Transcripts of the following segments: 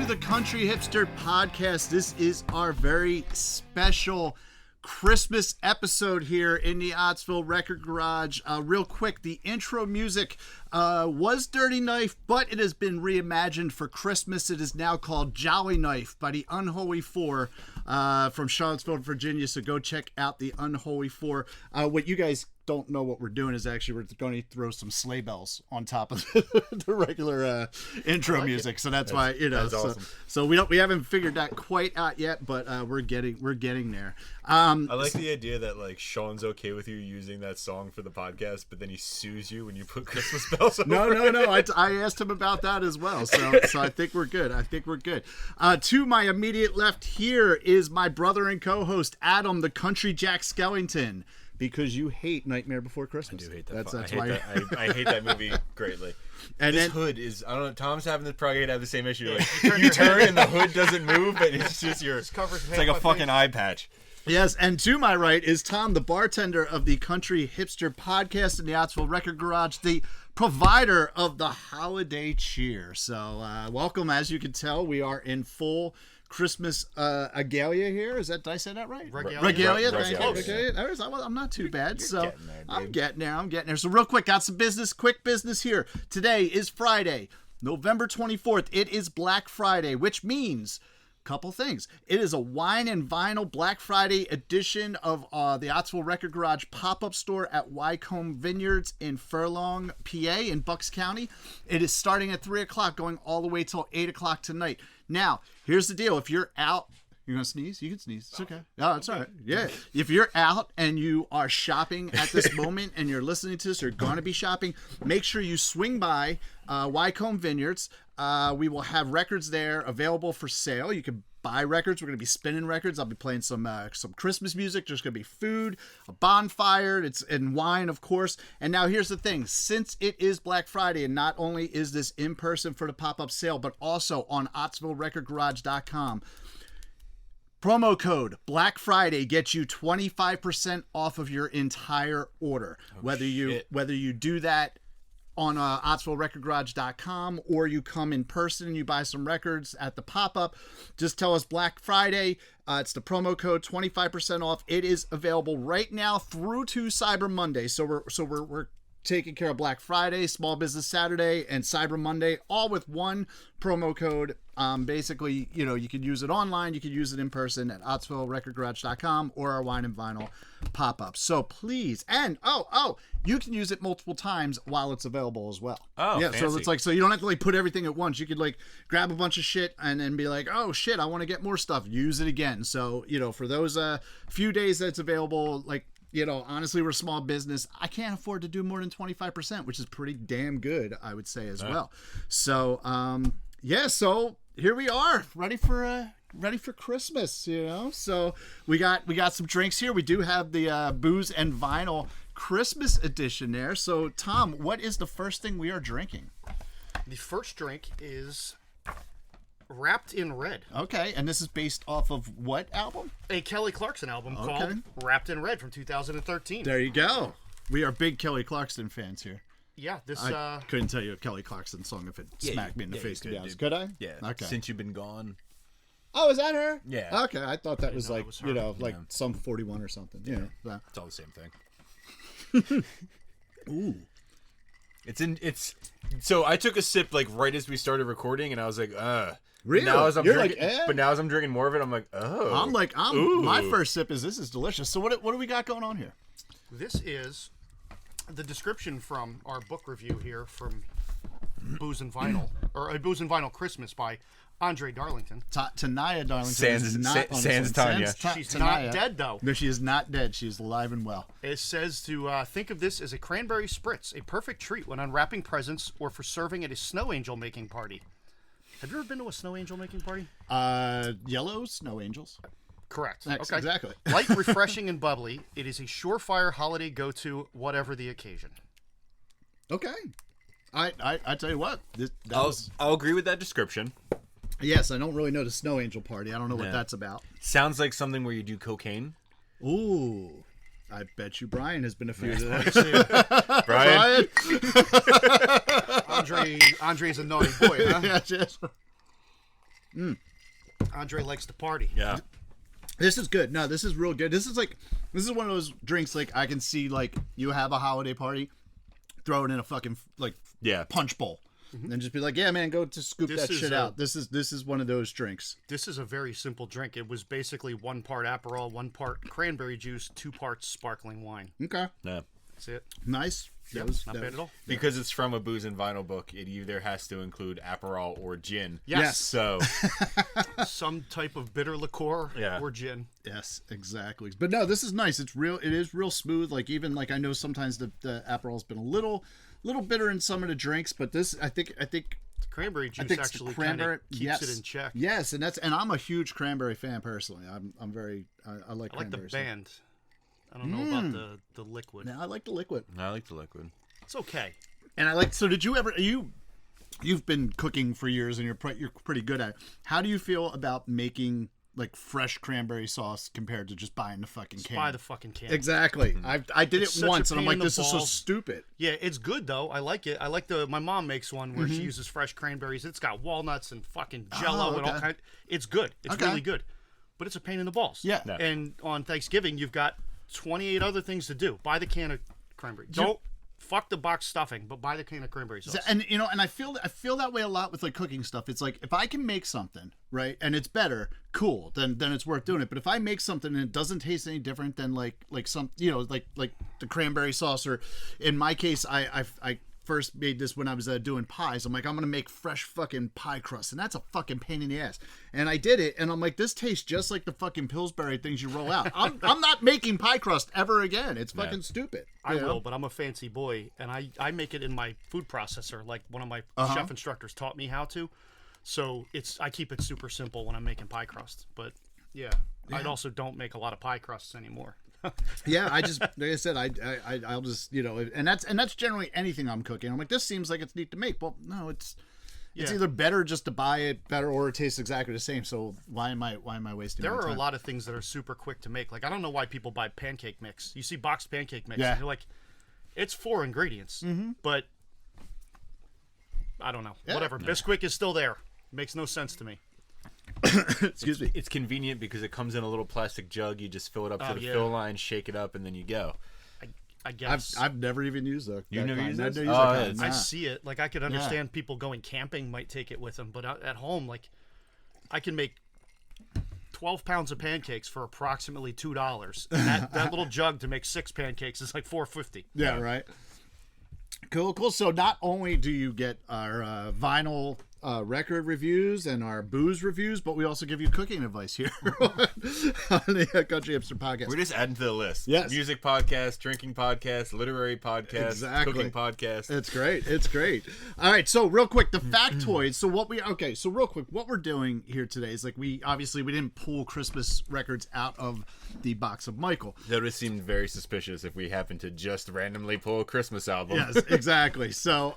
the Country Hipster Podcast. This is our very special Christmas episode here in the Ottsville Record Garage. Real quick, the intro music was Dirty Knife, but it has been reimagined for Christmas. It is now called Jolly Knife by the Unholy Four from Charlottesville, Virginia. So go check out the Unholy Four. What you guys don't know what we're doing is actually we're going to throw some sleigh bells on top of the regular intro music. So that's why, you know, awesome. So we haven't figured that quite out yet, but we're getting there. I like the idea that like Sean's okay with you using that song for the podcast, but then he sues you when you put Christmas bells over No. it. I asked him about that as well. So I think we're good. To my immediate left here is my brother and co-host Adam, the Country Jack Skellington. Because you hate Nightmare Before Christmas. I do hate that. That's I why. I hate that movie greatly. And this then, hood is, I don't know, Tom's having this probably gonna have the same issue. Like, you turn and the hood doesn't move, but it's just it's like a fucking eye patch. Yes, and to my right is Tom, the bartender of the Country Hipster Podcast in the Ottsville Record Garage, the provider of the holiday cheer. So welcome. As you can tell, we are in full Christmas regalia here. Did I say that right? Regalia. Thank you. Okay. I'm not too bad. I'm getting there. So real quick, got some quick business here. Today is Friday, November 24th. It is Black Friday, which means couple things. It is a wine and vinyl Black Friday edition of the Ottsville Record Garage pop-up store at Wycombe Vineyards in Furlong, PA in Bucks County. It is starting at 3 o'clock, going all the way till 8 o'clock tonight. Now, here's the deal. If you're out, you're going to sneeze? You can sneeze. It's okay. No, it's all right. Yeah. If you're out and you are shopping at this moment and you're listening to this or going to be shopping, make sure you swing by Wycombe Vineyards. We will have records there available for sale. You can buy records. We're going to be spinning records. I'll be playing some Christmas music. There's going to be food, a bonfire, and wine, of course. And now here's the thing. Since it is Black Friday, and not only is this in person for the pop-up sale, but also on OttsvilleRecordGarage.com, promo code Black Friday gets you 25% off of your entire order. Whether you do that on OttsvilleRecordGarage.com or you come in person and you buy some records at the pop-up, just tell us Black Friday. It's the promo code, 25% off. It is available right now through to Cyber Monday. So we're taking care of Black Friday, Small Business Saturday, and Cyber Monday, all with one promo code. Basically, you know, you can use it online, you can use it in person at OttsvilleRecordGarage.com or our wine and vinyl pop-up. So please, and you can use it multiple times while it's available as well. Oh, yeah. fancy. So it's like, so you don't have to like put everything at once. You could like grab a bunch of shit and then be like, oh shit, I want to get more stuff. Use it again. So, you know, for those few days that's available, like, you know, honestly, we're a small business. I can't afford to do more than 25%, which is pretty damn good, I would say as well. So, so here we are, ready for Christmas, you know. So we got some drinks here. We do have the Booze and Vinyl Christmas edition there. So Tom, what is the first thing we are drinking? The first drink is Wrapped in Red. Okay, and this is based off of what album? A Kelly Clarkson album called Wrapped in Red from 2013. There you go. We are big Kelly Clarkson fans here. Yeah, this I couldn't tell you a Kelly Clarkson song if it smacked me in the face, to be honest. Could I? Yeah. Okay. Since You've Been Gone. Oh, is that her? Yeah. Okay, I thought that was like, her. you know, like some 41 or something. Yeah. It's all the same thing. Ooh. So I took a sip like right as we started recording, and I was like, Really? Now as I'm You're drinking, like, eh? But now as I'm drinking more of it, I'm like, oh. I'm my first sip is this is delicious. So what do we got going on here? This is the description from our book review here from Booze and Vinyl, or a Booze and Vinyl Christmas by Andre Darlington. Tanaya Darlington Sans is not on Sans Tanya. She's Tanaya. not dead, though. No, she is not dead. She's alive and well. It says to think of this as a cranberry spritz, a perfect treat when unwrapping presents or for serving at a snow angel making party. Have you ever been to a snow angel making party? Yellow snow angels. Correct. Okay. Exactly. Light, refreshing, and bubbly, it is a surefire holiday go-to, whatever the occasion. Okay. I tell you what. I'll agree with that description. Yes, I don't really know the snow angel party. I don't know what that's about. Sounds like something where you do cocaine. Ooh. I bet you Brian has been a few of those. Brian? Andre's a naughty boy, huh? Yes. Andre likes to party. Yeah. This is good. No, this is real good. This is one of those drinks like I can see like you have a holiday party, throw it in a fucking like punch bowl, and just be like, yeah, man, go to scoop that shit out. This is one of those drinks. This is a very simple drink. It was basically 1 part Aperol, 1 part cranberry juice, 2 parts sparkling wine. Okay. Yeah. That's it. Nice. Yep, not bad at all. Because it's from a Booze and Vinyl book, it either has to include Aperol or gin. Yes. So some type of bitter liqueur Yeah. or gin. Yes, exactly. But no, this is nice. It's real. It is real smooth. Like even like I know sometimes the Aperol's been a little bitter in some of the drinks, but this I think The cranberry juice it's actually cranberry keeps it in check. Yes, and I'm a huge cranberry fan personally. I'm very I like I like the cranberries. band. I don't know about the liquid. Yeah, I like the liquid. I like the liquid. It's okay. And I like. So did you ever? You've been cooking for years, and you're pretty good at it. How do you feel about making like fresh cranberry sauce compared to just buying the fucking can? Buy the fucking can. Exactly. I did It's it such a once, and I'm pain like, in the this is so balls. stupid. Yeah, it's good though. I like it. I like my mom makes one where she uses fresh cranberries. It's got walnuts and fucking jello and all okay. kind. It's good. It's Okay. really good. But it's a pain in the balls. Yeah. No. And on Thanksgiving, you've got 28 other things to do. Buy the can of cranberry. Don't fuck the box stuffing, but buy the can of cranberry sauce. And and I feel that way a lot with like cooking stuff. It's like if I can make something right and it's better, cool, then it's worth doing it. But if I make something and it doesn't taste any different than like some like the cranberry sauce, or in my case, I first made this when I was doing pies. I'm like, I'm gonna make fresh fucking pie crust, and that's a fucking pain in the ass. And I did it, and I'm like, this tastes just like the fucking Pillsbury things you roll out. I'm not making pie crust ever again. It's fucking stupid. I you know? will, but I'm a fancy boy, and I make it in my food processor, like one of my chef instructors taught me how to. So I keep it super simple when I'm making pie crust. But yeah, I also don't make a lot of pie crusts anymore. Yeah, I just like I said, I'll just and that's generally anything I'm cooking. I'm like, this seems like it's neat to make. Well, no, it's either better just to buy it better, or it tastes exactly the same. So why am I wasting? There my are time? a lot of things that are super quick to make. Like I don't know why people buy pancake mix. You see boxed pancake mix, Yeah. and you're like, it's 4 ingredients, but I don't know. Yeah. Whatever. Bisquick is still there. Makes no sense to me. Excuse me. It's convenient because it comes in a little plastic jug. You just fill it up to the yeah. fill line, shake it up, and then you go. I guess. I've never even used that. You never used that? this? I've never used Oh, that yeah, kind. it's- I Nah. see it. Like I could understand people going camping might take it with them, but at home, like I can make 12 pounds of pancakes for approximately $2. And that little jug to make 6 pancakes is like $4.50. Yeah, right. Cool. So not only do you get our vinyl record reviews and our booze reviews, but we also give you cooking advice here on the Country Hipster Podcast. We're just adding to the list. Yes. Music podcast, drinking podcast, literary podcast, Exactly. cooking podcast. It's great. All right, so real quick, the factoids. So real quick, what we're doing here today is like we didn't pull Christmas records out of the box of Michael. That would have seemed very suspicious if we happened to just randomly pull a Christmas album. Yes, exactly. So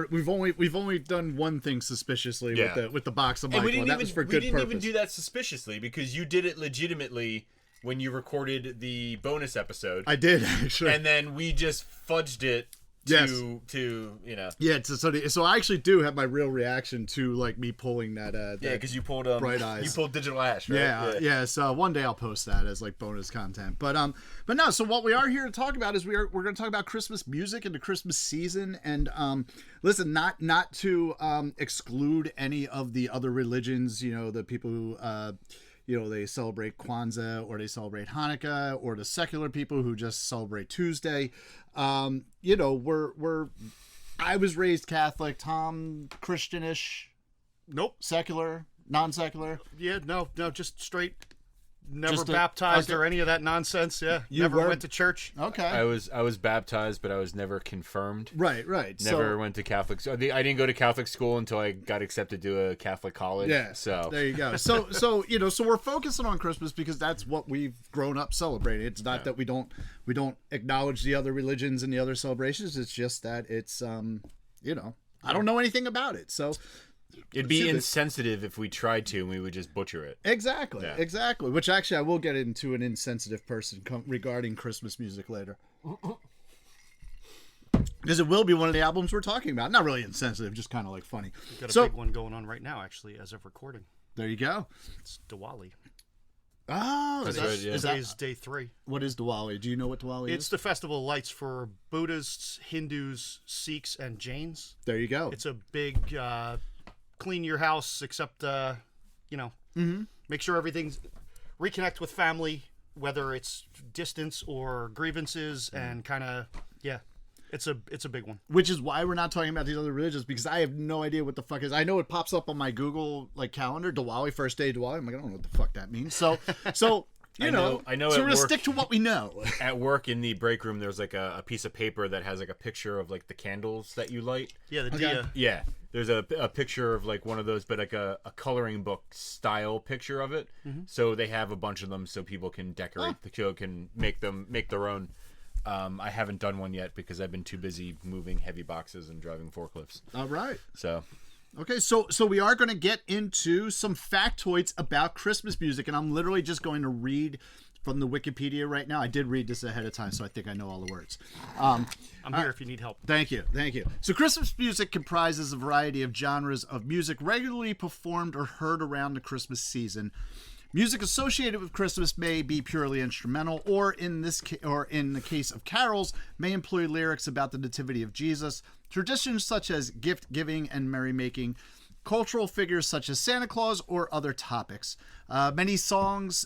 we've only done one thing suspiciously with the box of Michael. And that was for we good didn't purpose. even do that suspiciously because you did it legitimately when you recorded the bonus episode. I did actually. And then we just fudged it Yes. to Yeah, so I actually do have my real reaction to like me pulling that. yeah, because you pulled Bright Eyes. You pulled Digital Ash, right? Yeah. So one day I'll post that as like bonus content. But no. So what we are here to talk about is we're going to talk about Christmas music and the Christmas season. And listen, not to exclude any of the other religions. You know, the people who they celebrate Kwanzaa or they celebrate Hanukkah, or the secular people who just celebrate Tuesday. I was raised Catholic. Tom, Christianish, Nope. secular, non-secular. Yeah, no, just straight. Never Just baptized okay. or any of that nonsense. Yeah, You never were- went to church. Okay. I was baptized, but I was never confirmed. Right. Never went to Catholic. So I didn't go to Catholic school until I got accepted to a Catholic college. Yeah. So there you go. So we're focusing on Christmas because that's what we've grown up celebrating. It's not that we don't acknowledge the other religions and the other celebrations. It's just that it's I don't know anything about it. So it'd be insensitive if we tried to, and we would just butcher it. exactly. Yeah. Exactly. Which actually I will get into an insensitive person regarding Christmas music later. because it will be one of the albums we're talking about. Not really insensitive, just kind of like funny. We've got a big one going on right now, actually, as of recording. There you go. It's Diwali. Oh, Today's day 3. What is Diwali? Do you know what Diwali is? It's the festival of lights for Buddhists, Hindus, Sikhs, and Jains. There you go. It's a big clean your house, except make sure everything's reconnect with family, whether it's distance or grievances, and kind of it's a big one. Which is why we're not talking about these other religions, because I have no idea what the fuck is. I know it pops up on my Google calendar, Diwali, first day of Diwali. I'm like, I don't know what the fuck that means. So I know. So we're gonna stick to what we know. At work in the break room, there's like a piece of paper that has like a picture of like the candles that you light. Yeah, the dia. Yeah, there's a picture of like one of those, but like a coloring book style picture of it. Mm-hmm. So they have a bunch of them, so people can decorate the show, can make their own. I haven't done one yet because I've been too busy moving heavy boxes and driving forklifts. All right. So. Okay, so we are going to get into some factoids about Christmas music, and I'm literally just going to read from the Wikipedia right now. I did read this ahead of time, so I think I know all the words. I'm here if you need help. Thank you. So Christmas music comprises a variety of genres of music regularly performed or heard around the Christmas season. Music associated with Christmas may be purely instrumental, or in the case of carols, may employ lyrics about the nativity of Jesus. Traditions such as gift giving and merrymaking, cultural figures such as Santa Claus, or other topics. Many songs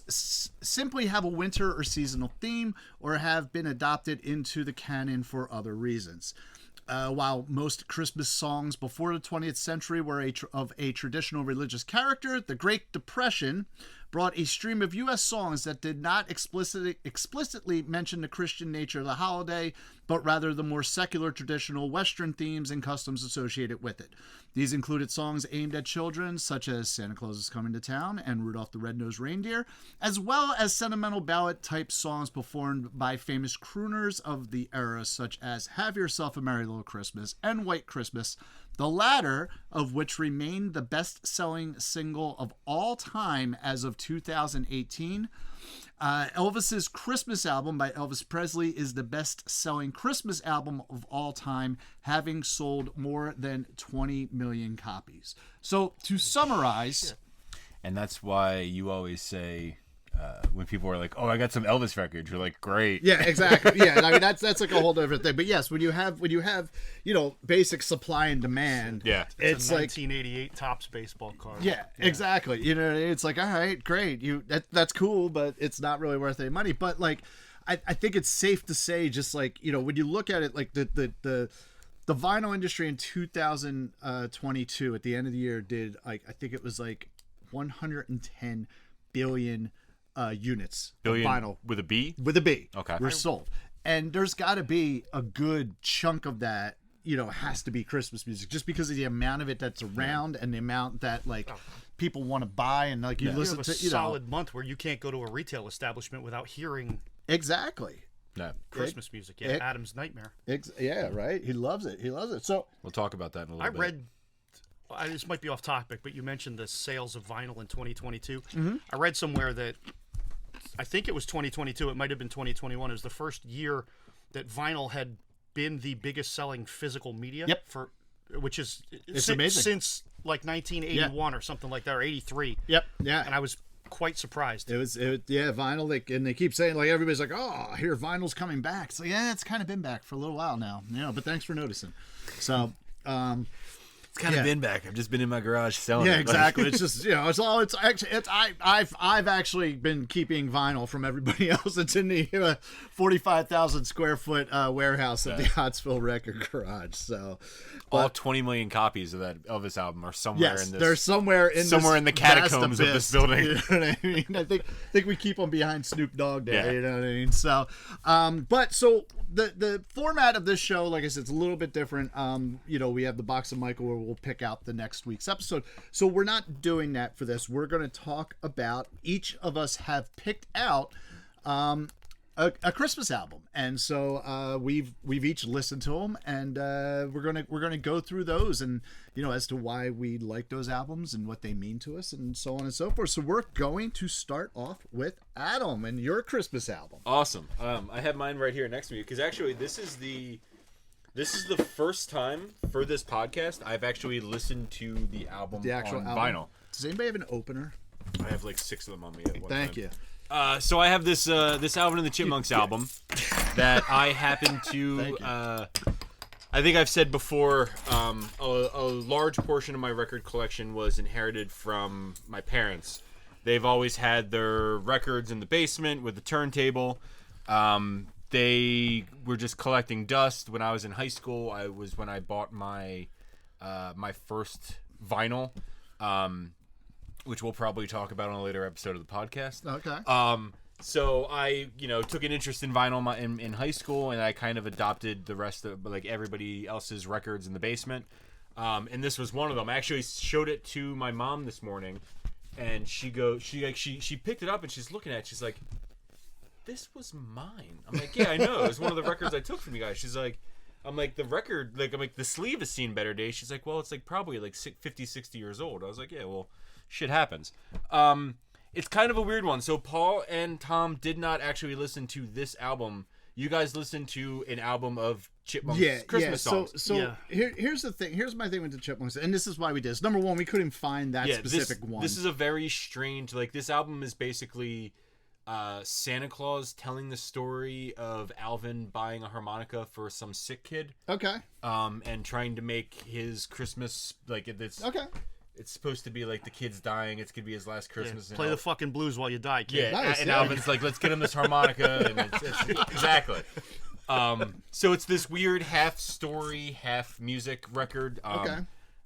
simply have a winter or seasonal theme, or have been adopted into the canon for other reasons. While most Christmas songs before the 20th century were of a traditional religious character, the Great Depression brought a stream of U.S. songs that did not explicitly mention the Christian nature of the holiday, but rather the more secular, traditional Western themes and customs associated with it. These included songs aimed at children, such as Santa Claus is Coming to Town and Rudolph the Red-Nosed Reindeer, as well as sentimental ballad-type songs performed by famous crooners of the era, such as Have Yourself a Merry Little Christmas and White Christmas, the latter of which remained the best-selling single of all time as of 2018. Elvis's Christmas album by Elvis Presley is the best-selling Christmas album of all time, having sold more than 20 million copies. So, to summarize... And that's why you always say... when people are like, "Oh, I got some Elvis records," you're like, "Great." Yeah, exactly. Yeah, I mean that's like a whole different thing. But yes, when you have basic supply and demand, it's a 1988 Topps baseball card. Yeah, exactly. It's like, all right, great, that's cool, but it's not really worth any money. But like, I think it's safe to say, just like when you look at it, like the vinyl industry in 2022 at the end of the year did like I think it was like 110 billion. Units billion of vinyl with a B? With a B. Okay. Were sold. And there's got to be a good chunk of that, has to be Christmas music, just because of the amount of it that's around and the amount that like people want to buy, and like you listen to solid month where you can't go to a retail establishment without hearing exactly Christmas music. Yeah, Adam's Nightmare. Yeah, right. He loves it. So we'll talk about that in a little bit. I read. This might be off topic, but you mentioned the sales of vinyl in 2022. Mm-hmm. I read somewhere that I think it was 2022. It might have been 2021. It was the first year that vinyl had been the biggest selling physical media. Yep. Which is amazing. Since like 1981 or something like that, or 83. Yep. Yeah. And I was quite surprised. It was vinyl. And they keep saying, like, everybody's like, oh, here vinyl's coming back. So yeah, it's kind of been back for a little while now. But thanks for noticing. So. It's kind of been back. I've just been in my garage selling it. Yeah, exactly. It's just I've actually been keeping vinyl from everybody else. It's in the 45,000 square foot warehouse at the Hottsville Record Garage. So all 20 million copies of that Elvis album are somewhere in this. They're somewhere in the catacombs of this building. You know what I mean? I think we keep them behind Snoop Dogg there. Yeah. You know what I mean? So, so the format of this show, like I said, it's a little bit different. We have the Box of Michael where we'll pick out the next week's episode. So we're not doing that for this. We're going to talk about, each of us have picked out a Christmas album, and so we've each listened to them, and we're gonna go through those, and as to why we like those albums and what they mean to us, and so on and so forth. So we're going to start off with Adam and your Christmas album. Awesome. I have mine right here next to me, because actually this is the This is the first time for this podcast I've actually listened to the album The actual on album. vinyl. Does anybody have an opener? I have like 6 of them on me at one Thank time. you. So I have this Alvin and the Chipmunks album that I happen to. Thank you. I think I've said before. A large portion of my record collection was inherited from my parents. They've always had their records in the basement with the turntable. They were just collecting dust. When I was in high school, when I bought my my first vinyl. Which we'll probably talk about on a later episode of the podcast. Okay. So I, took an interest in vinyl in high school, and I kind of adopted the rest of like everybody else's records in the basement. And this was one of them. I actually showed it to my mom this morning, and she picked it up and she's looking at it. She's like, "This was mine." I'm like, "Yeah, I know. It was one of the records I took from you guys." She's like, I'm like, "The record, I'm like, the sleeve has seen better days." She's like, "Well, it's like probably like 50, 60 years old." I was like, "Yeah, well, shit happens." It's kind of a weird one. So Paul and Tom did not actually listen to this album. You guys listened to an album of Chipmunks Christmas songs. So here's the thing. Here's my thing with the Chipmunks, and this is why we did this. Number one, we couldn't find that specific one. This is a very strange. Like, this album is basically Santa Claus telling the story of Alvin buying a harmonica for some sick kid. Okay. And trying to make his Christmas like it's okay. It's supposed to be like the kid's dying. It's gonna be his last Christmas. Play the fucking blues while you die, kid. Yeah, Nice, and yeah. Alvin's like, "Let's get him this harmonica," and it's exactly. So it's this weird half story, half music record. Okay.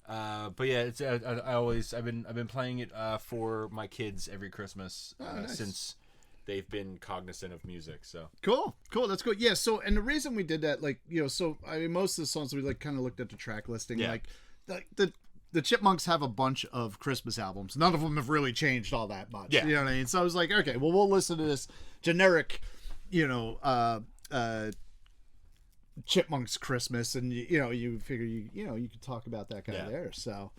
But yeah, it's I've been playing it for my kids every Christmas nice. since they've been cognizant of music. So Cool. That's good. Yeah. So, and the reason we did that, like, so I mean, most of the songs we like kind of looked at the track listing, Yeah. like the Chipmunks have a bunch of Christmas albums. None of them have really changed all that much. Yeah. You know what I mean? So I was like, okay, well, we'll listen to this generic, Chipmunks Christmas, and you figure you could talk about that guy there. So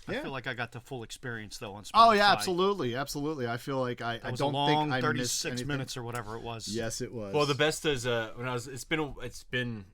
I feel like I got the full experience though on Spotify. oh yeah, absolutely. I feel like I It was don't a long think I 36 missed anything. minutes or whatever it was. Yes, it was. well, the best is when I was. It's been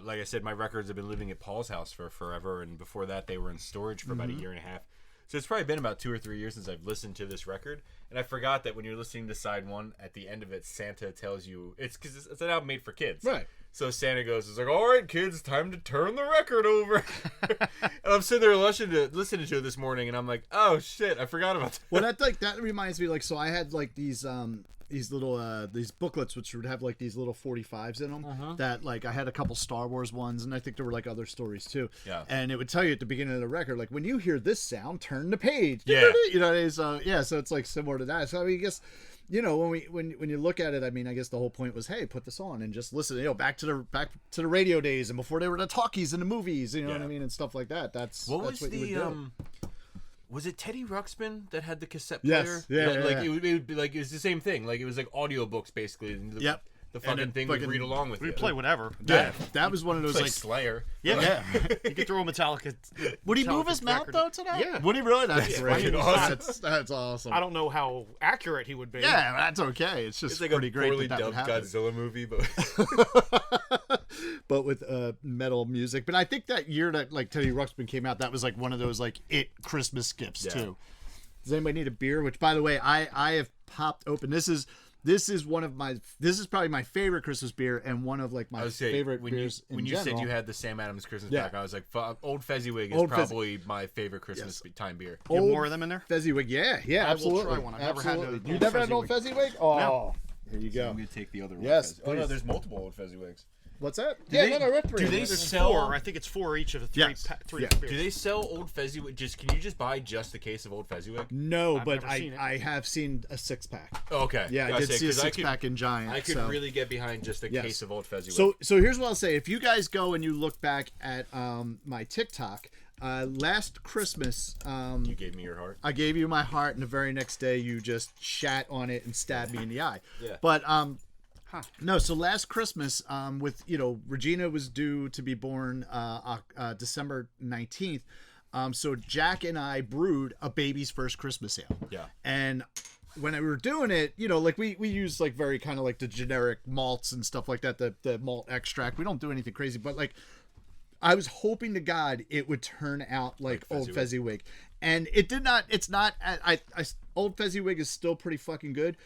like I said, my records have been living at Paul's house for forever, and before that they were in storage for about a year and a half. So it's probably been about 2 or 3 years since I've listened to this record, and I forgot that when you're listening to side one, at the end of it, Santa tells you it's because it's an album made for kids, Right. So Santa goes, "It's like, all right, kids, time to turn the record over." And I'm sitting there listening to it this morning, and I'm like, "Oh shit, I forgot about that." Well, that reminds me, like, so I had like these little these booklets which would have like these little 45s in them that, like, I had a couple Star Wars ones, and I think there were like other stories too. Yeah. And it would tell you at the beginning of the record, like, when you hear this sound, turn the page. Yeah. You know what I mean? So yeah, so it's like similar to that. So I mean, I guess, when you look at it, I mean, I guess the whole point was, hey, put this on and just listen. Back to the radio days and before they were the talkies in the movies. You know what I mean, and stuff like that. That's What that's was what you would do. Was it Teddy Ruxpin that had the cassette Yes. player? Yeah, Like yeah. it would be like it was the same thing. Like it was like audiobooks basically. And the, Yep. The fucking And it thing would fucking- read along with We you. play whatever. Yeah, that was one of those It's like like. Slayer. Yeah. You could throw a Metallica. Would he move Metallica his mouth record. though today? Yeah. Would he really? That's Yeah, great. fucking awesome. That's awesome. I don't know how accurate he would be. Yeah, that's okay. It's just It's like pretty a great poorly that would dubbed happen. Godzilla movie, but But with metal music. But I think that year that like Teddy Ruxpin came out, that was like one of those like Christmas skips too. Does anybody need a beer? Which, by the way, I have popped open. This is probably my favorite Christmas beer and one of like I my would say favorite when beers you in said general. you had the Sam Adams Christmas Yeah. pack, I was like, Old Fezziwig is Old Fezz- probably my favorite Christmas time beer. You have Old more of them in there? Fezziwig, yeah, I will absolutely. try one. I've never had Absolutely. an You Old never had an old Fezziwig? Oh, No. here you go. I'm gonna take the other one. Yes, Oh no, please. there's multiple Old Fezziwigs. What's that? they- no, we're three. do they There's sell- four. I think it's four each of the three. Yes. Three Yeah. beers. Do they sell Old Fezziwig? Can you just buy just a case of Old Fezziwig? No, I've but never seen it. I have seen a 6-pack. Oh, okay. Yeah, I Gotta did say, see a 'cause 6-pack in Giant. I could so. really get behind just a Yes. case of Old Fezziwig. So here's what I'll say. If you guys go and you look back at my TikTok, last Christmas, you gave me your heart. I gave you my heart, and the very next day you just shat on it and stabbed me in the eye. Yeah. But no. So last Christmas, with Regina was due to be born December 19th. So Jack and I brewed a baby's first Christmas ale. Yeah. And when we were doing it, you know, like we use like very kind of like the generic malts and stuff like that, the malt extract. We don't do anything crazy, but like I was hoping to God it would turn out like Old Fezziwig, and it did not. It's not. Old Fezziwig is still pretty fucking good,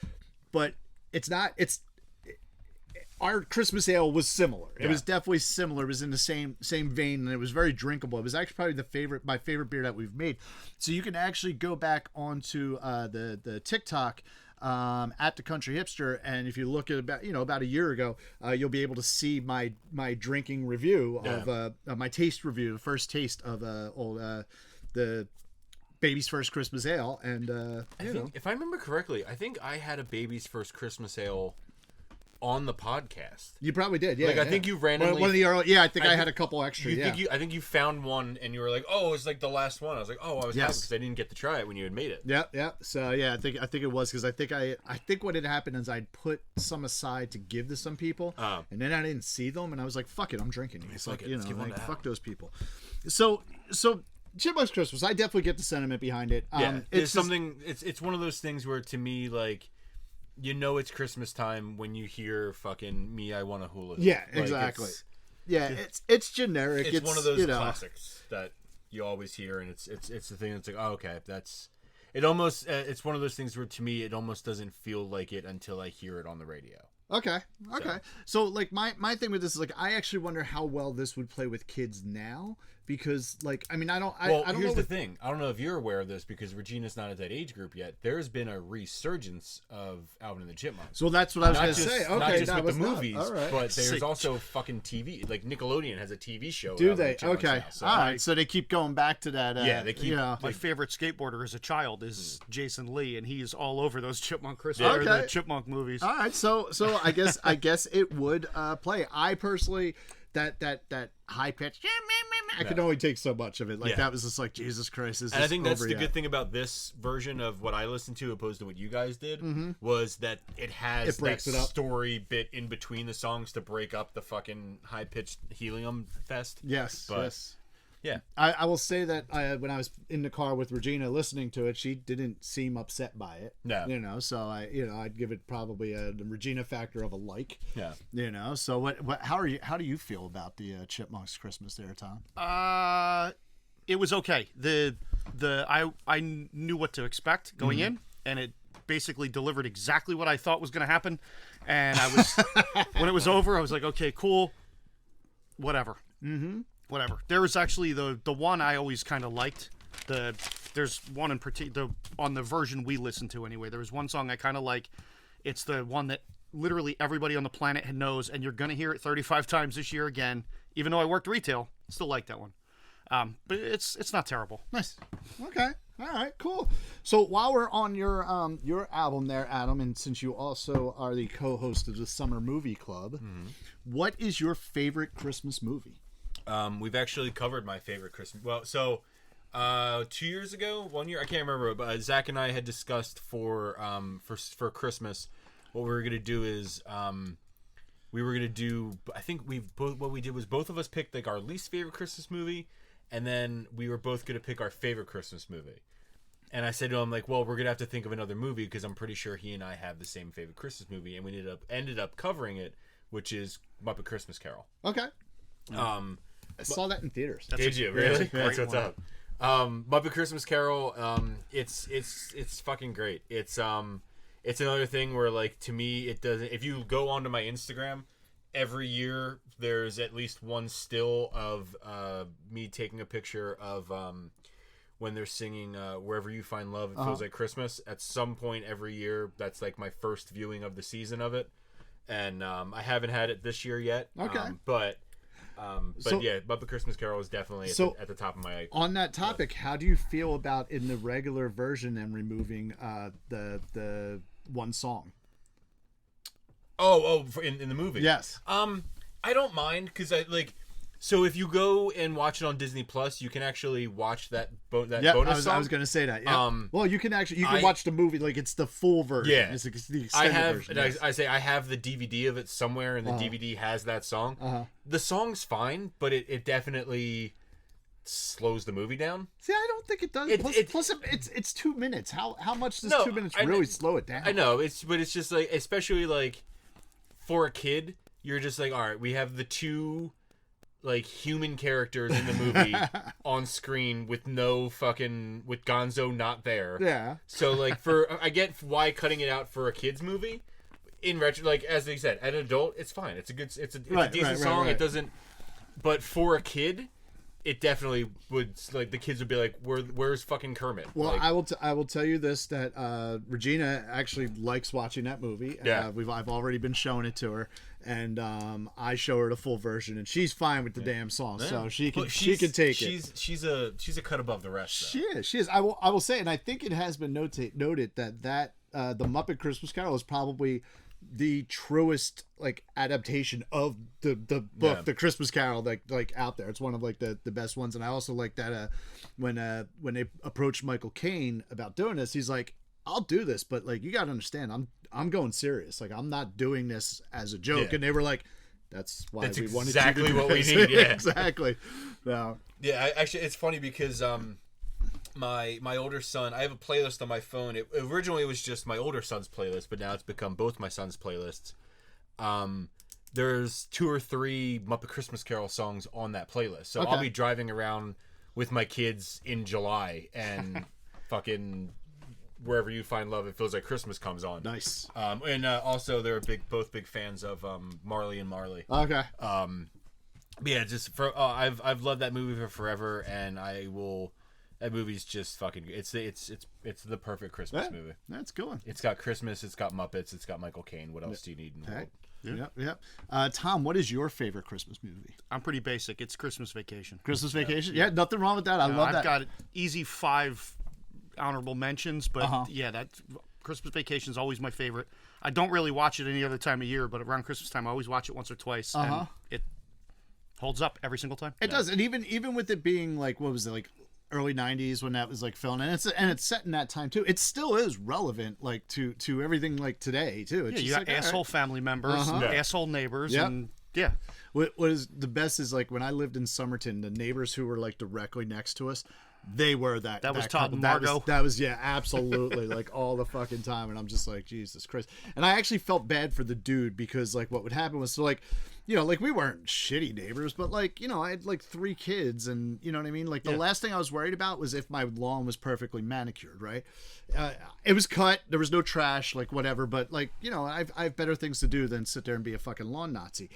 but it's not. Our Christmas ale was similar. It was definitely similar. It was in the same vein, and it was very drinkable. It was actually probably my favorite beer that we've made. So you can actually go back onto the TikTok at the Country Hipster, and if you look at about a year ago, you'll be able to see my drinking review of my taste review, the first taste of the Baby's First Christmas Ale, and I think, if I remember correctly, I think I had a Baby's First Christmas Ale on the podcast. You probably did, yeah. Like I think you randomly one of the early, I think I had a couple extra. I think you found one and you were like, oh, it's like the last one. I was like, oh, I was happy because I didn't get to try it when you had made it. Yeah. So yeah, I think it was because I think what had happened is I'd put some aside to give to some people, and then I didn't see them, and I was like, fuck it, I'm drinking these. Like fuck those people. So Chipmunks Christmas, I definitely get the sentiment behind it. It's something. It's one of those things where to me, like, you know, it's Christmas time when you hear fucking "Me, I Want a Hula." Yeah, like, exactly. It's generic. It's one of those classics that you always hear, and it's the thing that's like, oh, okay, that's. It almost it's one of those things where to me it almost doesn't feel like it until I hear it on the radio. Okay. So like my thing with this is like I actually wonder how well this would play with kids now, because like I mean I don't here's know the thing. I don't know if you're aware of this because Regina's not at that age group yet. There's been a resurgence of Alvin and the Chipmunks. So that's what I was going to say. Okay, not just with the movies, all right. but there's also fucking TV. Like Nickelodeon has a TV show. Do they? Okay. Now, so all right. So they keep going back to that. They keep. My favorite skateboarder as a child is Jason Lee, and he's all over those Chipmunk the Chipmunk movies. All right. So I guess it would play. I personally that high pitch. I could only take so much of it. Like that was just like Jesus Christ. And I think that's the good thing about this version of what I listened to, opposed to what you guys did, was that it has that story bit in between the songs to break up the fucking high pitched helium fest. Yes. Yeah, I will say that when I was in the car with Regina listening to it, she didn't seem upset by it. No, so I'd give it probably the Regina factor of a like. Yeah, So how do you feel about the Chipmunks Christmas there, Tom? It was okay. I knew what to expect going in, and it basically delivered exactly what I thought was going to happen. And I was when it was over, I was like, okay, cool, whatever. Whatever. There was actually the one I always kind of liked. There's one in particular on the version we listened to anyway. There was one song I kind of like. It's the one that literally everybody on the planet knows, and you're gonna hear it 35 times this year again. Even though I worked retail, still like that one. But it's not terrible. Nice. Okay. All right. Cool. So while we're on your album there, Adam, and since you also are the co-host of the Summer Movie Club, what is your favorite Christmas movie? We've actually covered my favorite Christmas. Well, so 2 years ago, 1 year, I can't remember, but Zach and I had discussed for Christmas what we were gonna do is we were gonna do. I think what we did was both of us picked like our least favorite Christmas movie, and then we were both gonna pick our favorite Christmas movie. And I said to him like, well, we're gonna have to think of another movie because I'm pretty sure he and I have the same favorite Christmas movie, and we ended up covering it, which is Muppet Christmas Carol. Okay. I saw that in theaters. Did you really? That's what's up. Muppet Christmas Carol. It's fucking great. It's another thing where like to me it doesn't. If you go onto my Instagram, every year there's at least one still of me taking a picture of when they're singing "Wherever You Find Love, It Feels Like Christmas." At some point every year, that's like my first viewing of the season of it, and I haven't had it this year yet. Okay, but yeah, Muppet Christmas Carol is definitely at the top of my. On that topic, how do you feel about in the regular version and removing the one song? In the movie. Yes. I don't mind because I like. So if you go and watch it on Disney Plus, you can actually watch that bonus song. I was going to say that. Yeah. Well, you can watch the movie like it's the full version. Yeah. It's the extended version. Yes. I have the DVD of it somewhere, and the DVD has that song. The song's fine, but it definitely slows the movie down. See, I don't think it does. Plus, it's 2 minutes. How much does 2 minutes really slow it down? I know but it's just like, especially like for a kid, you're just like, all right, we have the two like human characters in the movie on screen with with Gonzo not there. Yeah. So like I get why cutting it out for a kids movie. In retro, like as they said, an adult, it's fine. It's a decent song. Right. It doesn't, but for a kid, it definitely would, like, the kids would be like, where's fucking Kermit? Well, like, I will tell you this, that Regina actually likes watching that movie. Yeah. I've already been showing it to her, and I show her the full version, and she's fine with the damn song, so she can take it. She's a cut above the rest. Though. She is. I will say, and I think it has been noted that the Muppet Christmas Carol is probably the truest like adaptation of the book, The Christmas Carol, like out there. It's one of like the best ones. And I also like that when they approached Michael Caine about doing this, he's like, I'll do this, but like you gotta understand, I'm going serious. Like I'm not doing this as a joke. Yeah. And they were like, that's why that's we wanted exactly you to do what this. we need. Yeah, exactly. No. Yeah, actually, it's funny because my older son, I have a playlist on my phone. It originally was just my older son's playlist, but now it's become both my son's playlists. There's 2 or 3 Muppet Christmas Carol songs on that playlist. So Okay. I'll be driving around with my kids in July and fucking Wherever You Find Love, It Feels Like Christmas comes on. Nice. And also they're both big fans of Marley and Marley. Okay. Yeah, just for I've loved that movie for forever, and I will. That movie's just fucking. It's the perfect Christmas movie. That's cool. It's got Christmas. It's got Muppets. It's got Michael Caine. What else do you need in the world? Yep. Tom, what is your favorite Christmas movie? I'm pretty basic. It's Christmas Vacation. Christmas Vacation? Yeah, nothing wrong with that. I love that. I've got easy 5 honorable mentions, but that Christmas Vacation is always my favorite. I don't really watch it any other time of year, but around Christmas time, I always watch it once or twice, and it holds up every single time. It does, and even with it being like, what was it, like early 90s when that was like filmed, and it's set in that time too. It still is relevant like to everything like today too. It's you got like, asshole family members, and asshole neighbors, and What is the best is like when I lived in Somerton, the neighbors who were like directly next to us, they were that was that Todd couple. and Margo. That was absolutely like all the fucking time, and I'm just like, Jesus Christ. And I actually felt bad for the dude because like what would happen was, so like, you know, like we weren't shitty neighbors, but like, you know, I had like 3 kids, and you know what I mean? Like the last thing I was worried about was if my lawn was perfectly manicured, right? It was cut, there was no trash, like whatever, but like, you know, I have better things to do than sit there and be a fucking lawn Nazi.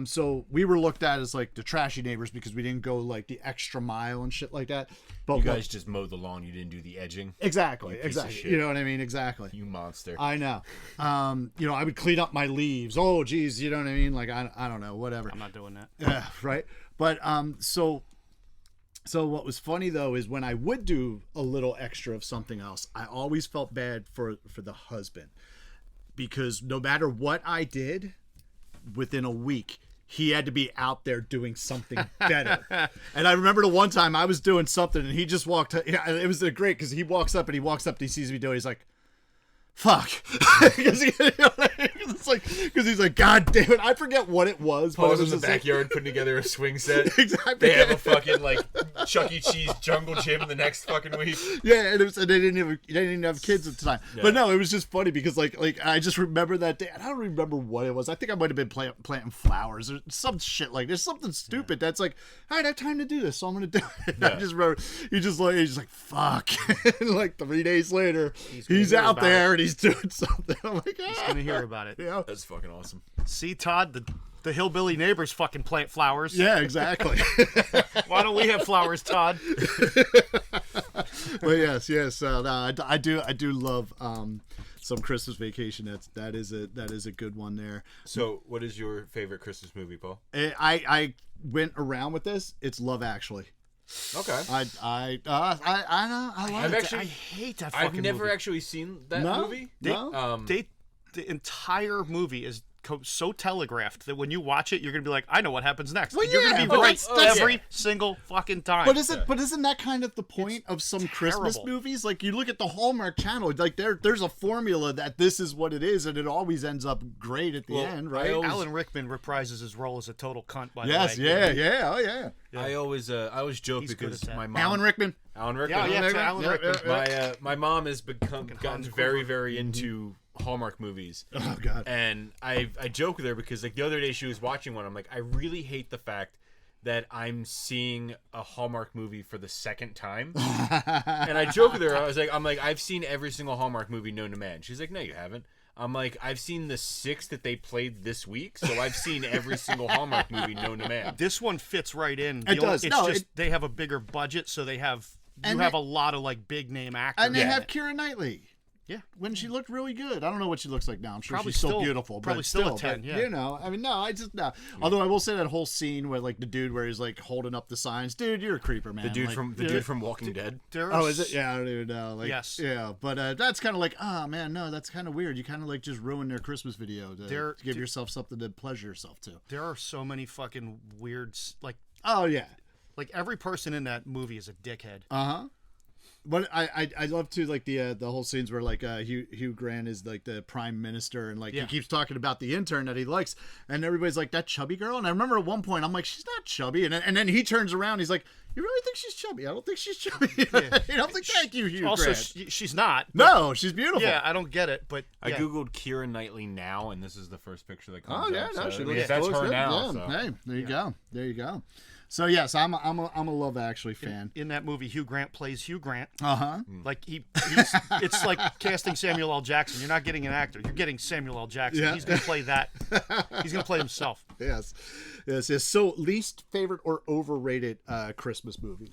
So we were looked at as like the trashy neighbors because we didn't go like the extra mile and shit like that. But You guys just mowed the lawn. You didn't do the edging. exactly. piece of shit. You know what I mean? Exactly. You monster. I know. You know, I would clean up my leaves. Oh, geez, you know what I mean? Like I don't know, whatever. I'm not doing that. Yeah, right. But so what was funny though is when I would do a little extra of something else, I always felt bad for the husband, because no matter what I did, within a week he had to be out there doing something better. And I remember the one time I was doing something and he just walked. It was great because he walks up and he sees me doing. He's like, fuck. Because it's like, because he's like, God damn it, I forget what it was. Paul's but it in was the just backyard putting together a swing set. Exactly. They have a fucking like Chuck E. Cheese jungle gym the next fucking week. Yeah, and they didn't even have kids at the time. Yeah. But no, it was just funny because like I just remember that day. And I don't remember what it was. I think I might have been planting flowers or some shit like. There's something stupid that's like, all right, I have time to do this, so I'm gonna do it. Yeah. I just remember he's just like fuck. And like 3 days later, He's he's gonna hear out about there and he's doing something. I'm like, He's gonna hear about it. yeah, That's fucking awesome. See, Todd, the hillbilly neighbors fucking plant flowers. yeah, exactly. Why don't we have flowers, Todd? But yes. No, I do love some Christmas Vacation. That is a good one there. So, what is your favorite Christmas movie, Paul? I went around with this. It's Love Actually. Okay. I like I've it. actually, I hate that fucking I've never movie. actually seen that No? movie. No? The entire movie is so telegraphed that when you watch it, you're gonna be like, I know what happens next. Well, And you're yeah, gonna be but right that's- every single fucking time. But isn't that kind of the point of some Christmas terrible. movies? Like you look at the Hallmark Channel, like there's a formula that this is what it is, and it always ends up great at the end, right? Alan Rickman reprises his role as a total cunt. By Yes, the way. yeah, oh yeah. I always joke He's good because at that. my mom, Alan Rickman. Alan Rickman, Yeah, it's Alan Yeah, Rickman. yeah. my mom has gotten Hans very, very into Hallmark movies. Oh god. And I joke with her because like the other day she was watching one. I'm like, I really hate the fact that I'm seeing a Hallmark movie for the second time. And I joke with her. I'm like, I've seen every single Hallmark movie known to man. She's like, no, you haven't. I'm like, I've seen the 6 that they played this week, so I've seen every single Hallmark movie known to man. This one fits right in. It does. It's No, just they have a bigger budget, so they have a lot of like big name actors. And they have Keira Knightley. Yeah. When she looked really good. I don't know what she looks like now. I'm sure Probably she's still still- beautiful. probably but still a 10, but, yeah. You know, I mean, no, I just, no. Although I will say that whole scene where, like, the dude where he's, like, holding up the signs. Dude, you're a creeper, man. The dude Like, from Walking Dead. Oh, is it? Yeah, I don't even know. Like, Yes. Yeah, but that's kind of like, oh, man, no, that's kind of weird. You kind of, like, just ruined their Christmas video to give yourself something to pleasure yourself to. There are so many fucking weird, like Oh, yeah. every person in that movie is a dickhead. Uh-huh. But I love too like the whole scenes where like Hugh Grant is like the prime minister and like he keeps talking about the intern that he likes and everybody's like that chubby girl and I remember at one point I'm like she's not chubby and then he turns around he's like you really think she's chubby? I don't think she's chubby. And I'm like thank you Hugh Also, Grant. she's not. No, she's beautiful. Yeah, I don't get it, but I yeah. googled Keira Knightley now, and this is the first picture that comes Oh yeah, up. no, so, she I mean, looks that's looks her good. now. Yeah. So. Hey, there you go. There you go. So yes, I'm a Love Actually fan. In that movie, Hugh Grant plays Hugh Grant. Uh-huh. Like it's like casting Samuel L. Jackson. You're not getting an actor. You're getting Samuel L. Jackson. Yeah. He's gonna play that. He's gonna play himself. Yes. So least favorite or overrated Christmas movie?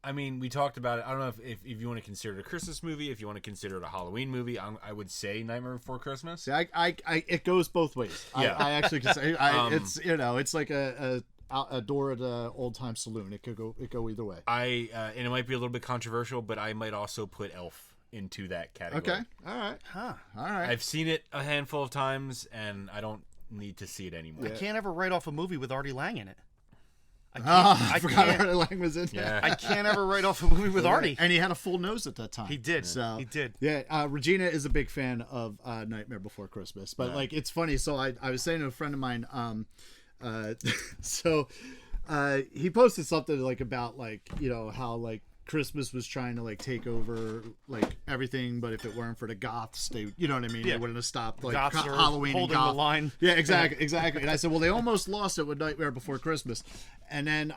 I mean, we talked about it. I don't know if you want to consider it a Christmas movie, if you want to consider it a Halloween movie. I would say Nightmare Before Christmas. See, I it goes both ways. Yeah. I actually can say it's it's like a door at an old time saloon. It could go either way. And it might be a little bit controversial, but I might also put Elf into that category. Okay. All right. All right. I've seen it a handful of times, and I don't need to see it anymore. I can't ever write off a movie with Artie Lang in it. I forgot Artie Lang was in there. Yeah. I can't ever write off a movie with Artie. And he had a full nose at that time. He did. So He did. Yeah, Regina is a big fan of Nightmare Before Christmas, but like it's funny. So I was saying to a friend of mine, he posted something like about like how like Christmas was trying to like take over like everything, but if it weren't for the goths, they they wouldn't have stopped like Goths are Halloween holding and goth. the line. Yeah, exactly. And I said, well, they almost lost it with Nightmare Before Christmas. And then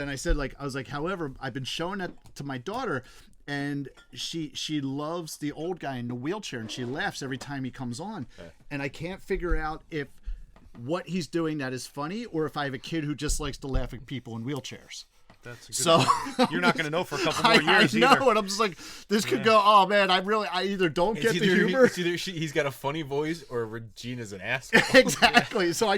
I said I was like, however, I've been showing it to my daughter. And she loves the old guy in the wheelchair, and she laughs every time he comes on. And I can't figure out if what he's doing that is funny, or if I have a kid who just likes to laugh at people in wheelchairs. That's a good So You're not going to know for a couple more years I know, either. and I'm just like, this could go. Oh man, I either don't get the humor. It's either he's got a funny voice or Regina's an asshole. Exactly. So I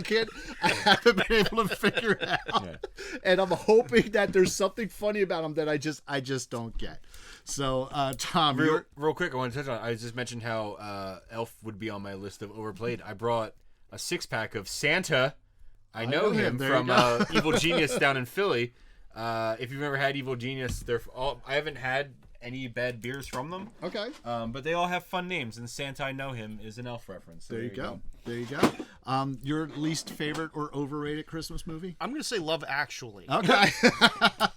haven't been able to figure it out. Yeah. And I'm hoping that there's something funny about him that I just don't get. So Tom, Real quick, I want to touch on. I just mentioned how Elf would be on my list of overplayed. I brought a 6-pack of Santa. I know him There you from go. Evil Genius down in Philly. If you've ever had Evil Genius, I haven't had any bad beers from them. Okay. But they all have fun names, and Santa I Know Him is an Elf reference. So There you go. There you go. Your least favorite or overrated Christmas movie? I'm going to say Love Actually. Okay.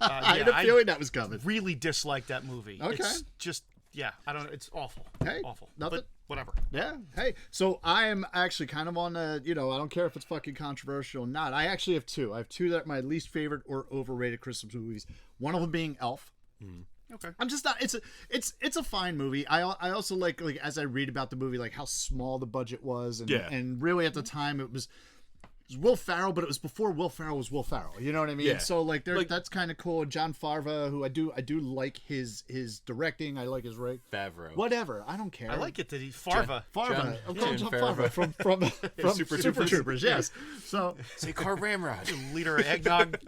I had a feeling that was coming. Really dislike that movie. Okay. It's just, I don't know. It's awful. Hey, awful. nothing. But whatever. Yeah. Hey, so I am actually kind of on the, I don't care if it's fucking controversial or not. I actually have two. I have two that are my least favorite or overrated Christmas movies. One of them being Elf. Okay. I'm just not. It's a fine movie. I also like as I read about the movie, like how small the budget was, and really at the time it was Will Ferrell, but it was before Will Ferrell was Will Ferrell. You know what I mean? Yeah. So like that's kind of cool. John Favreau, who I do like his directing. I like his Favreau. Whatever. I don't care. I like it that he's Farva. Favreau. I'm calling John John Favreau from Super Super Troopers. Troopers. Yes. So Say Car Ramrod. Liter of eggnog.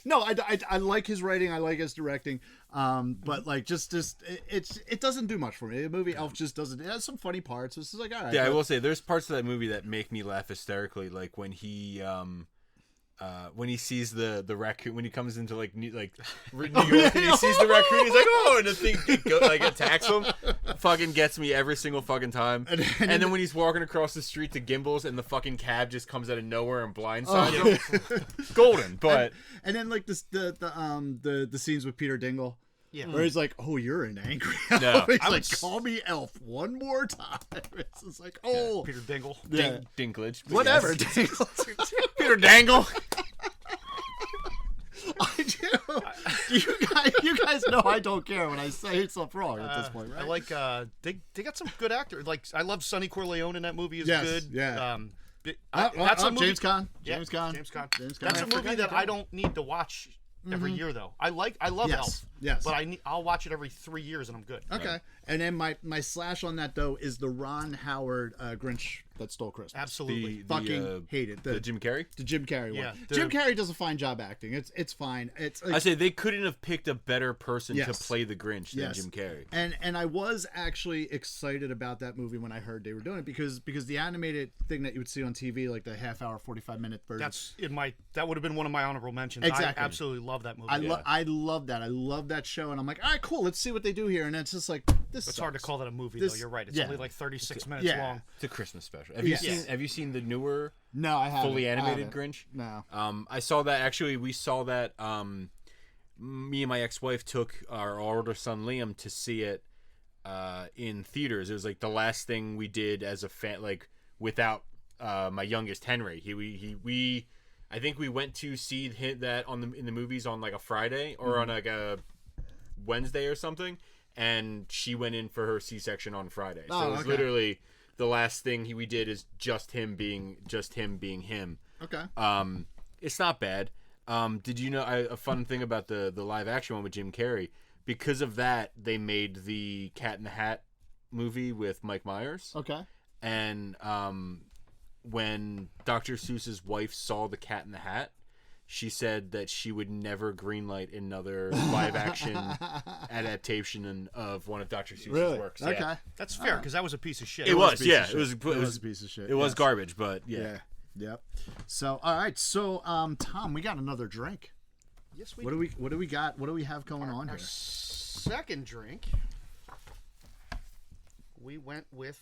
No, I like his writing. I like his directing. But like it doesn't do much for me. The movie Elf just doesn't. It has some funny parts. It's just like, all right. Yeah, I will say there's parts of that movie that make me laugh hysterically, like when he sees the raccoon, when he comes into like New York and he sees the raccoon, he's like, oh, and the thing like attacks him. Fucking gets me every single fucking time. And then when he's walking across the street to Gimbals and the fucking cab just comes out of nowhere and blindsides him. Golden, but and then like the scenes with Peter Dingle. Yeah. Where he's like, "Oh, you're an angry elf." No, he's like, "Call me Elf one more time." It's just like, "Oh, Peter Dingle. Dinklage, but whatever." yes. Dingle. Peter Dangle. I do. You guys know I don't care when I say something wrong at this point, right? I like they got some good actors. Like I love Sonny Corleone in that movie. Is Yes, good. yeah. That's a movie. James Caan. Yeah, James Caan. James Caan. James Caan. That's I a movie forgot that you I did. don't need to watch every year though. I love Yes, Elf. yes. But I'll watch it every 3 years and I'm good. Okay, and then my slash on that though is the Ron Howard Grinch that stole Christmas. Absolutely. Fucking hate it. The Jim Carrey. The Jim Carrey Yeah, one. the- Jim Carrey does a fine job acting. It's fine. It's like, I say they couldn't have picked a better person Yes. to play the Grinch than Yes. Jim Carrey. And I was actually excited about that movie when I heard they were doing it because the animated thing that you would see on TV, like the half hour, 45-minute version. That would have been one of my honorable mentions. Exactly. I absolutely love that movie. I love that. I love that show, and I'm like, all right, cool. Let's see what they do here. And it's just like this. It's hard to call that a movie This- though. You're right. It's yeah. only like 36 minutes Yeah. long. It's a Christmas special. Have you Yes. seen the newer No, I haven't. fully I animated haven't. Grinch? No. I saw that actually. We saw that. Me and my ex-wife took our older son Liam to see it in theaters. It was like the last thing we did as a fan, like without my youngest Henry. I think we went to see that in the movies on like a Friday or on like a Wednesday or something, and she went in for her C-section on Friday. So Oh, it was okay. literally the last thing we did is just him being him. Okay. It's not bad. Did you know a fun thing about the live action one with Jim Carrey? Because of that, they made the Cat in the Hat movie with Mike Myers. Okay. And when Dr. Seuss's wife saw the Cat in the Hat, she said that she would never greenlight another live action adaptation of one of Dr. Seuss's Really? works. Okay. Yeah. That's fair because that was a piece of shit. It was, a piece yeah. of It was. shit. It was a piece of shit. It was yes. garbage, but yeah. Yeah. Yep. So all right. So Tom, we got another drink. Yes, we What do we got? What do we have going on Our here? second drink, we went with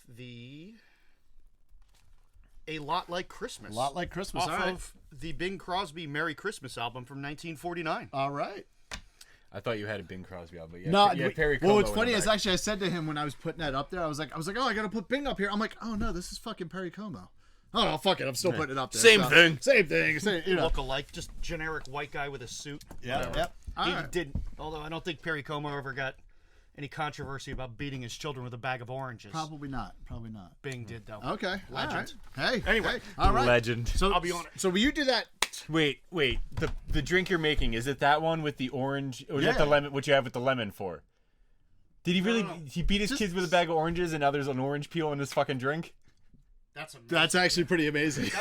A Lot Like Christmas. A Lot Like Christmas. Off All right. of the Bing Crosby Merry Christmas album from 1949. All right. I thought you had a Bing Crosby album, but yeah. No, yeah, Perry well, Como what's in funny the is back. actually I said to him when I was putting that up there, I was like, oh, I gotta put Bing up here. I'm like, oh no, this is fucking Perry Como. Oh no, fuck it, I'm still putting it up there. Same So, thing. Same thing. You know. Look alike, just generic white guy with a suit. Yep. Yep. All He right. didn't, although I don't think Perry Como ever got any controversy about beating his children with a bag of oranges. Probably not. Probably not. Bing did though. Okay. Legend. All right. Hey. Anyway. hey, all right. Legend. So I'll be on it. So will you do that? Wait. The drink you're making, is it that one with the orange, or is Yeah. it the lemon? What you have with the lemon for? Did he really? no. He beat his kids with a bag of oranges, and now there's an orange peel in his fucking drink. That's amazing. That's actually pretty amazing.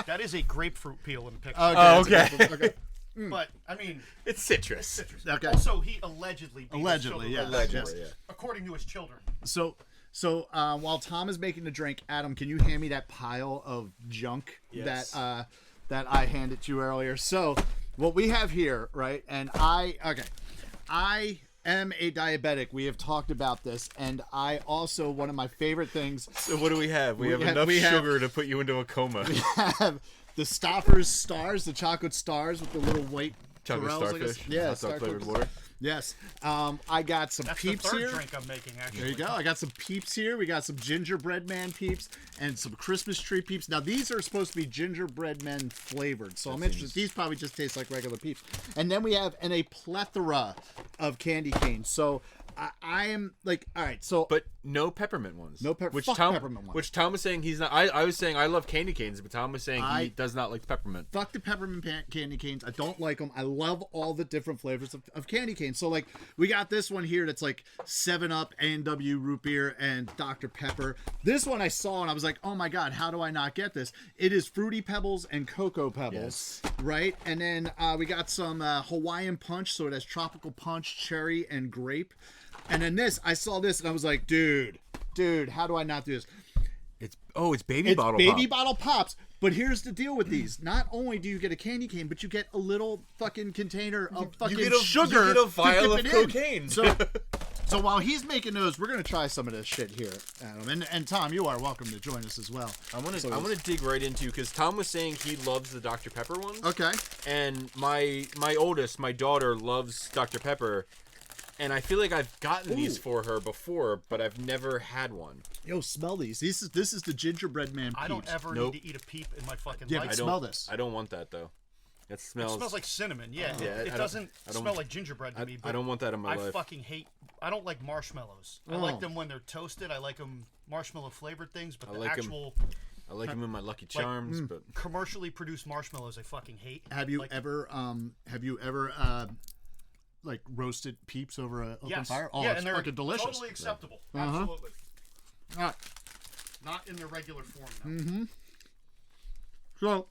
That is a grapefruit peel in the picture. Oh, that's okay. good. Okay. But I mean, It's citrus. Okay. also he allegedly beat Allegedly, his yeah. children with a bag of Allegedly, oranges, according to his children. So while Tom is making the drink, Adam, can you hand me that pile of junk Yes. that I handed you earlier? So what we have here, right? And I am a diabetic. We have talked about this, and I also one of my favorite things So what do we have? We have enough we have- sugar to put you into a coma. have the Stouffer's stars, the chocolate stars with the little white Chocolate Corals, I guess. starfish. Yeah, Hot dog flavored water. Yes. I got some That's peeps the third here. drink I'm making. Actually, There you go. I got some peeps here. We got some gingerbread man peeps and some Christmas tree peeps. Now these are supposed to be gingerbread men flavored, so I'm interested. These probably just taste like regular peeps. And then we have a plethora of candy canes. So I am like, all right, so But no peppermint ones. No which fuck Tom, peppermint ones. Which Tom was saying he's not. I was saying I love candy canes, but Tom was saying I- he does not like the peppermint. fuck the peppermint candy canes. I don't like them. I love all the different flavors of candy canes. So like we got this one here that's like 7-Up, A&W root beer, and Dr. Pepper. This one I saw and I was like, oh my god, how do I not get this? It is Fruity Pebbles and Cocoa Pebbles, right? And then we got some Hawaiian Punch, so it has tropical punch, cherry, and grape. And then this, I saw this and I was like, dude, how do I not do this? It's baby It's bottle. baby pop. bottle pops. But here's the deal with these. Not only do you get a candy cane, but you get a little fucking container of fucking sugar. You get a vial to of dip it in. cocaine. So while he's making those, we're gonna try some of this shit here, Adam. And Tom, you are welcome to join us as well. I want to dig right into because Tom was saying he loves the Dr. Pepper ones. Okay. And my oldest, my daughter, loves Dr. Pepper, and I feel like I've gotten these for her before, but I've never had one. Yo, smell these. This is the gingerbread man. Peeps. I don't ever Nope. need to eat a peep in my fucking Yeah, life. but It smell this. I don't want that though. It smells. smells like cinnamon. Yeah, Yeah, it I doesn't don't- smell like gingerbread to me. But I don't want that in my I life. fucking hate. I don't like marshmallows. I like them when they're toasted. I like them marshmallow flavored things, but the like 'em- actual I like them in my Lucky Charms, but commercially produced marshmallows, I fucking hate. Have you Like- ever like roasted Peeps over a open Yes. fire? Oh, yeah, it's and they're fucking delicious. Totally acceptable. Absolutely. All right. Not in their regular form. Though. So,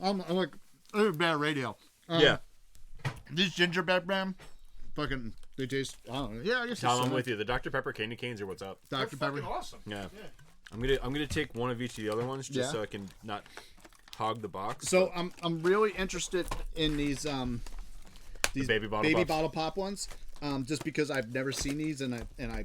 I'm like, this is bad radio. yeah. These gingerbread man, fucking, they taste. I don't know. Yeah, I guess. Tom, it's I'm with you. The Dr. Pepper candy canes are what's up. Dr. They're Pepper. fucking awesome. Yeah. I'm gonna take one of each of the other ones just Yeah. so I can not hog the box. So I'm really interested in these baby bottle pops. bottle pop ones, just because I've never seen these and I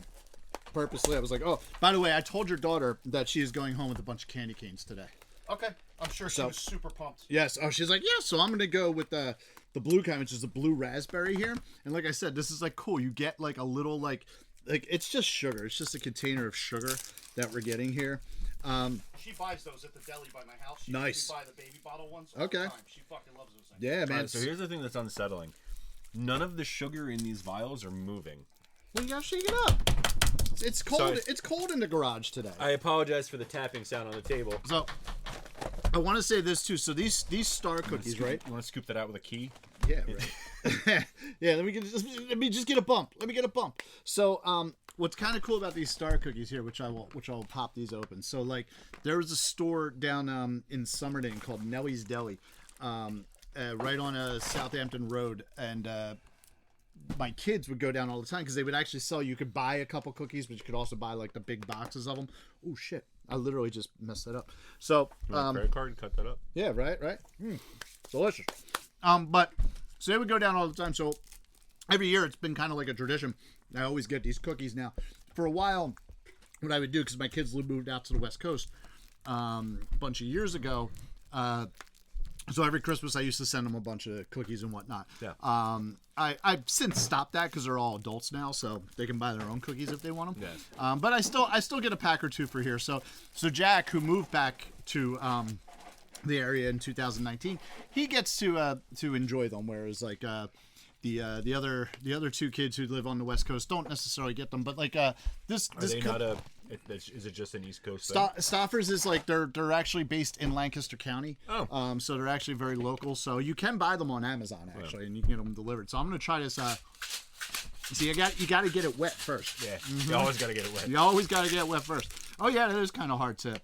purposely I was like, oh, by the way, I told your daughter that she is going home with a bunch of candy canes today. Okay, I'm sure she So- was super pumped. Yes. Oh, she's like, yeah. So I'm gonna go with the blue kind, which is the blue raspberry here. And like I said, this is like cool. You get like a little like it's just sugar. It's just a container of sugar that we're getting here. She buys those at the deli by my house. She Nice. She buy the baby bottle ones. All Okay. The time. She fucking loves those things. Yeah, man. So here's the thing that's unsettling. None of the sugar in these vials are moving. Well, you gotta shake it up. It's cold. Sorry. It's cold in the garage today. I apologize for the tapping sound on the table. So I want to say this too. So these star cookies, right? You want to scoop that out with a key? Yeah, right. Yeah, let me just get a bump. Let me get a bump. So, what's kind of cool about these star cookies here, which I'll pop these open. So, like, there was a store down in Somerding called Nellie's Deli, right on Southampton Road, and my kids would go down all the time because they would actually sell. You could buy a couple cookies, but you could also buy like the big boxes of them. Oh shit! I literally just messed that up. So, You want a credit card? Cut that up. yeah, right. Delicious. But so they would go down all the time. So every year it's been kind of like a tradition. I always get these cookies now. For a while, what I would do, because my kids moved out to the West Coast a bunch of years ago, so every Christmas I used to send them a bunch of cookies and whatnot. Yeah. I've since stopped that because they're all adults now, so they can buy their own cookies if they want them. Yes. But I still get a pack or two for here. So Jack, who moved back to the area in 2019, he gets to enjoy them, whereas like the other two kids who live on the West Coast don't necessarily get them. But like this Are they not is it just an East Coast thing? Stouffer's is like they're actually based in Lancaster County. Oh. So they're actually very local. So you can buy them on Amazon actually, and you can get them delivered. So I'm gonna try this. See, you got to get it wet first. Yeah. You always got to get it wet. You always got to get it wet first. Oh yeah, it is kind of hard to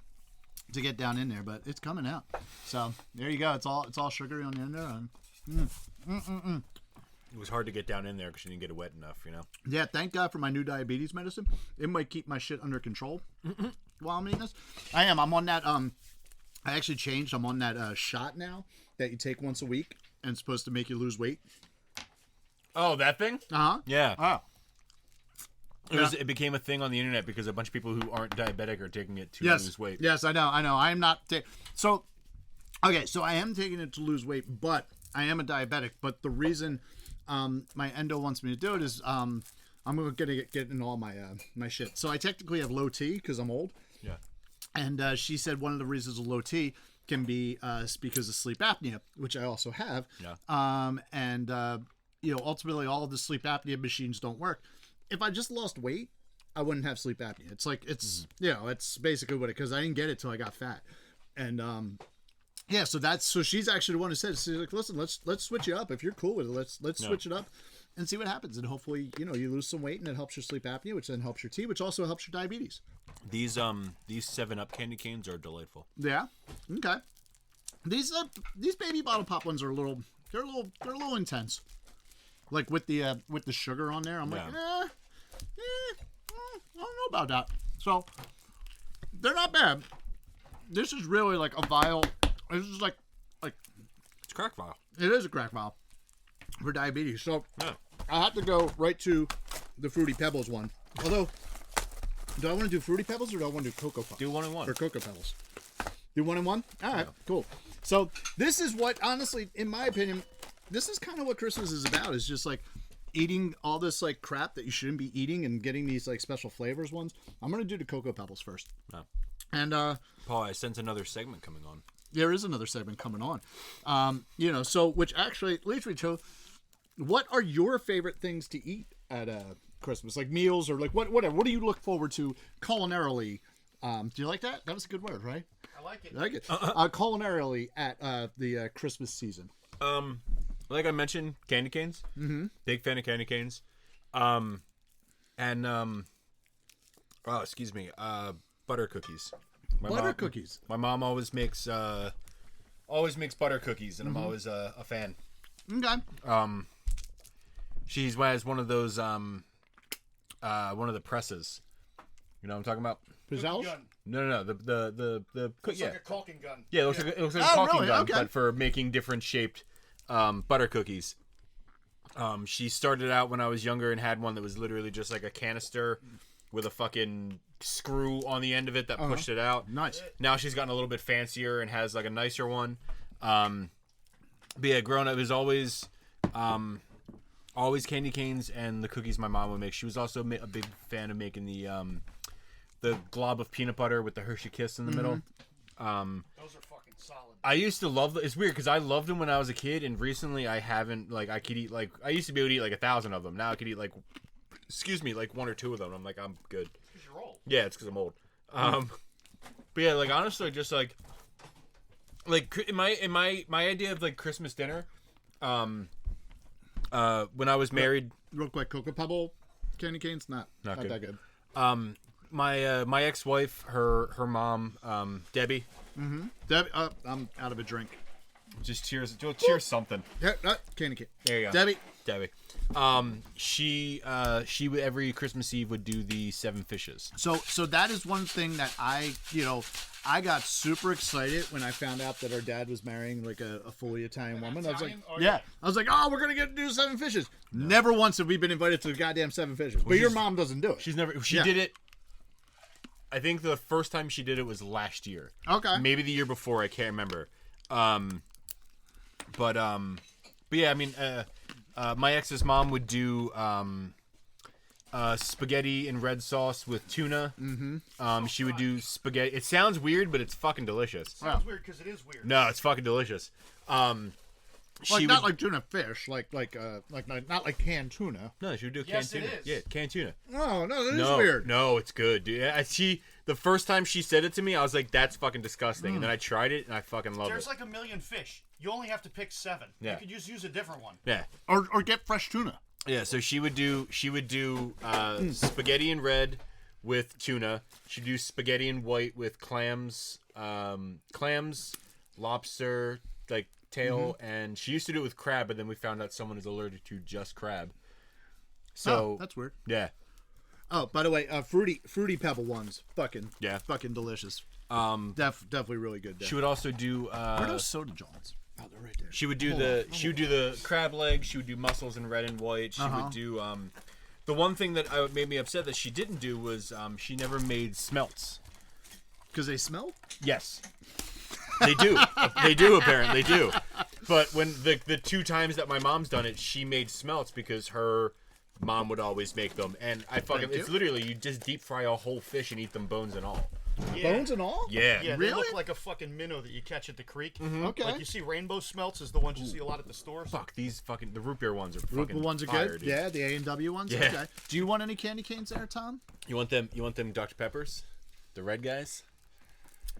get down in there, but it's coming out. So there you go. It's all sugary on the end there. It was hard to get down in there because you didn't get it wet enough, you know? Yeah, thank God for my new diabetes medicine. It might keep my shit under control while I'm eating this. I'm on that. I actually changed. I'm on that shot now that you take once a week, and it's supposed to make you lose weight. Oh, that thing? Uh huh. Yeah. Oh. It became a thing on the internet because a bunch of people who aren't diabetic are taking it to Yes. lose weight. Yes, I know. I am not. So I am taking it to lose weight, but I am a diabetic. But the reason my endo wants me to do it is I'm gonna get in all my shit. So I technically have low T because I'm old. Yeah. And she said one of the reasons of low T can be because of sleep apnea, which I also have. Yeah. ultimately all of the sleep apnea machines don't work. If I just lost weight, I wouldn't have sleep apnea. It's like, it's basically what it, because I didn't get it till I got fat. And, so she's actually the one who said, she's like, listen, let's switch it up. If you're cool with it, let's switch it up and see what happens. And hopefully, you lose some weight and it helps your sleep apnea, which then helps your tea, which also helps your diabetes. These 7-Up candy canes are delightful. Yeah. Okay. These baby bottle pop ones are a little intense. Like with the sugar on there, I'm like, I don't know about that. So they're not bad. This is really like a vial. This is like It's a crack vial. it is a crack vial for diabetes. So Yeah. I have to go right to the Fruity Pebbles one. Although, do I want to do Fruity Pebbles or do I want to do Cocoa Puffs? Do 1 and 1. Or Cocoa Pebbles. Do 1 and 1? All right, cool. So this is what, honestly, in my opinion, this is kind of what Christmas is about. Is just like eating all this like crap that you shouldn't be eating and getting these like special flavors ones. I'm gonna do the Cocoa Pebbles first. Oh. And Paul, I sense another segment coming on. there is another segment coming on. So which actually leads me to, what are your favorite things to eat at Christmas? Like meals or like whatever. What do you look forward to culinarily? Do you like that? That was a good word, right? I like it. I like it. Culinarily at the Christmas season. Like I mentioned, candy canes. Mm-hmm. Big fan of candy canes. Butter cookies. Cookies. My mom always makes butter cookies, and I'm always a fan. Okay. She has one of those one of the presses. You know what I'm talking about? Pizzelles? Gun. No. The It's like a caulking gun. yeah, it looks like a Oh, caulking really? gun, Okay. but for making different shaped butter cookies. She started out when I was younger and had one that was literally just like a canister with a fucking screw on the end of it that pushed it out. Nice. Now she's gotten a little bit fancier and has like a nicer one. But yeah, growing up, it was always candy canes and the cookies my mom would make. She was also a big fan of making the glob of peanut butter with the Hershey Kiss in the middle. Those are fucking solid. I used to love it's weird because I loved them when I was a kid, and recently I haven't. Like I could eat I used to be able to eat like 1,000 of them. Now I could eat like 1 or 2 of them. I'm like, I'm good. Because you're old. Yeah, it's because I'm old. But yeah, like honestly, just like in my idea of like Christmas dinner, when I was married, Real quick, Cocoa Pebble candy canes, not good. that good. my ex-wife, her mom, Debbie, Debbie, I'm out of a drink. just cheers something. Yeah, candy cane. There you go. Debbie. She would every Christmas Eve would do the 7 fishes. So that is one thing that I got super excited when I found out that our dad was marrying like a fully Italian woman. I was like, Italian? Oh, yeah. yeah. I was like, oh, we're gonna get to do 7 fishes. Never once have we been invited to the goddamn 7 fishes. But your mom doesn't do it. She did it. I think the first time she did it was last year. Okay. Maybe the year before. I can't remember. But yeah, I mean, my ex's mom would do spaghetti in red sauce with tuna. Mm-hmm. She would do spaghetti. It sounds weird, but it's fucking delicious. Sounds weird because it is weird. No, it's fucking delicious. Like not like tuna fish, like not like canned tuna. No, she would do Yes, canned it tuna. is. Yeah, canned tuna. Oh no, that is No, weird. no, it's good, dude. The first time she said it to me, I was like, "That's fucking disgusting," and then I tried it, and I fucking loved There's it. like a million fish. You only have to pick 7. Yeah. You could just use a different one. Yeah, Or get fresh tuna. yeah. So she would do spaghetti in red with tuna. She'd do spaghetti in white with clams, lobster, like tail, and she used to do it with crab, but then we found out someone is allergic to just crab. So That's weird. yeah. Oh, by the way, fruity pebble ones, fucking delicious. Definitely really good. She would also do. Where are those soda johns? Oh, they're right there. She would do the crab legs. She would do mussels in red and white. She would do the one thing that made me upset that she didn't do was she never made smelts. Because they smell. Yes, they do. They do apparently do. But when the 2 times that my mom's done it, she made smelts because her mom would always make them, and it's literally you just deep fry a whole fish and eat them bones and all. Bones and all? Yeah. Yeah, they Really? look like a fucking minnow that you catch at the creek. Okay. Like you see rainbow smelts is the ones you see a lot at the stores. Fuck, these fucking the root beer ones are The fucking ones are fire, good. dude. Yeah, the A&W ones. Yeah. Okay. Do you want any candy canes there, Tom? You want them Dr. Peppers? The red guys?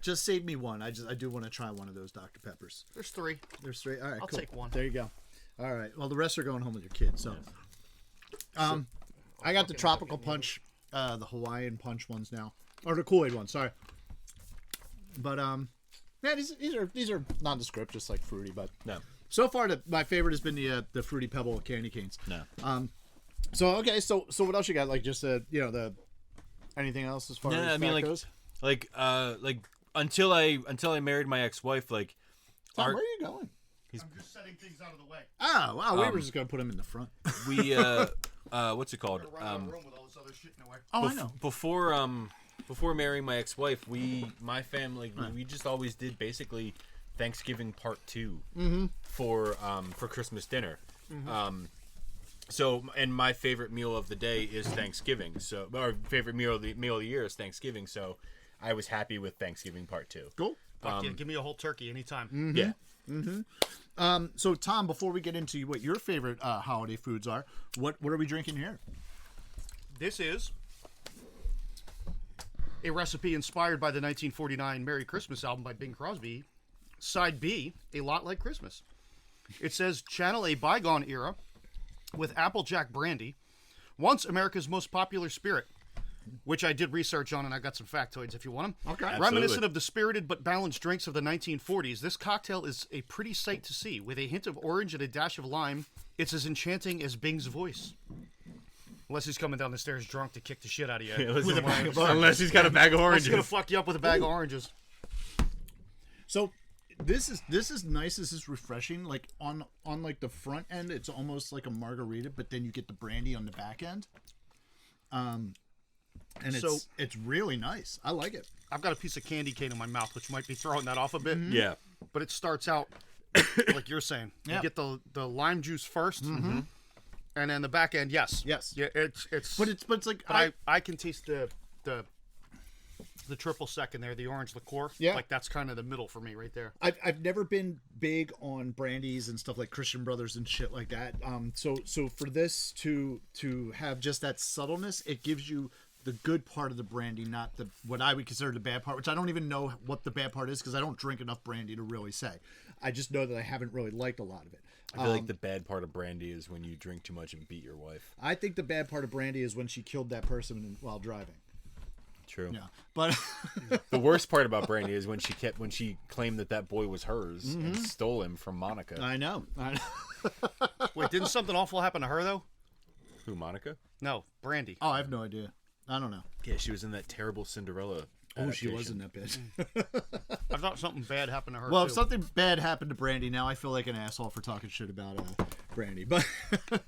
Just save me one. I do want to try one of those Dr. Peppers. There's 3. There's 3. All right, I'll cool. take one. There you go. All right. Well, the rest are going home with your kids. So, I got the tropical punch, the Hawaiian punch ones now, or the Kool-Aid ones. Sorry. But yeah, these are nondescript, just like fruity. But No. so far, my favorite has been the Fruity Pebble candy canes. No. So okay, so what else you got? Like just the anything else as far as I mean, that goes? like until I married my ex-wife, like Tom, where are you going? I'm just setting things out of the way. Oh, wow, we were just gonna put him in the front. we what's it called? Run out of room with all this other shit in the way. Oh, I know. Before marrying my ex-wife, my family we just always did basically Thanksgiving part 2 for Christmas dinner. So, and my favorite meal of the day is Thanksgiving. So, our favorite meal of the year is Thanksgiving. So, I was happy with Thanksgiving part 2. Cool. Fuck yeah, give me a whole turkey anytime. Yeah. So Tom, before we get into what your favorite holiday foods are, what are we drinking here? This is a recipe inspired by the 1949 Merry Christmas album by Bing Crosby. Side B, A Lot Like Christmas. It says, channel a bygone era with Applejack brandy, once America's most popular spirit, which I did research on, and I got some factoids if you want them. Okay. Reminiscent of the spirited but balanced drinks of the 1940s, this cocktail is a pretty sight to see. With a hint of orange and a dash of lime, it's as enchanting as Bing's voice. Unless he's coming down the stairs drunk to kick the shit out of you. With a bag of Unless he's got a bag of He's oranges. gonna fuck you up with a bag of oranges. So this is nice. This is refreshing. Like on like the front end, it's almost like a margarita, but then you get the brandy on the back end. And it's really nice. I like it. I've got a piece of candy cane in my mouth, which might be throwing that off a bit. Yeah. But it starts out like you're saying. Yeah. You get the lime juice 1st, and then the back end, yes. Yes. Yeah, it's. But it's like But I can taste the triple sec in there, the orange liqueur. Yeah. Like that's kind of the middle for me right there. I've never been big on brandies and stuff like Christian Brothers and shit like that. So for this to have just that subtleness, it gives you the good part of the brandy, not the what I would consider the bad part, which I don't even know what the bad part is because I don't drink enough brandy to really say. I just know that I haven't really liked a lot of it. I feel like the bad part of brandy is when you drink too much and beat your wife. I think the bad part of brandy is when she killed that person while driving. True. Yeah, but The worst part about brandy is when she claimed that boy was hers and stole him from Monica. I know. Wait, didn't something awful happen to her though? Who, Monica? No, Brandy. Oh, I have no idea. I don't know. Yeah, she was in that terrible Cinderella. Oh, she adaptation. was in that bit. I thought something bad happened to her. Well, too. if something bad happened to Brandy, now I feel like an asshole for talking shit about Brandy. But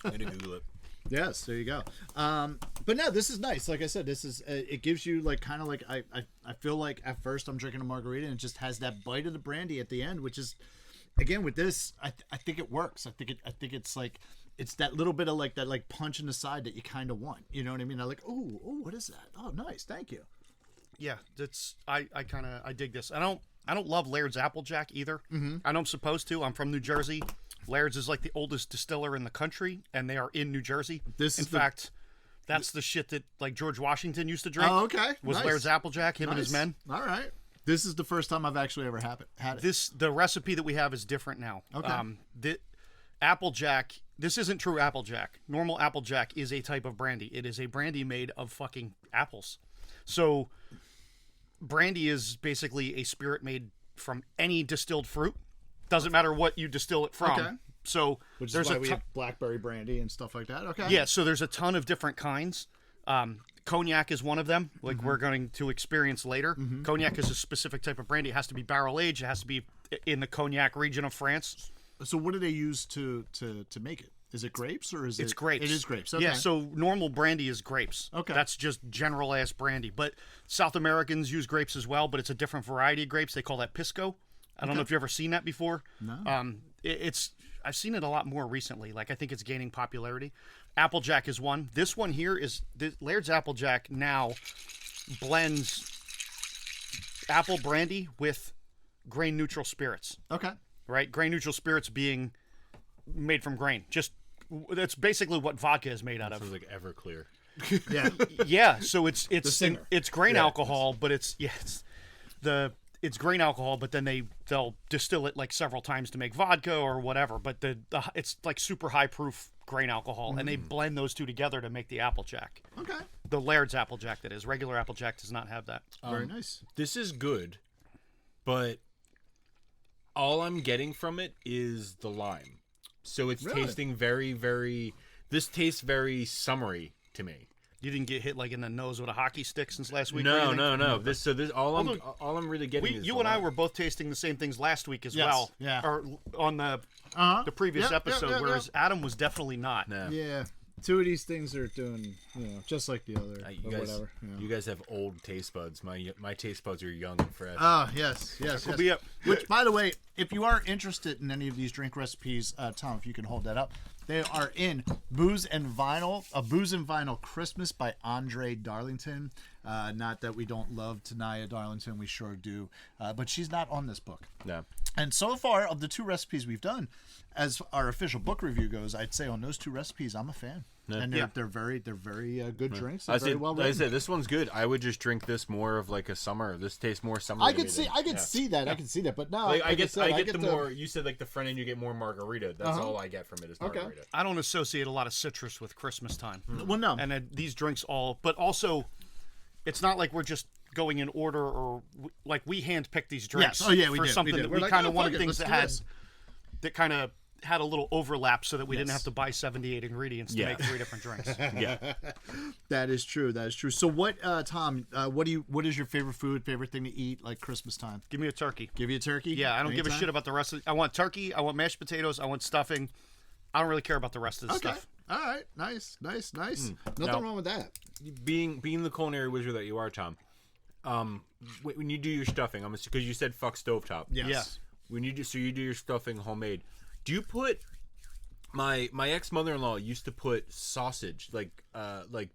I had to Google it. yes, there you go. But no, this is nice. Like I said, this is it gives you like kind of like I feel like at first I'm drinking a margarita and it just has that bite of the brandy at the end, which is again with this I think it works. I think it's like it's that little bit of like that like punch in the side that you kind of want. You know what I mean? I like oh what is that? Oh nice, thank you. Yeah, that's I dig this. I don't love Laird's Applejack either. I know I'm supposed to. I'm from New Jersey. Laird's is like the oldest distiller in the country, and they are in New Jersey. In fact, that's the shit that like George Washington used to drink. Oh okay, Was nice. Laird's Applejack, him and his Nice. men. All right. This is the first time I've actually ever had it. The recipe that we have is different now. Okay. The Applejack. This isn't true Applejack. Normal Applejack is a type of brandy. It is a brandy made of fucking apples. So, brandy is basically a spirit made from any distilled fruit. Doesn't matter what you distill it from. Okay. So Which there's is why a we ton- have blackberry brandy and stuff like that. Okay. yeah. So there's a ton of different kinds. Cognac is one of them. Like we're going to experience later. Cognac is a specific type of brandy. It has to be barrel aged. It has to be in the Cognac region of France. So what do they use to make it? Is it grapes or is It's it? grapes. It is grapes. Okay. Yeah, so normal brandy is grapes. Okay. That's just general ass brandy. But South Americans use grapes as well, but it's a different variety of grapes. They call that pisco. I don't know if you've ever seen that before. No. I've seen it a lot more recently. Like I think it's gaining popularity. Applejack is one. This one here is Laird's Applejack now blends apple brandy with grain neutral spirits. Okay. Right? Grain neutral spirits being made from grain. Just that's basically what vodka is made out of. Sounds like Everclear. Yeah. Yeah, so it's singer. it's grain alcohol, but it's grain alcohol, but then they'll distill it like several times to make vodka or whatever. But it's like super high proof grain alcohol, and they blend those two together to make the Applejack. Okay. The Laird's Applejack, that is. Regular Applejack does not have that. Very nice. This is good, but all I'm getting from it is the lime. So it's Really? tasting very, very. This tastes very summery to me. You didn't get hit like in the nose with a hockey stick since last week? or No, anything? no. This all I'm really getting is You the and I lime. were both tasting the same things last week as Yes, well. yeah. Or on the previous Yep, episode, yep, whereas Adam was definitely not. No. Yeah, two of these things are doing, just like the other, You or guys, whatever. you guys have old taste buds. My taste buds are young and fresh. Oh, yes. Be up. Which, by the way, if you are interested in any of these drink recipes, Tom, if you can hold that up, they are in Booze and Vinyl, A Booze and Vinyl Christmas by Andre Darlington. Not that we don't love Tanaya Darlington, we sure do. But she's not on this book. No. And so far, of the two recipes we've done, as our official book review goes, I'd say on those two recipes, I'm a fan. And they're very good drinks. They're very well like I written. said, this one's good. I would just drink this more of like a summer. This tastes more summer. I could see that. I can see that. But no, Like, like I get the more. You said like the front end, you get more margarita. That's all I get from it is margarita. I don't associate a lot of citrus with Christmas time. Well, no. And these drinks but also, it's not like we're just going in order or like we handpicked these drinks. Yes. Oh, yeah, we for did. something We did. that We're we like, kind oh, of wanted fuck it, things let's that kind of had a little overlap so that we didn't Yes. have to buy 78 ingredients to Yeah. make 3 different drinks. Yeah. That is true. So what, Tom? What is your favorite food? Favorite thing to eat like Christmas time? Give me a turkey. Give you a turkey? Yeah, I don't give a Anytime? shit about the rest of I want turkey, I want mashed potatoes, I want stuffing. I don't really care about the rest of the Okay. stuff. All right. Nice. Nothing Now- wrong with that. Being the culinary wizard that you are, Tom. When you do your stuffing, I'm because you said fuck stovetop. Yes. Yeah. When you do your stuffing homemade, do you put my ex mother-in-law used to put sausage like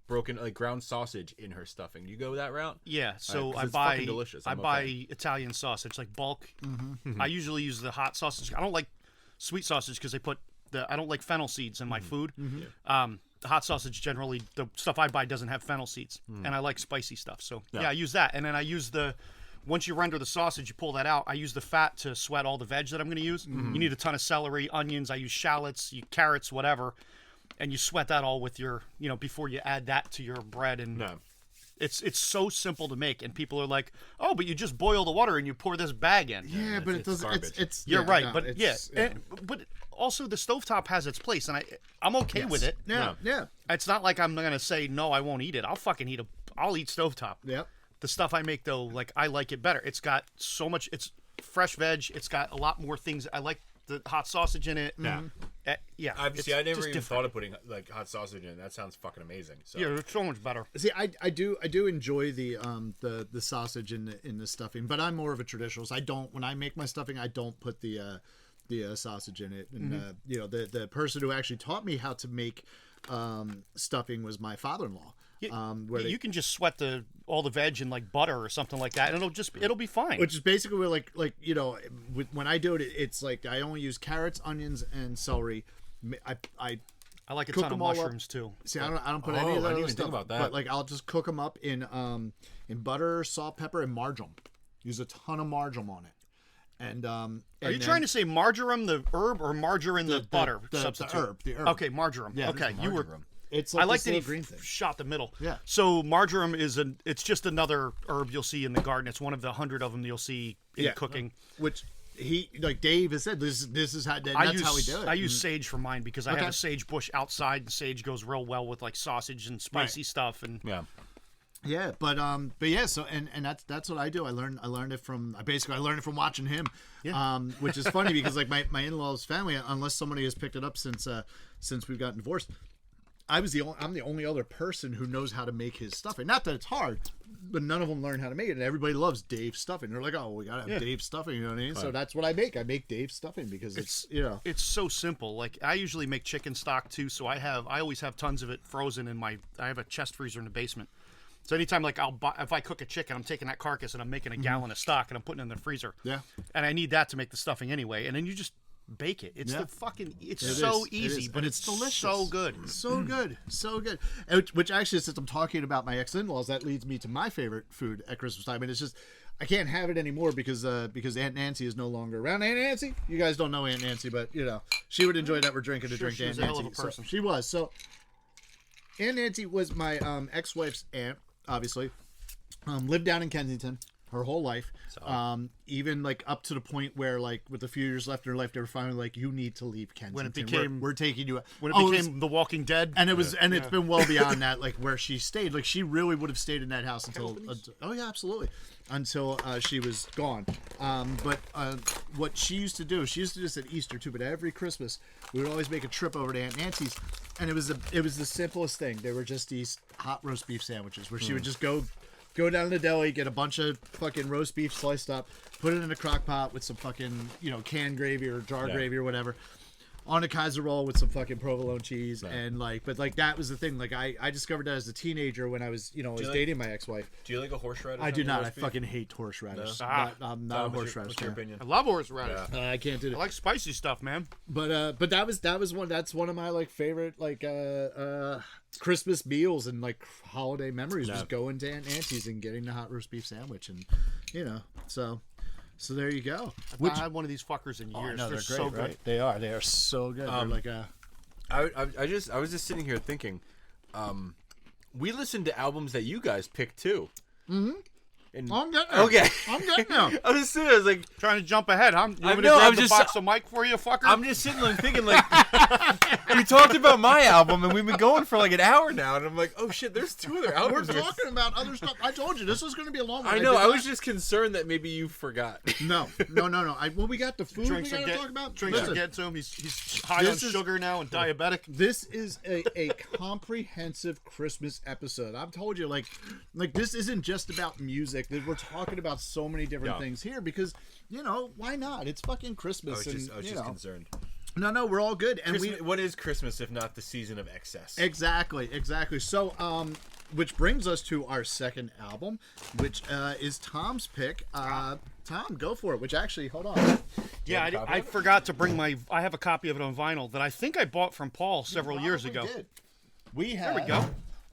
broken like ground sausage in her stuffing. Do you go that route? Yeah, so 'cause I it's buy fucking delicious. I I'm a buy fan. Italian sausage like bulk. Mm-hmm. I usually use the hot sausage. I don't like sweet sausage because they put I don't like fennel seeds in my Mm-hmm. food. The hot sausage generally the stuff I buy doesn't have fennel seeds, and I like spicy stuff. So yeah, I use that, and then I use once you render the sausage, you pull that out. I use the fat to sweat all the veg that I'm going to use. You need a ton of celery, onions. I use shallots, carrots, whatever, and you sweat that all with your before you add that to your bread and. No. It's so simple to make, and people are like, "Oh, but you just boil the water and you pour this bag in." Yeah, but it it's doesn't. garbage. It's You're yeah, right, no, but it's- but also the stovetop has its place, and I'm okay Yes. with it. Yeah, yeah, It's not like I'm gonna say no, I won't eat it. I'll fucking eat I'll eat stovetop. yep. The stuff I make though, like I like it better. It's got so much. It's fresh veg. It's got a lot more things. I like the hot sausage in it. Yeah. Yeah. Obviously, it's I never just even different. thought of putting like hot sausage in it. That sounds fucking amazing. So. Yeah, it's so much better. See, I do enjoy the sausage in the stuffing, but I'm more of a traditionalist. I don't when I make my stuffing, I don't put the sausage in it. And the person who actually taught me how to make stuffing was my father-in-law. You can just sweat all the veg in like butter or something like that, and it'll be fine. Which is basically where when I do it, it's like I only use carrots, onions, and celery. I I like a cook ton of them all up. mushrooms too. see. I don't put Oh, any of that I didn't other even stuff. think about that. But like I'll just cook them up in butter, salt, pepper, and marjoram. Use a ton of marjoram on it. And Are you trying to say marjoram the herb or margarine the butter the substitute? herb, the herb. Okay, marjoram. Yeah, okay, you were. It's I like this that he little green thing. shot the middle. Yeah. So marjoram it's just another herb you'll see in the garden. It's one of the 100 of them you'll see in cooking. Which he like Dave has said this is how that's how we do it. I use sage for mine because I have Okay. a sage bush outside, and sage goes real well with like sausage and spicy stuff. And Yeah. Yeah, but yeah, so and that's what I do. I learned it from watching him. Yeah. Which is funny because like my in-laws family, unless somebody has picked it up since we've gotten divorced, I'm the only other person who knows how to make his stuffing. Not that it's hard, but none of them learn how to make it. And everybody loves Dave's stuffing. They're like, oh, we gotta have Dave's stuffing. You know what I mean? So that's what I make. I make Dave's stuffing because it's it's so simple. Like I usually make chicken stock too, so I always have tons of it frozen in I have a chest freezer in the basement. So anytime like I'll buy, if I cook a chicken, I'm taking that carcass and I'm making a gallon of stock and I'm putting it in the freezer. Yeah. And I need that to make the stuffing anyway. And then you just bake it. It's Yeah. the fucking. It's It so is. It easy, is. but And it's delicious. so good. So good, so good. And which actually, since I'm talking about my ex-in-laws, that leads me to my favorite food at Christmas time, and it's just I can't have it anymore because Aunt Nancy is no longer around. Aunt Nancy, you guys don't know Aunt Nancy, but she would enjoy that we're drinking to Sure, drink. she Aunt was a hell Nancy, of a person. So she was. So Aunt Nancy was my ex-wife's aunt, obviously. Lived down in Kensington her whole life. Even like up to the point where like with a few years left in her life, they were finally like, you need to leave Kensington. When it became- we're taking you. When it Oh, became The Walking Dead. and it was, and it's been well beyond that. Like where she stayed, like she really would have stayed in that house until. Oh yeah, absolutely, until she was gone. But what she used to do, she used to do this at Easter too. But every Christmas, we would always make a trip over to Aunt Nancy's, and it was the simplest thing. They were just these hot roast beef sandwiches where she would just go down to the deli, get a bunch of fucking roast beef sliced up, put it in a crock pot with some fucking, canned gravy or jar gravy or whatever, on a Kaiser roll with some fucking provolone cheese. And but that was the thing. Like I discovered that as a teenager when I was, dating my ex-wife. Do you like a horseradish? I on do your not. I roast beef? fucking hate horseradish. No? I'm not a horseradish What's your fan. opinion? I love horseradish. I can't do I that. like spicy stuff, man. But that's one of my like favorite like Christmas meals and like holiday memories was going to Aunt Nancy's and getting the hot roast beef sandwich, and so there you go. I had one of these fuckers in years. No, they're they're so great, good. right? They are so good. They're like I was just sitting here thinking, we listened to albums that you guys picked too. I'm getting Okay. I'm getting them. I was sitting, I was like, Trying to jump ahead, huh? You want me to know, grab I'm the just- box of mic for you, fucker? I'm just sitting there thinking like, we talked about my album and we've been going for like an hour now, and I'm like, oh shit, there's two other We're albums. talking about other stuff. I told you this was going to be a long one. I know. did I not- was just concerned that maybe you forgot. no. We got the food drinks we are got to get, talk about. drinks Listen, are getting to him. He's high on This is- sugar now and diabetic. This is a comprehensive Christmas episode. I've told you, like this isn't just about music. We're talking about so many different things here because why not? It's fucking Christmas, I was and just concerned. no, we're all good, and What is Christmas if not the season of excess? exactly. So, which brings us to our second album, which is Tom's pick. Tom, go for it. Which actually, hold on. Yeah, I forgot to bring my. I have a copy of it on vinyl that I think I bought from Paul several years ago. We have. There we go.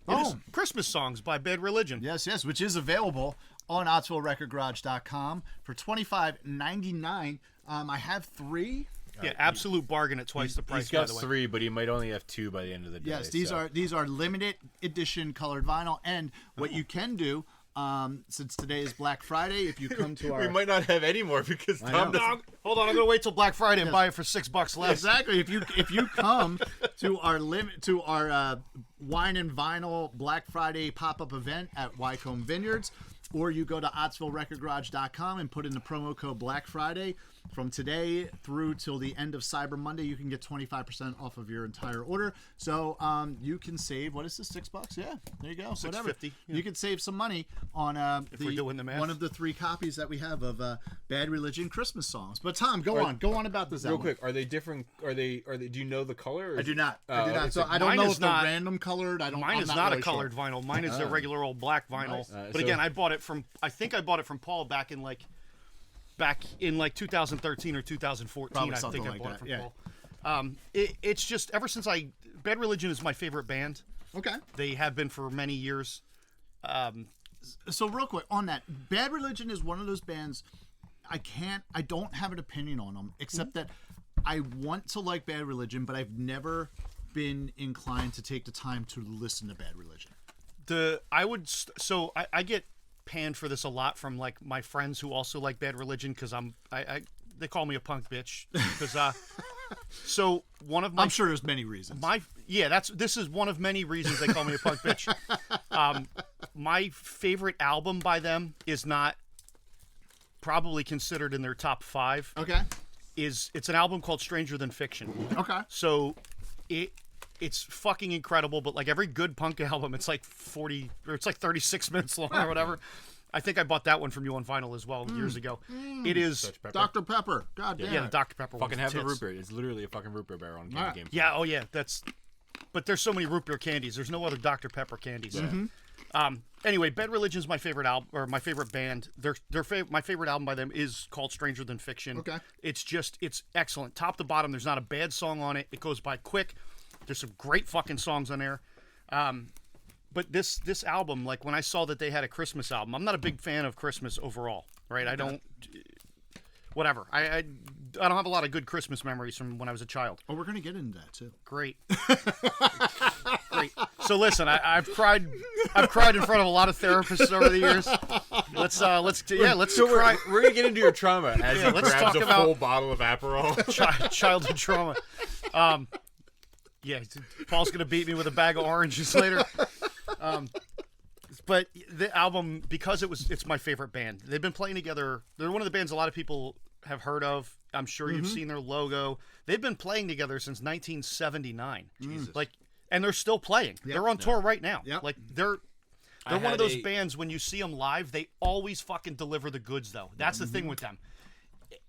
It is Boom. Christmas songs by Bad Religion. Yes, which is available on OttsvilleRecordGarage.com for $25.99. I have 3. Yeah, absolute bargain at twice the price. He's got by the way. 3, but he might only have 2 by the end of the day. Yes, these are limited edition colored vinyl. And what you can do, since today is Black Friday, if you come to our We might not have any more because Tom know. doesn't. No, hold on, I'm gonna wait till Black Friday and buy it for $6 less. exactly if you come to our wine and vinyl Black Friday pop-up event at Wycombe Vineyards, or you go to OttsvilleRecordGarage.com and put in the promo code Black Friday. From today through till the end of Cyber Monday, you can get 25% off of your entire order. So you can save, what is this, $6? Yeah, there you go. Whatever. $6.50, You can save some money on we're doing the math. one of the 3 copies that we have of Bad Religion Christmas songs. But Tom, go on about this Real album. quick, are they different? Are they? Do you know the color? Or I is do it- not. it's So like- I don't mine know is if they're not- random colored. Mine I'm is not not really a colored sure. vinyl. Mine is a regular old black vinyl. Nice. But so- again, I bought it from. I think I bought it from Paul back in 2013 or 2014. Probably I something think I like bought that, it from yeah. Paul. It's just ever since Bad Religion is my favorite band. Okay. They have been for many years. So real quick on that, Bad Religion is one of those bands. I don't have an opinion on them except that I want to like Bad Religion, but I've never been inclined to take the time to listen to Bad Religion. I get panned for this a lot from like my friends who also like Bad Religion because they call me a punk bitch because so one of my I'm sure there's many reasons. this is one of many reasons they call me a punk bitch. My favorite album by them is not probably considered in their top 5. Okay. It's an album called Stranger Than Fiction. Okay. So it's fucking incredible, but like every good punk album, it's like 36 minutes long or whatever. I think I bought that one from you on vinyl as well years ago. It is Dr. Pepper. God damn. the Dr. Pepper one. Fucking have the root beer. It's literally a fucking root beer bar on Candy Alright. Game. Yeah, oh yeah, but there's so many root beer candies. There's no other Dr. Pepper candies. Anyway, Bad Religion's my favorite album, or my favorite band. My favorite album by them is called Stranger Than Fiction. Okay. It's excellent. Top to bottom, there's not a bad song on it. It goes by quick. There's some great fucking songs on there. But this album, like when I saw that they had a Christmas album, I'm not a big fan of Christmas overall, right? I don't, whatever. I don't have a lot of good Christmas memories from when I was a child. Oh, we're gonna get into that too. Great. Great. So listen, I've cried in front of a lot of therapists over the years. Let's cry. We're gonna get into your trauma as he let's grabs talk a about- full bottle of Aperol. Childhood trauma. Yeah, Paul's gonna beat me with a bag of oranges later. But the album, because it's my favorite band. They've been playing together. They're one of the bands a lot of people have heard of. I'm sure you've seen their logo. They've been playing together since 1979. Jesus. Like, and they're still playing. They're on tour right now. Yep. Like they're one of those bands, when you see them live, they always fucking deliver the goods, though. That's the thing with them.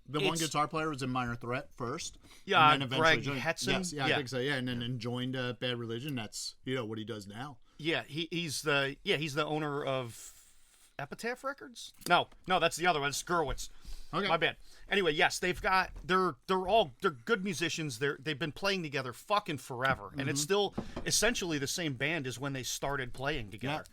The one guitar player was in Minor Threat first. Yeah, and then Greg eventually joined- Hetson. Yes, yeah, I think so. Yeah, and then joined Bad Religion. That's what he does now. Yeah, he's the owner of Epitaph Records. No, that's the other one. It's Gerwitz. Okay. My bad. Anyway, yes, they're good musicians. They've been playing together fucking forever, and it's still essentially the same band as when they started playing together.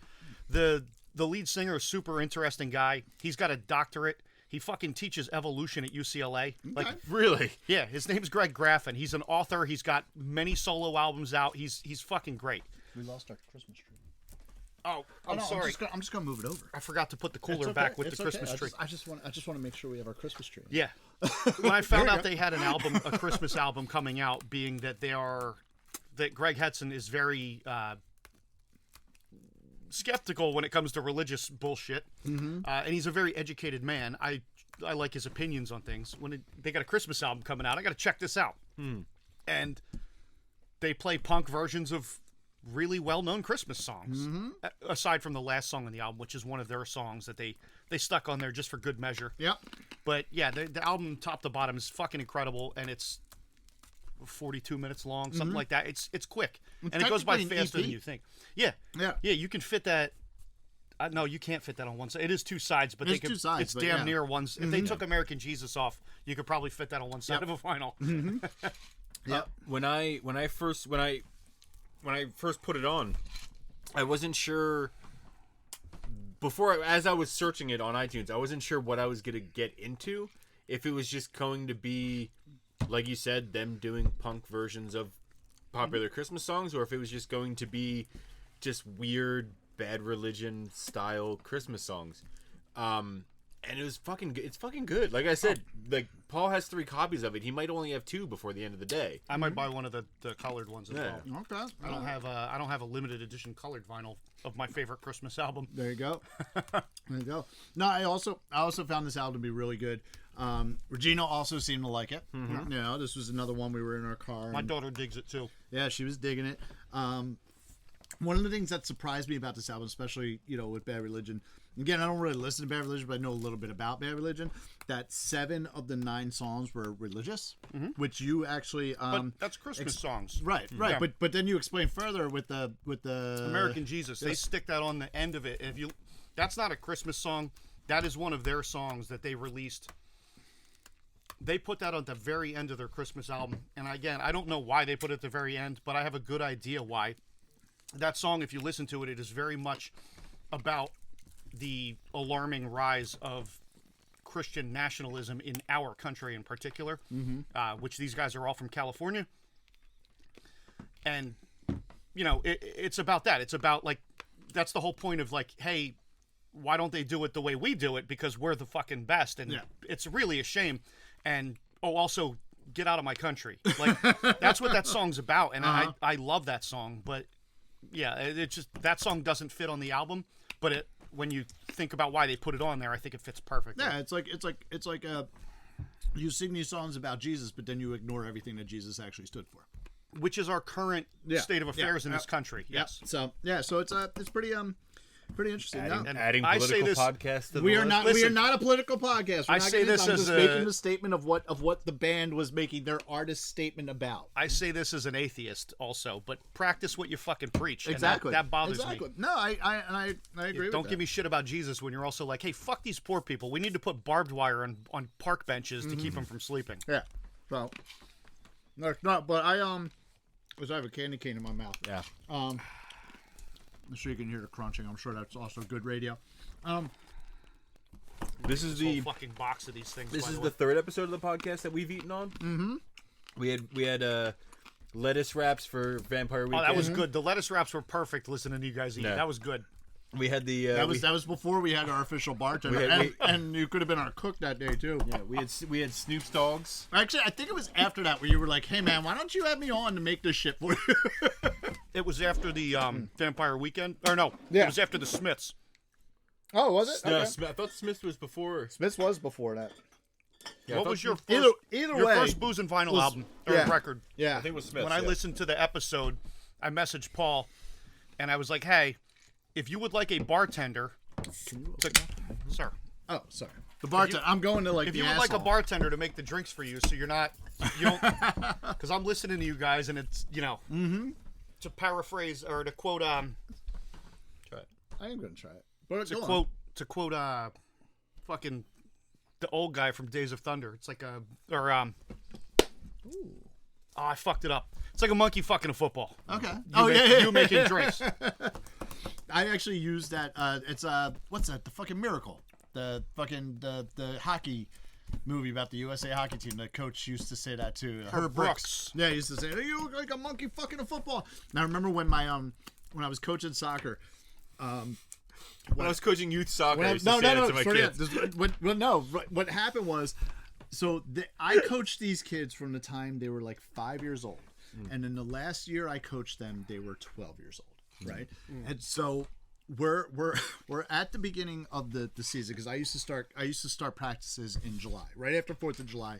The lead singer is a super interesting guy. He's got a doctorate. He fucking teaches evolution at UCLA. Like, Really? yeah, his name's Greg Graffin. He's an author. He's got many solo albums out. He's fucking great. We lost our Christmas tree. Oh, I'm sorry. I'm just gonna move it over. I forgot to put the cooler It's okay. back with It's the okay. Christmas tree. I just want to make sure we have our Christmas tree. Yeah. When I found out they had a Christmas album coming out, being that that Greg Hetson is very skeptical when it comes to religious bullshit, and he's a very educated man. I like his opinions on things. When they got a Christmas album coming out, I got to check this out. And they play punk versions of really well-known Christmas songs, aside from the last song on the album, which is one of their songs that they stuck on there just for good measure. Yep. But yeah, the album top to bottom is fucking incredible, and it's 42 minutes long, something like that. It's quick, and it goes by technically an faster EP. than you think. Yeah. You can fit that. No, you can't fit that on one side. It is two sides, but It's two sides, it's but damn yeah. near ones. If they took American Jesus off, you could probably fit that on one side of a vinyl. When I first put it on, I wasn't sure. As I was searching it on iTunes, I wasn't sure what I was gonna get into. If it was just going to be, like you said, them doing punk versions of popular Christmas songs, or if it was just going to be just weird Bad Religion style Christmas songs. And it was fucking good. It's fucking good. Like I said, like Paul has 3 copies of it. He might only have 2 before the end of the day. I might buy one of the colored ones as well. Okay. I don't have a limited edition colored vinyl of my favorite Christmas album. There you go. There you go. No, I also found this album to be really good. Regina also seemed to like it. You know, this was another one. We were in our car. My and- daughter digs it too. Yeah, she was digging it. One of the things that surprised me about this album, especially, with Bad Religion, again, I don't really listen to Bad Religion, but I know a little bit about Bad Religion, that 7 of the 9 songs were religious, which you actually... But that's Christmas songs. right. Yeah. But then you explain further with the American Jesus. They stick that on the end of it. That's not a Christmas song. That is one of their songs that they released. They put that on the very end of their Christmas album. And again, I don't know why they put it at the very end, but I have a good idea why. That song, if you listen to it, it is very much about the alarming rise of Christian nationalism in our country in particular, which these guys are all from California. And, it's about that. It's about, like, that's the whole point of, like, hey, why don't they do it the way we do it? Because we're the fucking best. And it's really a shame. And, also, get out of my country. Like, that's what that song's about. And I love that song. But, yeah, it just, that song doesn't fit on the album. But when you think about why they put it on there, I think it fits perfectly. Yeah, it's like you sing these songs about Jesus, but then you ignore everything that Jesus actually stood for. Which is our current state of affairs in this country. Yes. So it's pretty Pretty interesting. Adding, No. adding I say political this- podcasts to We the are list. not. We are Listen, not a political podcast. We're I not say getting this into- I'm as just a- making the statement of what the band was making their artist statement about. I say this as an atheist also, but practice what you fucking preach. and Exactly. that bothers exactly. me. No, I agree. with Don't that. give me shit about Jesus when you're also like, hey, fuck these poor people. We need to put barbed wire on park benches to keep them from sleeping. Yeah. So. No, but because I have a candy cane in my mouth. Yeah. I'm sure you can hear the crunching. I'm sure that's also good radio. This is This whole the fucking box of these things. this by is the the way. third episode of the podcast that we've eaten on. Mm-hmm. We had lettuce wraps for Vampire Weekend. Oh, that was good. The lettuce wraps were perfect. Listening to you guys eat, Yeah. that was good. We had the That was before we had our official bartender, and you could have been our cook that day too. yeah we had Snoop's dogs. Actually, I think it was after that where you were like, "Hey man, why don't you have me on to make this shit for you?" It was after the Vampire Weekend, or no? Yeah. It was after the Smiths. Oh, was it? No, I thought Smith was before. Smith's was before that. Yeah, I What thought was your first, Either your way, first Booze and Vinyl was- album or yeah. record? yeah. I think it was Smith. When I listened to the episode, I messaged Paul, and I was like, "Hey, if you would like a bartender, sir, Oh, sorry. The bartender. I'm going to like if the you would like a asshole. bartender to make the drinks for you, so you don't, because I'm listening to you guys, and it's to paraphrase or to quote I am going to try it. But to go on. quote fucking the old guy from Days of Thunder. It's like oh, I fucked it up. It's like a monkey fucking a football. Okay. You making drinks. I actually used that. It's what's that? The fucking Miracle. The fucking the hockey movie about the USA hockey team. The coach used to say that too. Herb Brooks. Yeah, he used to say, "Hey, you look like a monkey fucking a football." Now I remember when my when I was coaching soccer. when I was coaching youth soccer, I used to No, say no, that no. to my kids. What happened was, so I coached these kids from the time they were like 5 years old, and in the last year I coached them, they were 12 years old, right? And so we're at the beginning of the season because I used to start practices in July, right after 4th of July.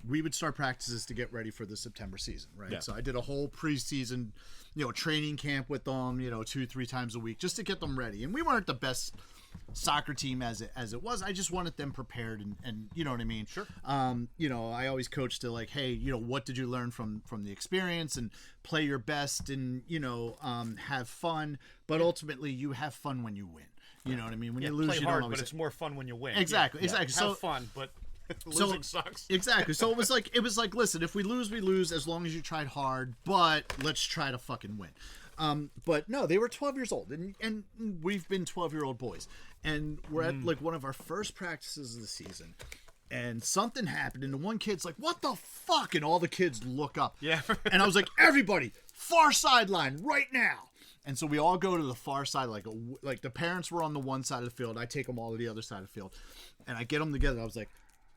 We would start practices to get ready for the September season, right? Yeah. So I did a whole preseason, training camp with them, 2-3 times a week just to get them ready. And we weren't the best soccer team as it was. I just wanted them prepared and you know what I mean? Sure. I always coach to like, hey, what did you learn from the experience, and play your best, and have fun. But ultimately, you have fun when you win. You know what I mean? When you lose, play you hard, don't always. but it's more fun when you win. Exactly. Have So fun, but losing sucks. Exactly. So it was like, listen, if we lose, we lose as long as you tried hard, but let's try to fucking win. But no, they were 12 years old, and we've been 12-year-old boys, and we're at like one of our first practices of the season, and something happened, and the one kid's like, "What the fuck?" And all the kids look up. Yeah. And I was like, "Everybody, far sideline right now." And so we all go to the far side, like the parents were on the one side of the field. I take them all to the other side of the field, and I get them together. I was like,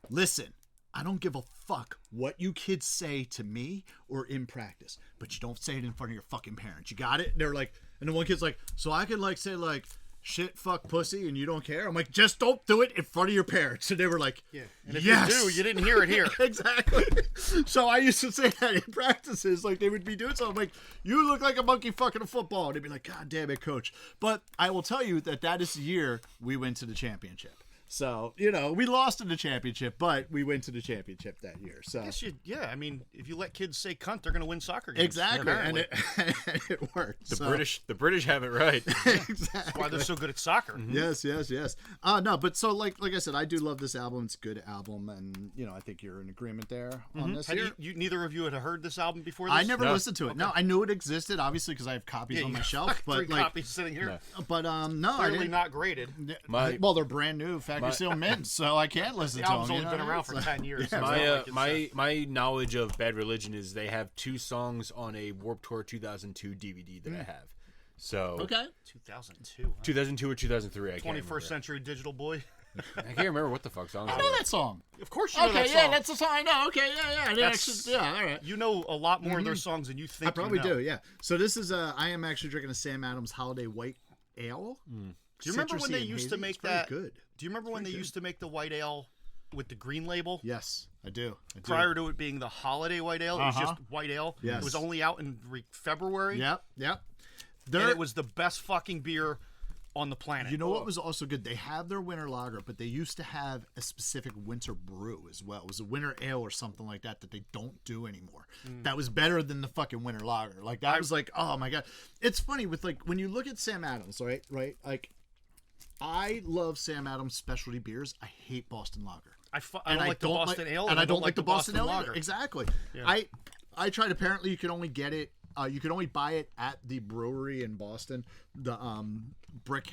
"Listen, I don't give a fuck what you kids say to me or in practice, but you don't say it in front of your fucking parents. You got it?" And they're like, and the one kid's like, "So I could like say like shit, fuck, pussy, and you don't care?" I'm like, "Just don't do it in front of your parents." And they were like, Yeah. And if "Yes." you do, you didn't hear it here. Exactly. So I used to say that in practices, like they would be doing something like, "You look like a monkey fucking a football," and they'd be like, "God damn it, coach." But I will tell you that is the year we went to the championship. So, we lost in the championship, but we went to the championship that year. So I mean, if you let kids say cunt, they're going to win soccer games. exactly, and Apparently. it worked. The British have it right. Exactly. That's why they're so good at soccer. Yes. No, but so like I said, I do love this album. It's a good album, and I think you're in agreement there on this. Had Here. you neither of you had heard this album before this? I never No. listened to it. No, I knew it existed, obviously, because I have copies on my shelf. Three But like, copies sitting here. but no, I Clearly didn't. not graded. Well, they're brand new, factory seal mint, so I can't listen The to album's them. only been around for 10 years. Yeah, so My it's not like it's, my knowledge of Bad Religion is they have 2 songs on a Warped Tour 2002 DVD that I have. So Okay. 2002. Huh? 2002 or 2003. I can't remember. 21st century digital boy. I can't remember what the fuck songs. I they know were. that song. Of course you know Okay, that yeah, song. that's the song I know. Okay, yeah. I didn't That's- actually, yeah, all right. You know a lot more of their songs than you think. I probably you know. do, yeah. So this is I am actually drinking a Sam Adams Holiday White Ale. Do you remember when Citrusy they and used to hazy. make It's very that? good. Do you remember when they used to make the white ale with the green label? Yes, I do. Prior to it being the holiday white ale, it was just white ale. Yes. It was only out in February. Yep. And it was the best fucking beer on the planet. You know what was also good? They have their winter lager, but they used to have a specific winter brew as well. It was a winter ale or something like that they don't do anymore. That was better than the fucking winter lager. Like that was like, oh my god. It's funny with like when you look at Sam Adams, right? Like I love Sam Adams specialty beers. I hate Boston Lager. I don't like the Boston Ale, and I don't like the Boston Ale Lager. either. Exactly. I tried. Apparently, you can only get it. You can only buy it at the brewery in Boston. The Brick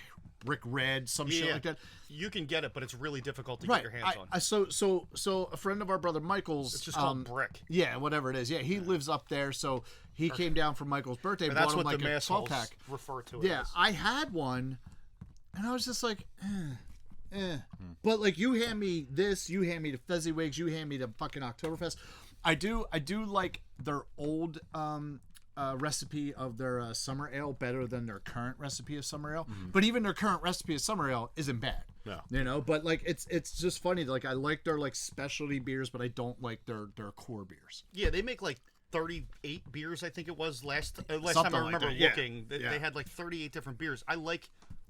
Red, some shit like that. You can get it, but it's really difficult to get your hands on. So a friend of our brother Michael's. It's just called Brick. Yeah, whatever it is. Yeah, he lives up there, so he came down for Michael's birthday. But that's bought him what like the a 12 massholes pack. refer to it Yeah, as. I had one, and I was just like, But like, you hand me this, you hand me the Fezziwigs, you hand me the fucking Oktoberfest. I do like their old recipe of their summer ale better than their current recipe of summer ale. But even their current recipe of summer ale isn't bad. No. You know, but like it's just funny. Like I like their like specialty beers, but I don't like their core beers. Yeah, they make like 38 beers, I think it was last time I Something like remember that, yeah. looking. Yeah. They had like 38 different beers. I like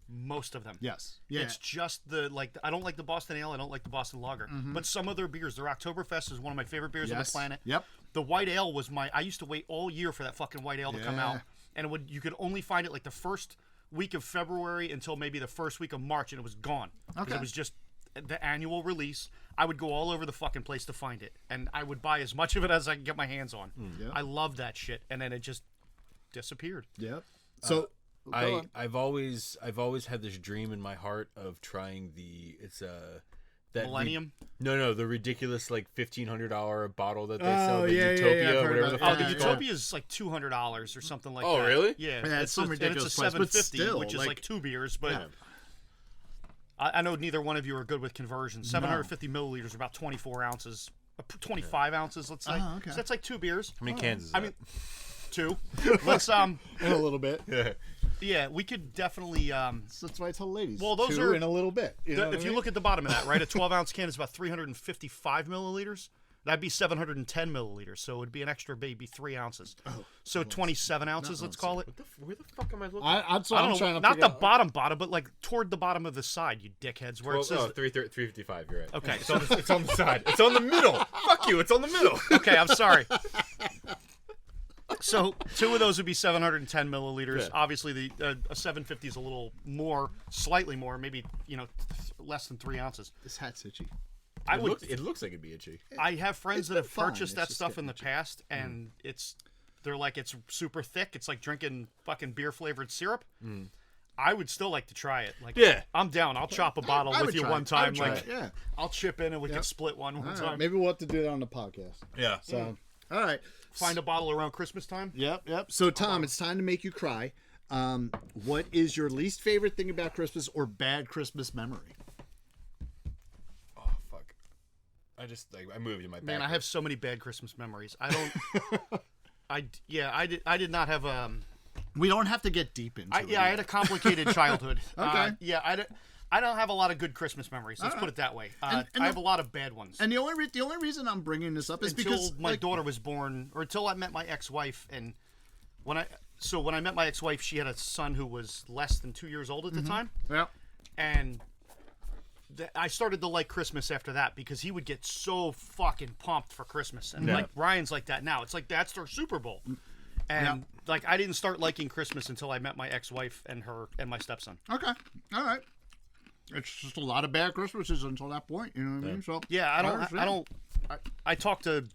most of them. Yes. Yeah. It's just I don't like the Boston Ale, I don't like the Boston Lager. But some of their beers, their Oktoberfest is one of my favorite beers on the planet. Yep. The white ale was I used to wait all year for that fucking white ale to come Yeah. out. And you could only find it like the first week of February until maybe the first week of March, and it was gone. 'Cause Okay. It was just the annual release. I would go all over the fucking place to find it, and I would buy as much of it as I could get my hands on. Yep. I love that shit, and then it just disappeared. Yep. So go on. I've always had this dream in my heart of trying that Millennium? No, the ridiculous like $1,500 bottle that they Oh, sell, the yeah, Utopia, I've heard whatever about the that. fuck Oh, the it's called. Utopia is like $200 or something like Oh, that. really? Yeah, Yeah, it's some ridiculous it's a price, but $7.50, still, which is like- like 2 beers. But Yeah. I know neither one of you are good with conversions. 750 milliliters are about 24 ounces, 25 ounces, let's say. Oh, okay. So that's like 2 beers. How many cans is I that? mean, 2. Let's In a little bit. yeah, we could definitely So that's why I tell ladies. Well, those 2 are- in a little bit. You know what if I you mean? look at the bottom of that, right, a 12-ounce can is about 355 milliliters. That'd be 710 milliliters, so it would be an extra maybe 3 ounces. So 27 ounces, let's call it. Where the fuck am I looking? That's what I I'm don't know, trying to not figure the out. bottom, but like toward the bottom of the side, you dickheads, where it says. 355. You're right. Okay, It's on the side. It's on the middle. Fuck you. It's on the middle. okay, I'm sorry. So 2 of those would be 710 milliliters. Yeah. Obviously, the a 750 is a little more, slightly more, maybe less than 3 ounces. This hat's itchy. I would. It looks like it'd be itchy. I have friends It's that have been fine, purchased it's that just stuff getting in the itchy. past, and they're like it's super thick. It's like drinking fucking beer flavored syrup. I would still like to try it. Like, Yeah. I'm down. I'll chop a bottle I with would you try one it. I would time. try Like, it, yeah. I'll chip in and we can split one All right, time. maybe we'll have to do that on the podcast. Yeah. So, all right. Find a bottle around Christmas time. Yep. So, Tom, it's time to make you cry. What is your least favorite thing about Christmas or bad Christmas memory? Oh fuck. I moved in my back. Man, I have so many bad Christmas memories. I don't. I did not have We don't have to get deep into it. I had a complicated childhood. Okay. I don't have a lot of good Christmas memories. Let's put it that way. And I have a lot of bad ones. And the only reason I'm bringing this up is Until because my like, daughter was born, or until I met my ex-wife, and when I met my ex-wife, she had a son who was less than 2 years old at the time, Yeah. and I started to like Christmas after that because he would get so fucking pumped for Christmas, and like Ryan's like that now. It's like that's their Super Bowl, and like I didn't start liking Christmas until I met my ex-wife and my stepson. Okay. All right. It's just a lot of bad Christmases until that point. You know what I mean? So Yeah, understand. I talk to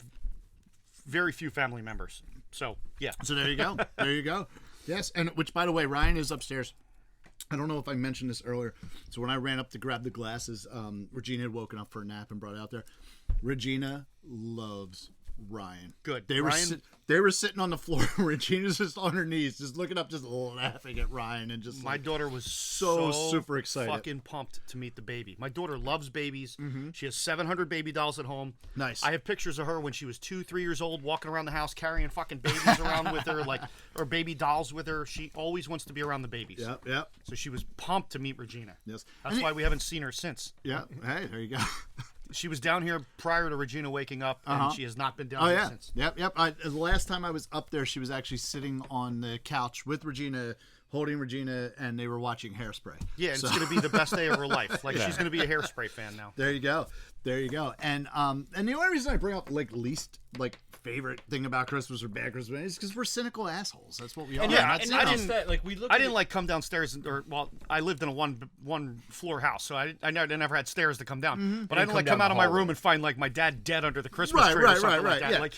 very few family members, so yeah. So there you go. There you go. Yes, and which, by the way, Ryan is upstairs. I don't know if I mentioned this earlier. So when I ran up to grab the glasses, Regina had woken up for a nap and brought it out there. Regina loves Ryan. Good. They were Ryan- they were sitting on the floor. Regina's just on her knees, just looking up, just laughing at Ryan, and just My like, daughter was so super excited. fucking pumped to meet the baby. My daughter loves babies. She has 700 baby dolls at home. Nice. I have pictures of her when she was 2-3 years old, walking around the house carrying fucking babies around with her, like, or baby dolls with her. She always wants to be around the babies. Yep. So she was pumped to meet Regina. Yes. That's And why we haven't seen her since. Yeah. Hey, there you go. She was down here prior to Regina waking up, and she has not been down Oh here yeah, since. yep. The last time I was up there, she was actually sitting on the couch with Regina holding Regina, and they were watching Hairspray. Yeah, and it's going to be the best day of her life. Like, she's going to be a Hairspray fan now. There you go. There you go. And the only reason I bring up like least like favorite thing about Christmas or bad Christmas is because we're cynical assholes. That's what we are. And yeah, That's and I it. didn't like we looked. I didn't like come downstairs I lived in a one floor house, so I never had stairs to come down. But I didn't like come out of my room and find like my dad dead under the Christmas tree or something like that. Yeah. Like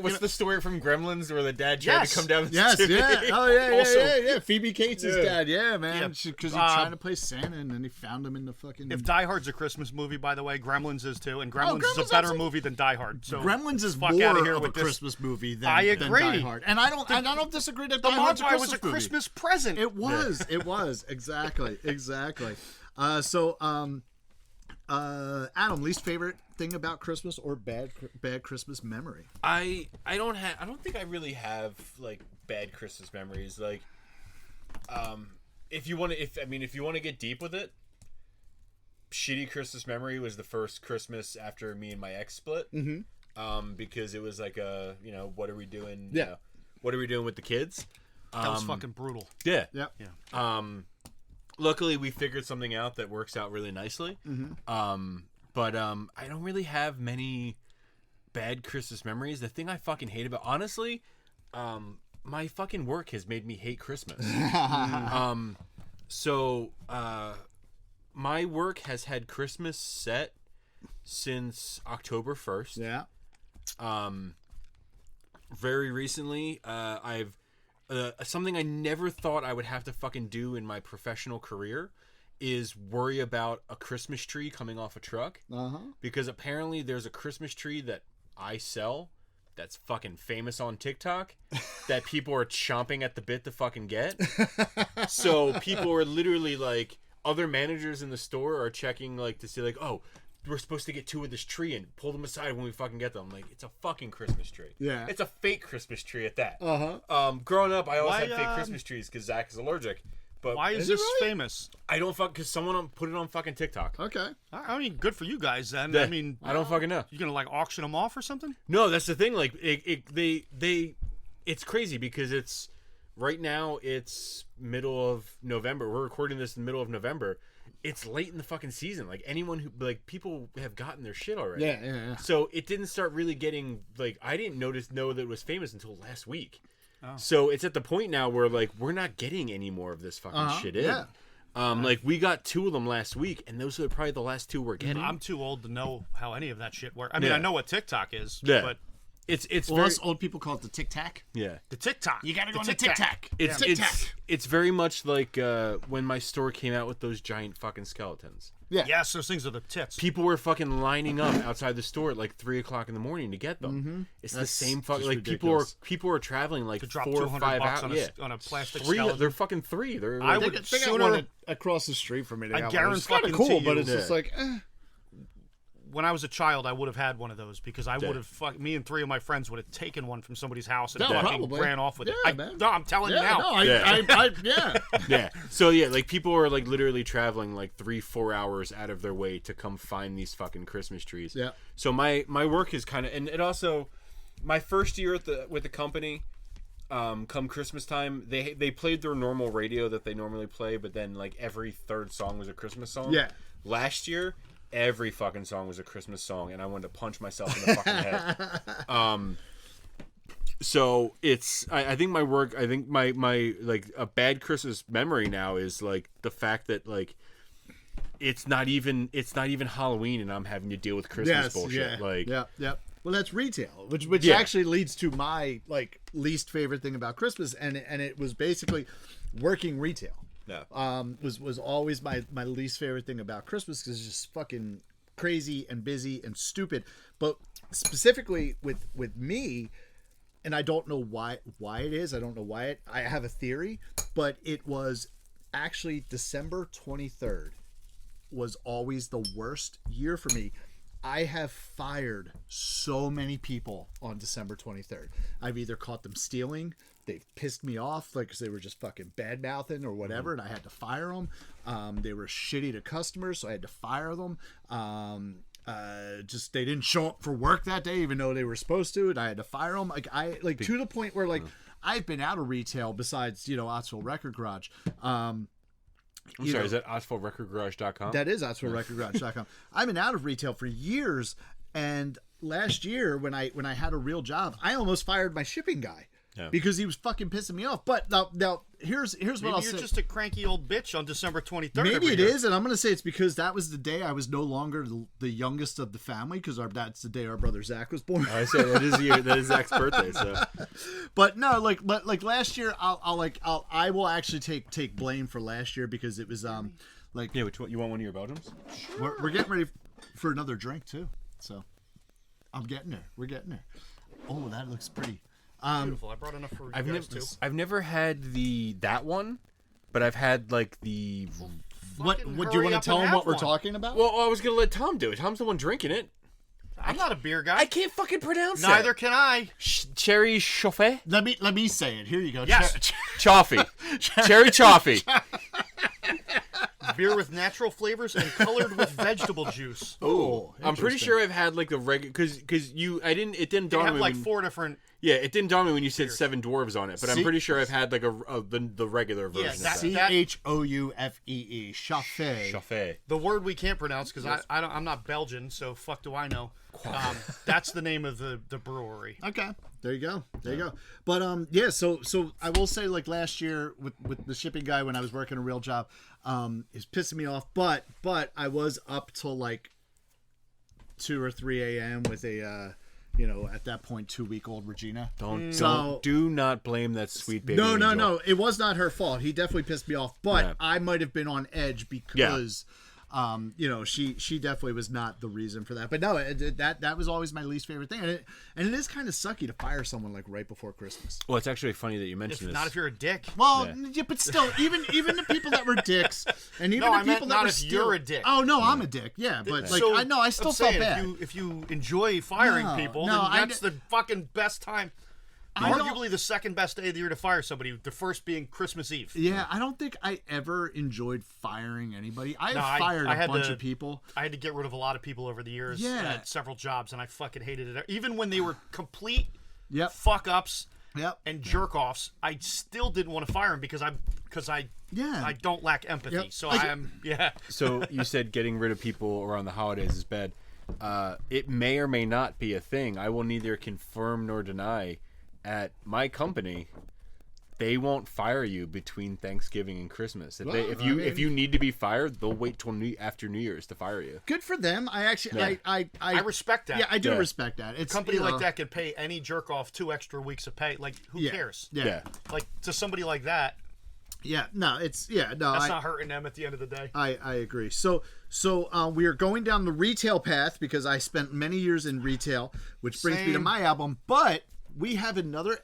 what's the story from Gremlins where the dad tried to come down the Yes, chimney? yeah. Oh, yeah, Also- yeah. Phoebe Cates' dad. Yeah, man. Yeah. Because he was trying to play Santa, and then he found him in the fucking... if Die Hard's a Christmas movie, by the way, Gremlins is too, and Gremlins is Gremlins a better also- movie than Die Hard. So Gremlins is fuck more outta here of a with this. Christmas movie than, I than agree. Die Hard. And I don't disagree that The Die Hard's a Mogwai Christmas was a movie. Christmas present. It was. It was. Exactly. Adam, least favorite thing about Christmas or bad Christmas memory? I don't think I really have like bad Christmas memories. Like, if you want to get deep with it, shitty Christmas memory was the first Christmas after me and my ex split. Mm-hmm. Because it was like what are we doing? Yeah. You know, what are we doing with the kids? That was fucking brutal. Yeah. Yeah. Yeah. Luckily we figured something out that works out really nicely. Mm-hmm. But I don't really have many bad Christmas memories. The thing I fucking hate about, honestly, my fucking work has made me hate Christmas. So my work has had Christmas set since October 1st. Yeah. Very recently, I've something I never thought I would have to fucking do in my professional career is worry about a Christmas tree coming off a truck. Because apparently there's a Christmas tree that I sell that's fucking famous on TikTok that people are chomping at the bit to fucking get. So people are literally like, other managers in the store are checking like to see like, oh, we're supposed to get 2 of this tree and pull them aside when we fucking get them. I'm like, it's a fucking Christmas tree. Yeah. It's a fake Christmas tree at that. Growing up, I always Why, had fake Christmas trees because Zach is allergic. But Why is this famous? I don't because someone put it on fucking TikTok. Okay. I mean, good for you guys then. Yeah. I mean, I don't fucking know. you gonna like auction them off or something? No, that's the thing. Like it's crazy because it's right now. It's middle of November. We're recording this in the middle of November. It's late in the fucking season. Like anyone who like people have gotten their shit already. Yeah. So it didn't start really getting like I didn't know that it was famous until last week. So it's at the point now where like we're not getting any more of this fucking shit in. Yeah. Like we got 2 of them last week, and those are probably the last 2 we're getting. I'm too old to know how any of that shit works. I mean, Yeah. I know what TikTok is, Yeah. but It's Well, very us old people call it the Tic Tac. yeah. the TikTok. You gotta go on the the Tic Tac. It's very much like when my store came out with those giant fucking skeletons. Yes, those things are the tits. People were fucking lining up outside the store at like 3:00 in the morning to get them. It's the That's same fucking just like ridiculous. people are traveling like To drop 4 or 200 5 bucks hours. on a, Yeah, on a plastic 3. skeleton. They're fucking 3. They're I like, would They got sooner. one across the street from me. They I got one. guarantee It's kind of fucking cool, to but you. it's just like, When I was a child, I would have had one of those because I would have. Me and 3 of my friends would have taken one from somebody's house and No, fucking probably. ran off with Yeah, it. man. No, I'm telling you yeah, now. no, Yeah. yeah. yeah. So yeah, like people are like literally traveling like 3-4 hours out of their way to come find these fucking Christmas trees. Yeah. So my work is kind of, and it also, my first year with the company, come Christmas time, they played their normal radio that they normally play, but then like every 3rd song was a Christmas song. Yeah. Last year, every fucking song was a Christmas song, and I wanted to punch myself in the fucking head. So it's I think my work, I think my like a bad Christmas memory now is like the fact that like it's not even Halloween and I'm having to deal with Christmas bullshit. Yeah. Like yeah. Well, that's retail, which Yeah. actually leads to my like least favorite thing about Christmas, and it was basically working retail. Yeah. Was always my least favorite thing about Christmas because it's just fucking crazy and busy and stupid. But specifically with me, and I don't know why it is. I don't know why it. I have a theory, but it was actually December 23rd was always the worst year for me. I have fired so many people on December 23rd. I've either caught them stealing, they've pissed me off, like, because they were just fucking bad mouthing or whatever, and I had to fire them. They were shitty to customers, so I had to fire them. Just they didn't show up for work that day, even though they were supposed to, and I had to fire them. To the point where I've been out of retail besides Ottsville Record Garage. I'm sorry, is that OttsvilleRecordGarage.com? That is OttsvilleRecordGarage.com. I've been out of retail for years, and last year when I had a real job, I almost fired my shipping guy. Yeah. Because he was fucking pissing me off. But now here's what Maybe I'll you're say. just a cranky old bitch on December 23rd. Maybe every it year. is, and I'm going to say it's because that was the day I was no longer the youngest of the family, because that's the day our brother Zach was born. I say that is Zach's birthday. So But no, like last year, I will actually take blame for last year, because it was yeah, which one you want? One of your Belgiums? we're getting ready for another drink too, so I'm getting there. We're getting there. Oh, that looks pretty. Beautiful. I brought enough for you guys too. I've never had that one, but I've had like the. What Fucking do you hurry want up to tell and him have what we're one. talking about? Well, I was gonna let Tom do it. Tom's the one drinking it. I'm not a beer guy. I can't fucking pronounce it. Neither can I. Cherry chauffe? Let me say it. Here you go. Yes. Chaffee. Cherry chaffee. Beer with natural flavors and colored with vegetable juice. Oh, I'm pretty sure I've had like the regular because it didn't They dawn on have me like when, 4 different. yeah, it didn't dawn on me when you said Seven Dwarves on it, but I'm See? pretty sure I've had like the regular version of that. CHOUFEE. Chaffee. Chaffee. The word we can't pronounce because I'm not Belgian, so fuck do I know. That's the name of the brewery. Okay, there you go. But yeah. So I will say, like last year with the shipping guy when I was working a real job, is pissing me off. But I was up till like 2 or 3 a.m. with a at that point 2-week-old Regina. Do not blame that sweet baby. No, angel. it was not her fault. He definitely pissed me off, but Yeah. I might have been on edge because, she definitely was not the reason for that. But no, that was always my least favorite thing, and it is kind of sucky to fire someone like right before Christmas. Well, it's actually funny that you mentioned this. Not if you're a dick. Well, yeah, but still, even the people that were dicks, and even No, the I meant people that not were if still, you're a dick. Oh no, I'm a dick. Yeah, but like So, I still I'm felt saying, bad. If you enjoy firing No, people, no, then that's the fucking best time. I don't- Arguably the second best day of the year to fire somebody. The first being Christmas Eve. Yeah, I don't think I ever enjoyed firing anybody. I No, I fired a had bunch to- of people. I had to get rid of a lot of people over the years. Yeah. At several jobs, and I fucking hated it. Even when they were complete Yep. fuck ups Yep. and jerk offs, I still didn't want to fire them because I Yeah. don't lack empathy. Yep. So Like- I am So you said getting rid of people around the holidays is bad. It may or may not be a thing. I will neither confirm nor deny. At my company, they won't fire you between Thanksgiving and Christmas. If you need to be fired, they'll wait till after New Year's to fire you. Good for them. I actually, Yeah. I respect that. Yeah, I do Yeah. respect that. It's A company you know, like that could pay any jerk off 2 extra weeks of pay. Like, who Yeah. cares? Yeah. Yeah. Like, to somebody like that, Yeah. No, it's no. that's not hurting them at the end of the day. I agree. So we are going down the retail path because I spent many years in retail, which brings me to Same. my album. But we have another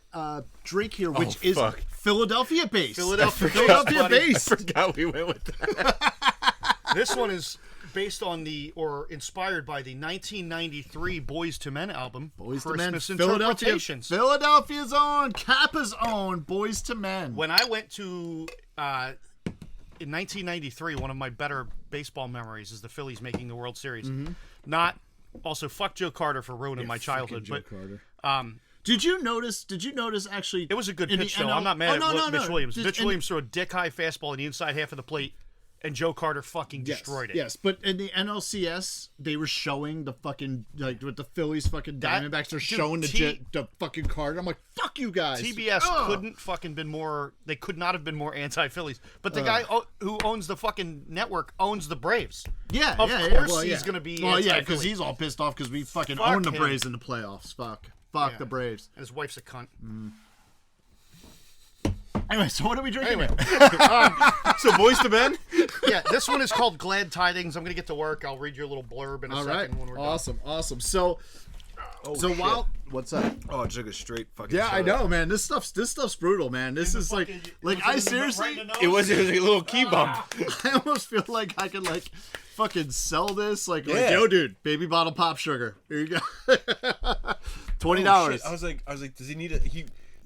drink here, which is fuck. Philadelphia based. Philadelphia Philadelphia buddy. I based. forgot we went with that. This one is based on inspired by the 1993 Boys to Men album, Boys to Men. Christmas Philadelphia. Interpretations. Philadelphia's own, Kappa's own, Boys to Men. When I went to in 1993, one of my better baseball memories is the Phillies making the World Series. Mm-hmm. Not also fuck Joe Carter for ruining my childhood, Joe but Carter. Did you notice actually? it was a good in the pitch though. NL I'm not mad Oh, at Mitch Williams. Just Mitch in- Williams threw a dick high fastball in the inside half of the plate, and Joe Carter fucking Yes, destroyed it. Yes, but in the NLCS, they were showing the fucking like with the Phillies fucking That- Diamondbacks. They're dude, showing the fucking card. I'm like, fuck you guys. TBS Ugh. couldn't fucking been more. They could not have been more anti-Phillies. But the guy who owns the fucking network owns the Braves. Yeah, Of yeah, course well, he's gonna be Well, yeah, anti-Philly. because he's all pissed off because we fucking Fuck own the him. Braves in the playoffs. Fuck Yeah. the Braves. And his wife's a cunt. Anyway, so what are we drinking? Anyway, So Boys to Men? yeah, this one is called Glad Tidings. I'm gonna get to work. I'll read your little blurb in a All second right, when we're awesome. So while what's up? Oh, I took a straight fucking Yeah, I know, man. This stuff's brutal, man. This is like I seriously. It was a little key bump. I almost feel like I could like fucking sell this. Like Yeah. yo, dude, baby bottle pop sugar. Here you go. $20. Oh, shit. I was like, does he need a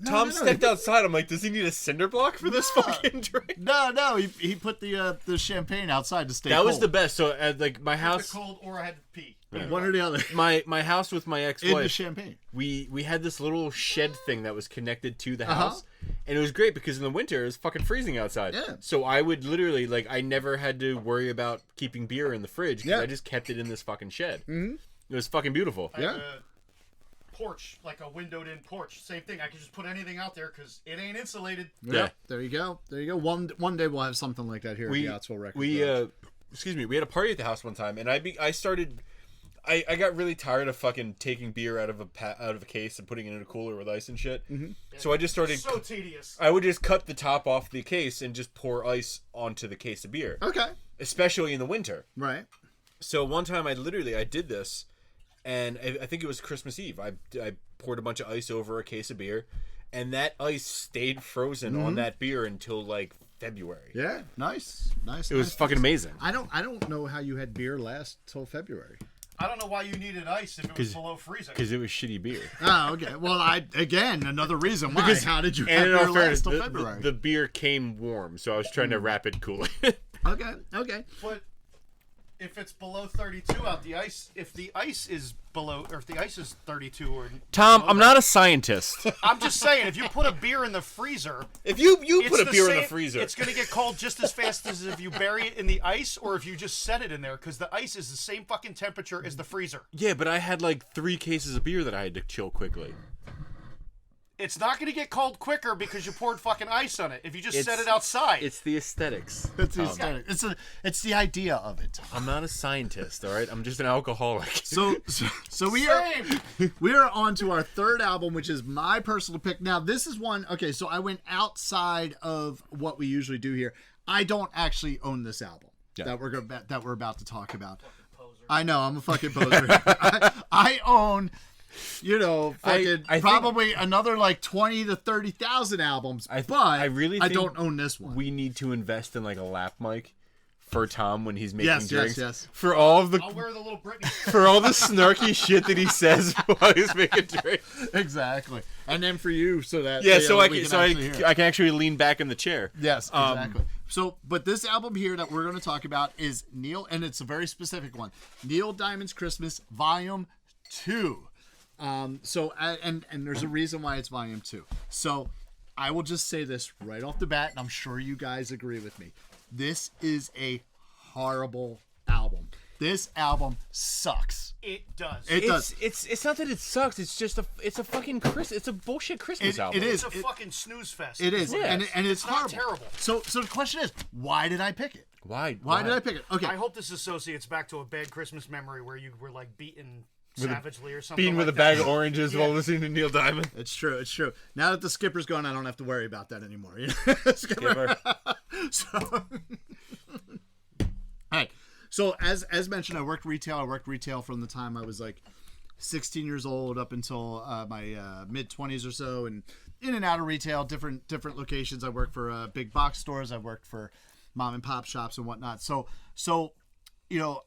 Tom no. stepped outside. I'm like, does he need a cinder block for this fucking drink? No. He put the champagne outside to stay That cold. was the best. So at like my It's house, cold or I had to pee. One or the other. My house with my In the ex-wife, champagne. we had this little shed thing that was connected to the house, and it was great because in the winter it was fucking freezing outside. Yeah. So I would literally I never had to worry about keeping beer in the fridge because Yeah. I just kept it in this fucking shed. Mm-hmm. It was fucking beautiful. I have Yeah. a porch, like a windowed-in porch. Same thing. I can just put anything out there because it ain't insulated. Yeah. There you go. There you go. One day we'll have something like that here at the Outsville Record. Garage. Excuse me, we had a party at the house one time, and I got really tired of fucking taking beer out of a case and putting it in a cooler with ice and shit. Mm-hmm. So I just started. So tedious. I would just cut the top off the case and just pour ice onto the case of beer, Okay. especially in the winter. Right. So one time I did this, and I think it was Christmas Eve. I poured a bunch of ice over a case of beer, and that ice stayed frozen on that beer until February. Yeah. Nice. Nice. It was fucking amazing. I don't know how you had beer last till February. I don't know why you needed ice if it was below freezing. Because it was shitty beer. Oh, okay. Well, another reason why. How did you have And in beer all fairness, last till February? the beer came warm, so I was trying to rapid cool it. Okay. But if it's below 32 out, if the ice is 32 or Tom, below I'm not a scientist. I'm just saying, if you put a beer in the freezer, If you it's put a beer in the same- freezer, it's going to get cold just as fast as if you bury it in the ice or if you just set it in there because the ice is the same fucking temperature as the freezer. yeah, but I had 3 cases of beer that I had to chill quickly. It's not going to get cold quicker because you poured fucking ice on it. If you just set It's- it outside, It's the aesthetics. It's the aesthetic. It's the idea of it. I'm not a scientist, all right? I'm just an alcoholic. So we are on to our third album, which is my personal pick. Now this is one. Okay, so I went outside of what we usually do here. I don't actually own this album that we're about to talk about. I know I'm a fucking poser. I own. I think- probably another 20 to 30,000 albums, but I really I think don't own this one. We need to invest in a lap mic for Tom when he's making Yes, drinks. yes. For all of the I'll wear the little Britney. for all the snarky shit that he says while he's making drinks. Exactly, and then for you, so that Yeah, we I can actually lean back in the chair. Yes, exactly. So, but this album here that we're going to talk about is Neil, and it's a very specific one. Neil Diamond's Christmas, Volume 2. And there's a reason why it's Volume 2. So, I will just say this right off the bat, and I'm sure you guys agree with me. This is a horrible album. This album sucks. It does. It does. It's not that it sucks. It's just it's a fucking it's a bullshit Christmas album. It is. It's a fucking snooze fest. It is, Yes. and it's not horrible. terrible. So the question is, why did I pick it? Why? Why did I pick it? Okay, I hope this associates back to a bad Christmas memory where you were beaten savagely or something. Being with a like bag that. of oranges while listening to Neil Diamond. It's true. It's true. Now that the skipper's gone, I don't have to worry about that anymore. Skipper. So, all right. So as mentioned, I worked retail. I worked retail from the time I was 16 years old up until my mid 20s or so, and in and out of retail, different locations. I worked for big box stores. I worked for mom and pop shops and whatnot. So You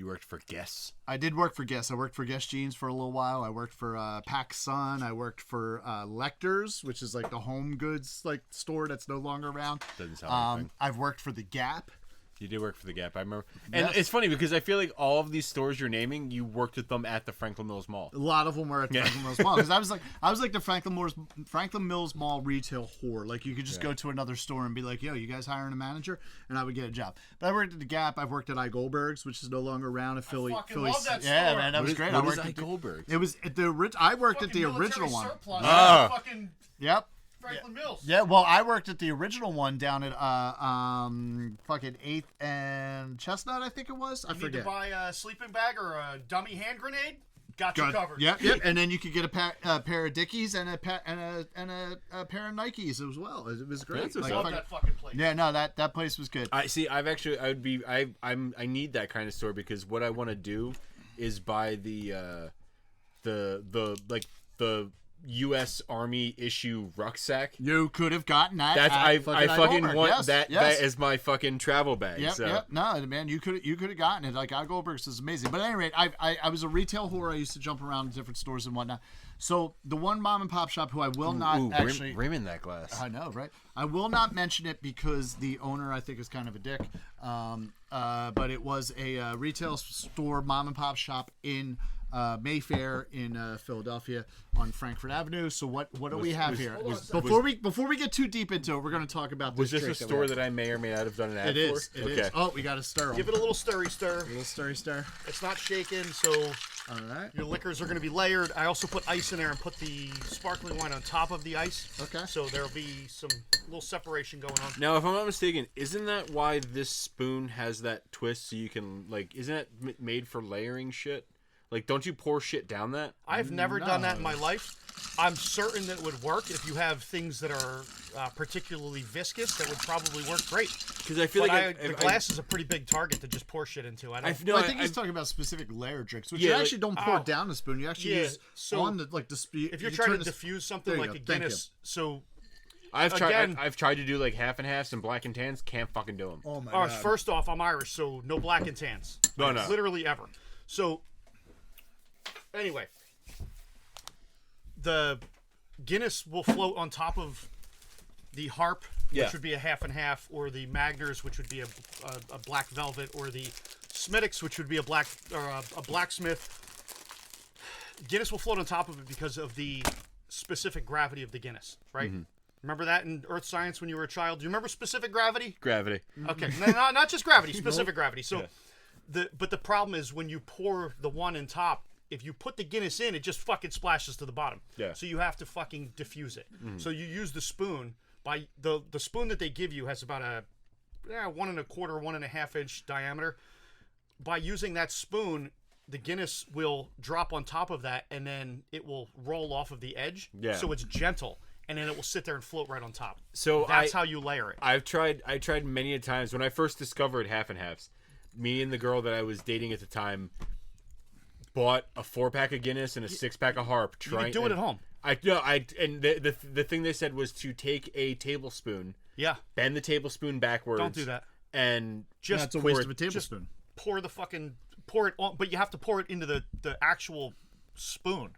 worked for Guess. I did work for Guess. I worked for Guess Jeans for a little while. I worked for PacSun. I worked for Lectors, which is the home goods store that's no longer around. Doesn't sound anything. I've worked for the Gap. You did work for the Gap, I remember. And Yes. it's funny because I feel like all of these stores you're naming, you worked with them at the Franklin Mills Mall. A lot of them were at Franklin Mills Mall because I was like the Franklin Mills Mall retail whore. You could just go to another store and be like, "Yo, you guys hiring a manager?" And I would get a job. But I worked at the Gap. I've worked at I Goldberg's, which is no longer around. Philly. fucking love that Yeah, store. man, that was great. I What worked is at I Goldberg's? It was at the I worked at Fucking the military original one. surplus. Ah. Fucking Yep. Franklin Mills. Yeah, well, I worked at the original one down at fucking 8th and Chestnut, I think it was. I Need forget. to buy a sleeping bag or a dummy hand grenade? Got you covered. Yep. And then you could get a pair of Dickies and a pair of Nikes as well. It was great. That's what's Love fucking- that fucking place. yeah, no, that place was good. I see. I need that kind of store because what I want to do is buy the U.S. Army issue rucksack. You could have gotten that. That's at I fucking fucking Goldberg. want Yes, that. yes. That is my fucking travel bag. Yep, so. yep. No, man, you could have gotten it. Like, Goldberg's is amazing. But at any rate, I was a retail whore. I used to jump around to different stores and whatnot. So the one mom and pop shop who I will not actually rim that glass. I know, right? I will not mention it because the owner, I think, is kind of a dick. But it was a retail store, mom and pop shop in Mayfair in Philadelphia on Frankfurt Avenue. So what do we have here? Before we get too deep into it, we're going to talk about this. Was this a drink store we that I may or may not have done an ad It is. for? It is. Oh, we got to stir 'em. Give it a little stirry stir. A little stir. It's not shaken, so All right. your liquors are going to be layered. I also put ice in there and put the sparkling wine on top of the ice. Okay. So there'll be some little separation going on. Now, if I'm not mistaken, isn't that why this spoon has that twist so you can, like, isn't it made for layering shit? Like, don't you pour shit down that? I've never done that in my life. I'm certain that it would work if you have things that are particularly viscous. That would probably work great. Because I feel But like the glass is a pretty big target to just pour shit into. I don't. I think he's talking about specific layer drinks, which Yeah, you like- actually don't pour down the spoon. You actually Yeah, use so on the like the speed. if you're trying to diffuse something There you like a go. Thank you. Guinness, so I've tried. again- I've tried to do like half and halves and black and tans. Can't fucking do them. Oh my all right, first off, I'm Irish, so no black and tans. No, no. Literally ever. So anyway, the Guinness will float on top of the Harp, Yeah. which would be a half and half, or the Magners, which would be a black velvet, or the Smittix, which would be a blacksmith. Guinness will float on top of it because of the specific gravity of the Guinness, right? Remember that in Earth Science when you were a child? Do you remember specific gravity? Gravity. Okay, not just gravity, specific gravity. So, but the problem is when you pour the one in top, if you put the Guinness in, it just fucking splashes to the bottom. Yeah. So you have to fucking diffuse it. So you use the spoon. By the spoon that they give you has about a 1 1/4, 1.5 inch diameter. By using that spoon, the Guinness will drop on top of that, and then it will roll off of the edge. Yeah. So it's gentle, and then it will sit there and float right on top. So That's how you layer it. I tried many a times when I first discovered half and halves. Me and the girl that I was dating at the time bought a 4-pack of Guinness and a 6-pack of Harp. You can do it at home. And the thing they said was to take a tablespoon, Yeah. bend the tablespoon backwards. Don't do that. And Just That's a pour waste it- of a tablespoon. pour it on, but you have to pour it into the actual spoon,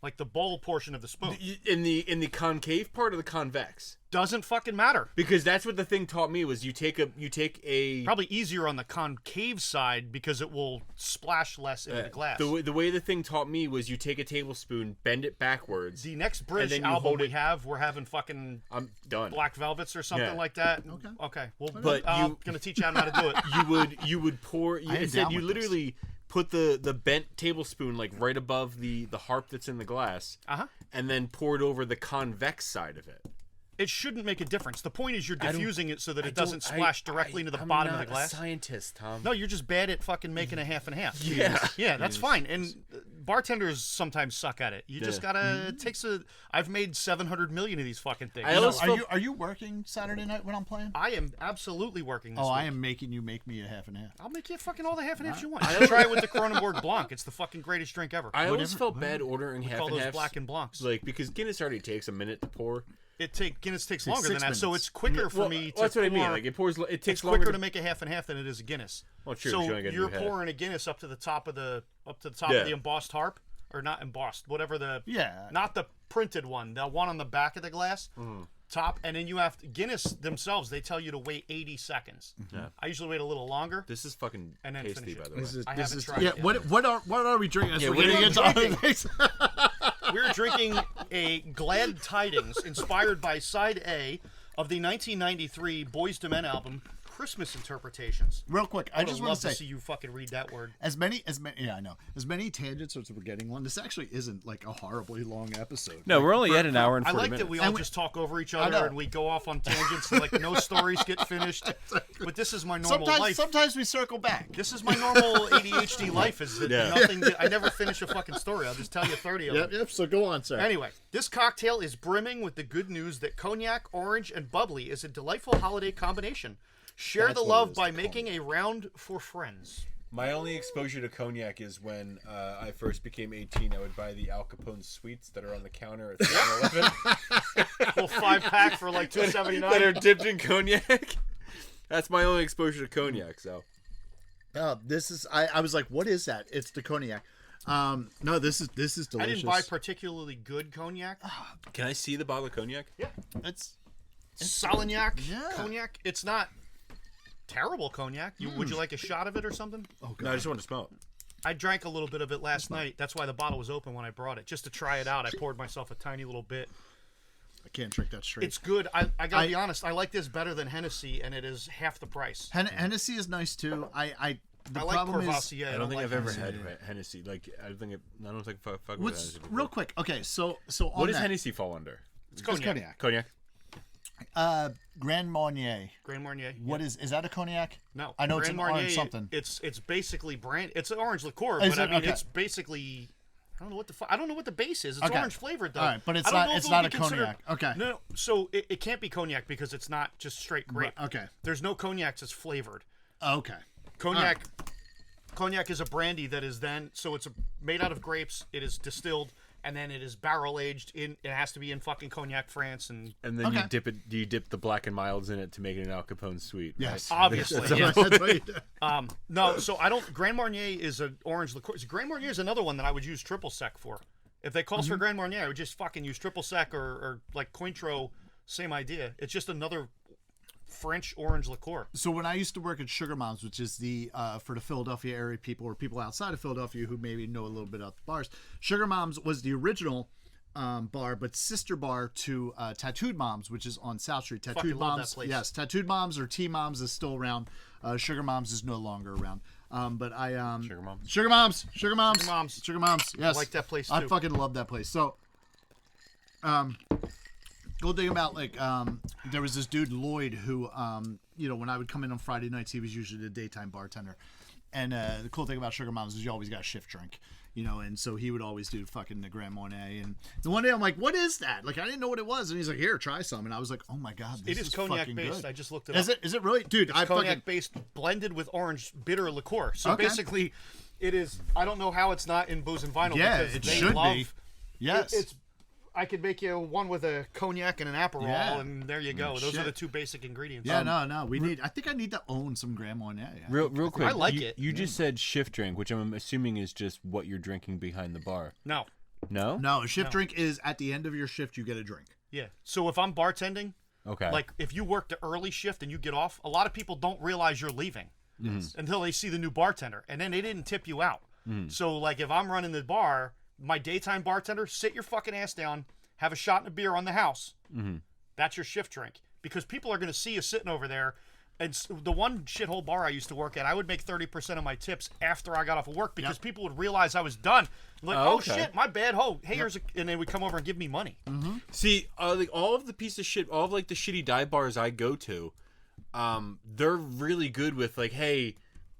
like the bowl portion of the spoon. in the concave part or the convex. Doesn't fucking matter. Because that's what the thing taught me was you take a Probably easier on the concave side because it will splash less into the glass. the way the thing taught me was you take a tablespoon, bend it backwards. The next Bridge then you album hold we it- have, we're having fucking I'm done. Black Velvets or something Yeah. like that. Okay. Okay. Well, But I'm you- gonna teach Adam how to do it. You would pour. am It said down you with this. literally put the bent tablespoon like right above the Harp that's in the glass, and then pour it over the convex side of it. It shouldn't make a difference. The point is you're don't- diffusing it so that I it doesn't don't- splash directly into the bottom of the glass. I'm not a scientist, Tom. No, you're just bad at fucking making a half and half. Yeah. Yeah, that's fine. And bartenders sometimes suck at it. You just Yeah. gotta. It takes a. I've made 700 million of these fucking things. I So always felt- are you working Saturday night when I'm playing? I am absolutely working this Oh, I week. am making you make me a half and half. I'll make you fucking all the half and halves you want. You should try it with the Kronenbourg Blanc. It's the fucking greatest drink ever. I always Whatever- felt bad ordering half call and those halves. black and blancs. Like because Guinness already takes a minute to pour. Guinness takes longer than 6 that, so minutes. it's quicker for Well, me to that's what I mean. pour- Like it takes it's longer quicker to make a half and half than it is a Guinness. Well, true, So if you only gotta you're do half. pouring a Guinness up to the top of the Yeah. of the embossed Harp, or not embossed, whatever the Yeah. not the printed one, the one on the back of the glass, Mm-hmm. top, and then you have Guinness themselves. They tell you to wait 80 seconds. Yeah. I usually wait a little longer. This is fucking And then tasty, finish it. by the way. I haven't tried Yeah. it yet. What are we drinking? As Yeah, we're what are getting you into other drinking? things? We're drinking a Glad Tidings inspired by Side A of the 1993 Boyz II Men album Christmas Interpretations. Real quick, I I just would want love to to say see you fucking read that word. as many yeah, I know. As many tangents as we're getting on. This actually isn't like a horribly long episode. No, we're only at an hour and I 40 like minutes. that we all And we- just talk over each know. other and we go off on tangents and like no stories get finished. But this is my normal life. Sometimes we circle back. This is my normal ADHD life. Is that Yeah. nothing? I never finish a fucking story. I'll just tell you 30 of them. Yep. So go on, sir. Anyway, this cocktail is brimming with the good news that cognac, orange, and bubbly is a delightful holiday combination. Share That's the what it love is, by making a round for friends. My only exposure to cognac is when I first became 18. I would buy the Al Capone sweets that are on the counter at 7-Eleven Little 5-pack for like that are $2.79. dipped in cognac. That's my only exposure to cognac. So This is I was like, what is that? It's the cognac. No, this is delicious. I didn't buy particularly good cognac. can I see the bottle of cognac? Yeah. It's Salignac, Yeah. cognac. It's not terrible cognac. Would you like a shot of it or something? oh god. No, I just want to smell it. I drank a little bit of it last night. That's why the bottle was open when I brought it, just to try it out. I poured myself a tiny little bit. I can't drink that straight. It's good. I gotta be honest. I like this better than Hennessy, and it is half the price. Hennessy is nice too. The I like problem is Courvoisier. I don't think like I've ever Hennessy. had Hennessy. Like I don't think fuck with what's Hennessy before. real quick. Okay, so on What does that, Hennessy fall under? It's It's cognac. Cognac. Grand Marnier. Grand Marnier. What is that a cognac? No, I know it's Grand an orange Marnier, something. It's basically brand. It's an orange liqueur, Is but I it? mean, Okay. it's basically. I don't know what the I don't know what the base is. It's Okay. orange flavored though. All right, but it's I don't not- know if it's it not would a be considered- cognac. Okay. No, so it can't be cognac because it's not just straight grape. Okay. There's no cognacs that's flavored. Okay. Cognac. Cognac is a brandy that is then it's made out of grapes. It is distilled and then it is barrel aged in. It has to be in fucking Cognac, France, and And then Okay. you dip it. Do you dip the Black and Milds in it to make it an Al Capone sweet? Yes. Right? obviously. Yes, yeah. that's what you do. No, so I don't. Grand Marnier is an orange liqueur. Grand Marnier is another one that I would use triple sec for. If they calls for Grand Marnier, I would just fucking use triple sec or like Cointreau. Same idea. It's just another French orange liqueur. So when I used to work at Sugar Moms, which is the for the Philadelphia area people or people outside of Philadelphia who maybe know a little bit about the bars, Sugar Moms was the original bar, but sister bar to Tattooed Moms, which is on South Street. Tattooed Fucking love Moms, that place. yes, Tattooed Moms or T Moms is still around. Sugar Moms is no longer around. But I Sugar Moms. Sugar Moms, Sugar Moms, Sugar Moms. Sugar Moms. Yes, I like that place, I too. fucking love that place. So, cool thing about there was this dude Lloyd who when I would come in on Friday nights, he was usually the daytime bartender. And the cool thing about Sugar Moms is you always got a shift drink, and so he would always do fucking the Grand Marnier. And the one day I'm like, what is that? Like, I didn't know what it was. And he's like, here, try some. And I was like, oh my God, this It is cognac fucking based. good. I just looked it Is up. it? Is it really? Dude, I Cognac fucking... based, blended with orange bitter liqueur. So Okay. basically, it is. I don't know how it's not in booze and vinyl. Yeah, because it they should love, be. Yes. It's. I could make you one with a cognac and an Aperol, Yeah. and there you go. Those shit. are the two basic ingredients. yeah, no. We need... I think I need to own some Grand Marnier. Yeah. Real quick. I like you, it. You just said shift drink, which I'm assuming is just what you're drinking behind the bar. No. No. No, a shift drink is at the end of your shift, you get a drink. Yeah. So if I'm bartending, Okay. like if you work the early shift and you get off, a lot of people don't realize you're leaving until they see the new bartender, and then they didn't tip you out. So like if I'm running the bar, my daytime bartender, sit your fucking ass down, have a shot and a beer on the house. That's your shift drink, because people are going to see you sitting over there. And the one shithole bar I used to work at, I would make 30% of my tips after I got off of work because people would realize I was done. I'm like, Oh, oh okay. shit, my bad. Oh, hey, here's a, and they would come over and give me money. See, like all of the piece of shit, all of like the shitty dive bars I go to, they're really good with like, hey,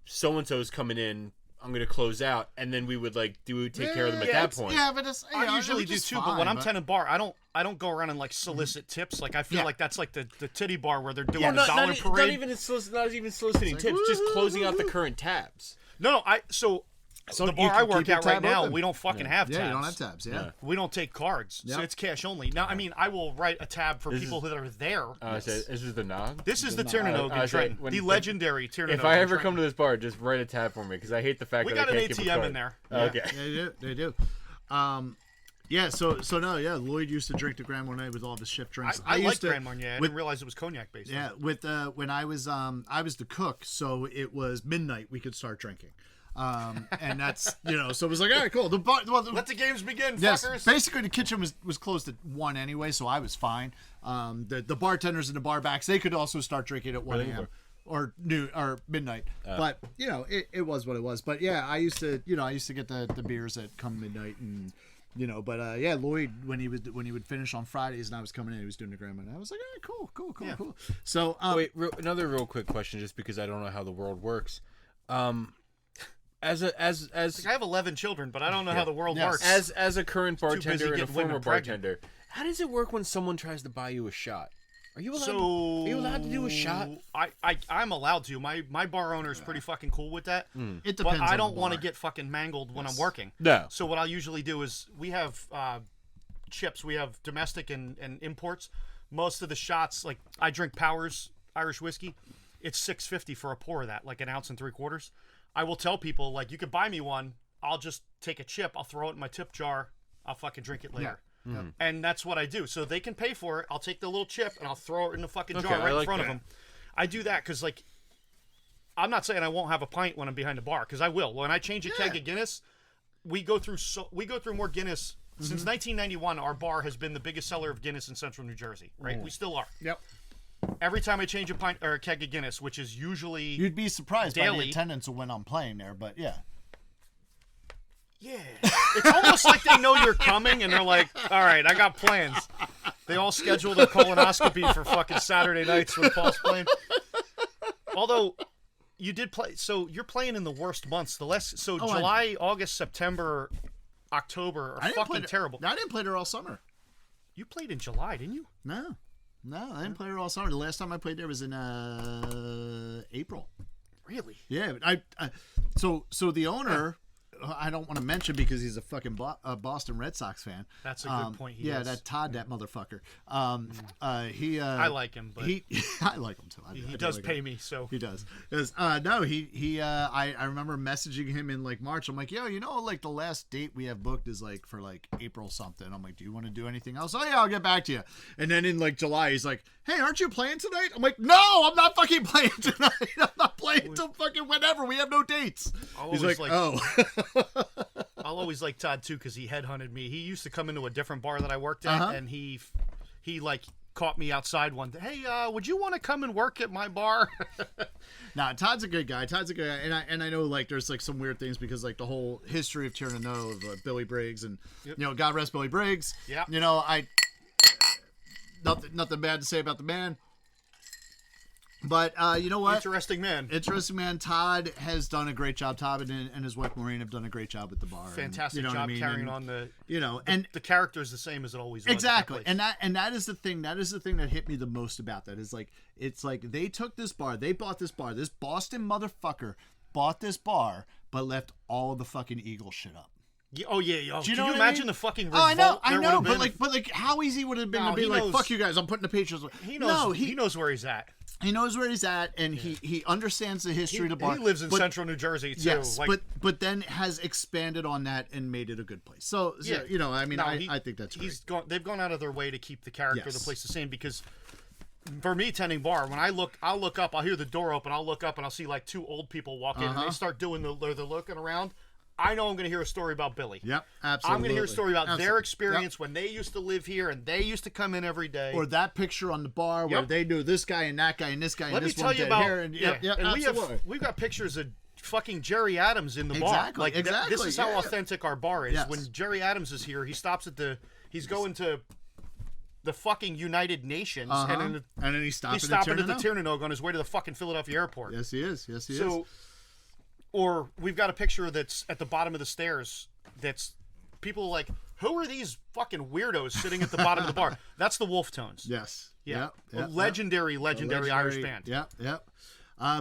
so and so's coming in, I'm gonna close out, and then we would take care of them at that point. Yeah, but it's... I usually do too, but when I'm tending bar, I don't go around and like solicit tips. Like I feel Yeah. like that's like the titty bar where they're doing Yeah, the Not, dollar not, parade. not even soliciting tips, just closing out the current tabs. No, so So the you bar can I work keep your at right tab now, open. we don't fucking have tabs. Yeah, you don't have tabs, yeah. We don't take cards, so Yep. it's cash only. Now, I mean, I will write a tab for people that are there. So this is the nog. This is the Tiernanog I in said, Trenton, when- the legendary Tiernanog. If I in ever Trenton. come to this bar, just write a tab for me because I hate the fact We that got I an can't give a ATM card. in there. Okay. They do. Yeah, so Lloyd used to drink the Grand Marnier with all of his shift drinks. I used like to, Grand Marnier. I with- didn't realize it was cognac based. Yeah, with when I was the cook, so it was midnight we could start drinking. And that's so it was like, all right, cool. The bar, Let the games begin, yes, fuckers. basically the kitchen was closed at 1 anyway, so I was fine. The bartenders and the bar backs, they could also start drinking at 1 a.m. or noon or midnight. But it was what it was. But yeah, I used to get the beers that come midnight and but Lloyd when he would finish on Fridays and I was coming in, he was doing the Grand Marnier. I was like, all right, cool. So Wait, another real quick question, just because I don't know how the world works. As I have 11 children, but I don't know how the world Yes. works. as a current busy bartender and a getting women former pregnant. bartender, how does it work when someone tries to buy you a shot? Are you allowed? So are you allowed to do a shot? I'm allowed to. My bar owner is pretty fucking cool with that. It depends. But I on don't the want to bar. get fucking mangled when I'm working. No. So what I'll usually do is we have chips. We have domestic and imports. Most of the shots, like I drink Powers Irish whiskey. It's $6.50 for a pour of that, like an ounce and 3/4. I will tell people, like, you could buy me one. I'll just take a chip. I'll throw it in my tip jar. I'll fucking drink it later. And that's what I do. So they can pay for it. I'll take the little chip and I'll throw it in the fucking jar right in front of them. I do that because, like, I'm not saying I won't have a pint when I'm behind the bar, because I will. When I change a keg of Guinness, we go through more Guinness. Since 1991, our bar has been the biggest seller of Guinness in Central New Jersey. Right? We still are. Yep. Every time I change a pint or a keg of Guinness, which is usually You'd be surprised by daily. the attendance of when I'm playing there, but yeah. Yeah. It's almost like they know you're coming and they're like, all right, I got plans. They all schedule their colonoscopy for fucking Saturday nights when Paul's playing. Although, you did play, so you're playing in the worst months. July, August, September, October are fucking terrible. I didn't play there all summer. You played in July, didn't you? No, I didn't play there all summer. The last time I played there was in April. Really? Yeah, but so the owner, I don't want to mention because he's a fucking Boston Red Sox fan. That's a good point. Yeah, that Todd, that motherfucker. He. I like him, but I like him too. he does pay me, so. He does. No, I remember messaging him in like March. I'm like, yo, like the last date we have booked is like for like April something. I'm like, do you want to do anything else? Oh yeah, I'll get back to you. And then in like July, he's like, hey, aren't you playing tonight? I'm like, no, I'm not fucking playing tonight. I'm not playing until fucking whenever. We have no dates. He's like, oh. I'll always like Todd too because he headhunted me. He used to come into a different bar that I worked at, and he like caught me outside one day. Hey, would you want to come and work at my bar? Nah, Todd's a good guy. And I know like there's like some weird things because like the whole history of Tierno of Billy Briggs and God rest Billy Briggs. Yeah. Nothing bad to say about the man. But you know what? Interesting man. Todd has done a great job. Todd and his wife Maureen have done a great job at the bar. Fantastic and, job carrying on the. And the character is the same as it always was. Exactly, and that is the thing. That is the thing that hit me the most about that. Is like it's like they took this bar, they bought this bar. This Boston motherfucker bought this bar, but left all of the fucking Eagle shit up. Oh yeah. Do you Can you know imagine the fucking revolt? I know, but like, how easy would it have been to be like, knows. "Fuck you guys, I'm putting the pictures." He knows. He knows where he's at. He knows where he's at, and he understands the history of the bar. He lives in Central New Jersey too. Yes, but then has expanded on that and made it a good place. So Yeah. I think that's great. They've gone out of their way to keep the character of the Yes. place the same because. For me, tending bar, when I'll look up, I'll hear the door open, I'll look up and I'll see like two old people walk in and they start doing they're looking around. I know I'm going to hear a story about Billy. Yep, absolutely. I'm going to hear a story about Absolutely. their experience when they used to live here and they used to come in every day. Or that picture on the bar where Yep. they knew this guy and that guy and this guy Let and me this tell one you dead about hair. And, absolutely. we've got pictures of fucking Jerry Adams in the bar. Exactly, Like exactly, this is how yeah. authentic our bar is. Yes. When Jerry Adams is here, he stops at he's going to the fucking United Nations and then he's stopping, he's stopping at the Tierno on his way to the fucking Philadelphia airport. Yes, he is. Yes, he is. So, or we've got a picture that's at the bottom of the stairs. That's people are like, who are these fucking weirdos sitting at the bottom of the bar? That's the Wolf Tones. Yes. Yeah. Yep, Legendary Irish band. Yep.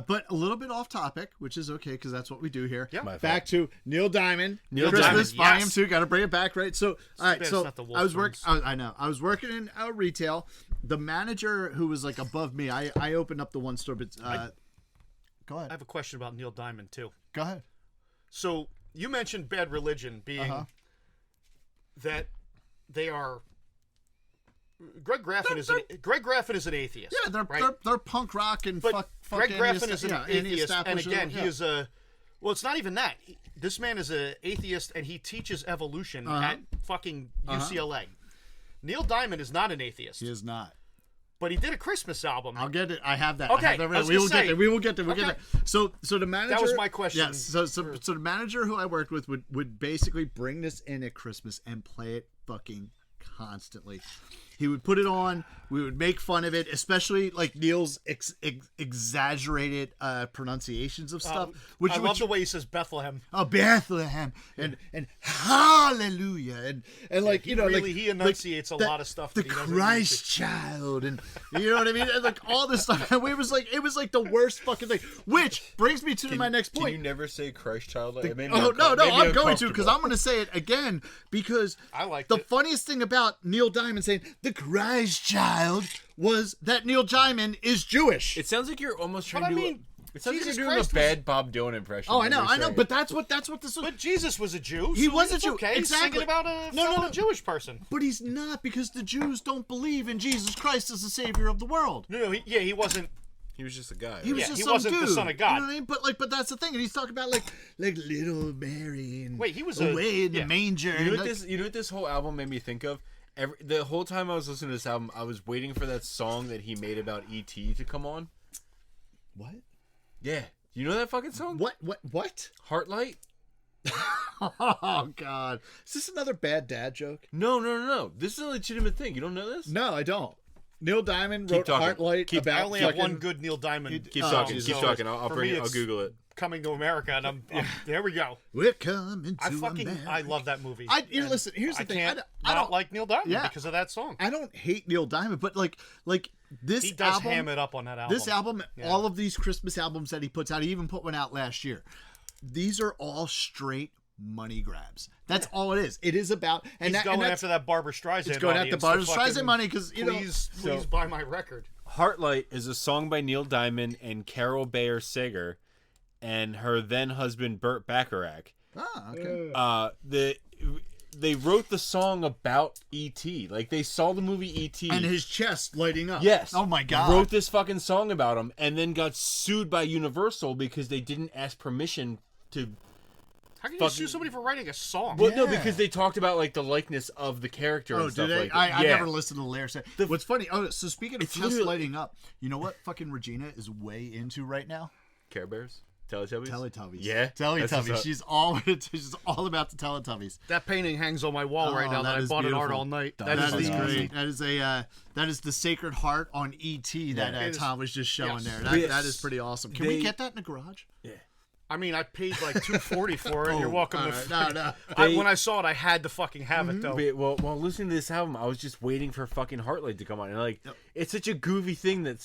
But a little bit off topic, which is okay because that's what we do here. Yeah. Back to Neil Diamond. Diamond, Christmas Volume yes. 2. Got to bring it back, right? So, all right. It's So not the Wolf I was working. Tones. I know. I was working in retail. The manager who was like above me. I opened up the one store, but go I ahead. have a question about Neil Diamond too. Go ahead. So you mentioned Bad Religion being that they are. Greg Graffin is an atheist. Yeah, they're right? they're punk rock and But fuck Greg Graffin is an atheist, and anti-establishment, again, yeah. he is a. Well, it's not even that. This man is an atheist, and he teaches evolution at fucking UCLA. Neil Diamond is not an atheist, He is not. but he did a Christmas album. I'll get it. I have that. Okay, I have that I ready. was We will gonna get say. there. We will get there. We'll Okay. get there. So the manager. was my question. Yes. So the manager who I worked with would basically bring this in at Christmas and play it fucking constantly. He would put it on. We would make fun of it, especially like Neil's exaggerated pronunciations of stuff. I love the way he says Bethlehem. Oh, Bethlehem and Hallelujah and like Really, he enunciates a lot of stuff. The that he doesn't Christ child and you know what I mean, and like all this stuff. And it was like the worst fucking thing. Which brings me to my next Can point. you never say Christ child? Like, it made me Oh no, made me I'm going to because uncomfortable. I'm going to say it again because I liked the it. funniest thing about Neil Diamond saying the Christ child was that Neil Diamond is Jewish. It sounds like you're almost trying But to I do. mean, It sounds Jesus like you're doing Christ a bad Bob Dylan impression. Oh, when I you're know, saying but it. that's what this was. But Jesus was a Jew. He so was a it's Jew, Okay, exactly. Singing about a No, fellow Jewish person. But he's not because the Jews don't believe in Jesus Christ as the Savior of the world. No, he wasn't. He was just a guy. He was Yeah, just he some wasn't the dude, Son of God. You know what I mean? But that's the thing, and he's talking about like little Mary and Wait, he was away in the yeah. manger. You and, know what like, this? You know what this whole album made me think of? The whole time I was listening to this album, I was waiting for that song that he made about E.T. to come on. what? Yeah, you know that fucking song? What? Heartlight? Oh God! Is this another bad dad joke? No. This is a legitimate thing. You don't know this? No, I don't. Neil Diamond Keep wrote talking. Heartlight Keep- about I only have fucking- one good Neil Diamond. Keep Oh, talking. Jesus. Keep talking. I'll For bring me, it. I'll it's Google it. Coming to America, and I'm there. We go. We're coming to I America. love that movie. And listen, here's the I thing. can't I not don't like Neil Diamond Yeah. because of that song. I don't hate Neil Diamond, but like this He does album, ham it up on that album. This album, all of these Christmas albums that he puts out, he even put one out last year. These are all straight money grabs. That's all it is. It is about and He's that, going and that's, after that Barbara Streisand. it's going after audience Barbra to Streisand fucking, money because you know. Please buy my record. Heartlight is a song by Neil Diamond and Carol Bayer Sager, and her then husband Burt Bacharach. Ah, okay. They wrote the song about E.T. Like they saw the movie E.T. And his chest lighting up. Yes. Oh my God. Wrote this fucking song about him and then got sued by Universal because they didn't ask permission to. How can you Fucking- sue somebody for writing a song? Well, no, Yeah. because they talked about like the likeness of the character Oh, and stuff did they? like that. I Yeah. never listened to the lyrics. What's funny? Oh, so speaking of It's chest literally- lighting up, you know what? Fucking Regina is way into right now. Care Bears, Teletubbies, Teletubbies. Yeah, that's what's Teletubbies. up. She's all about the Teletubbies. That painting hangs on my wall right now. That I is bought at Art beautiful. all night. That is is the great. That is the Sacred Heart on ET that It is- Tom was just showing yes. there. Yes. That is pretty awesome. Can we They- get that in the garage? I mean, I paid like $240 for it. You're welcome all to. right. No. When I saw it, I had to fucking have it though. But, well, while listening to this album, I was just waiting for fucking Heartlight to come on, and like, it's such a goofy thing that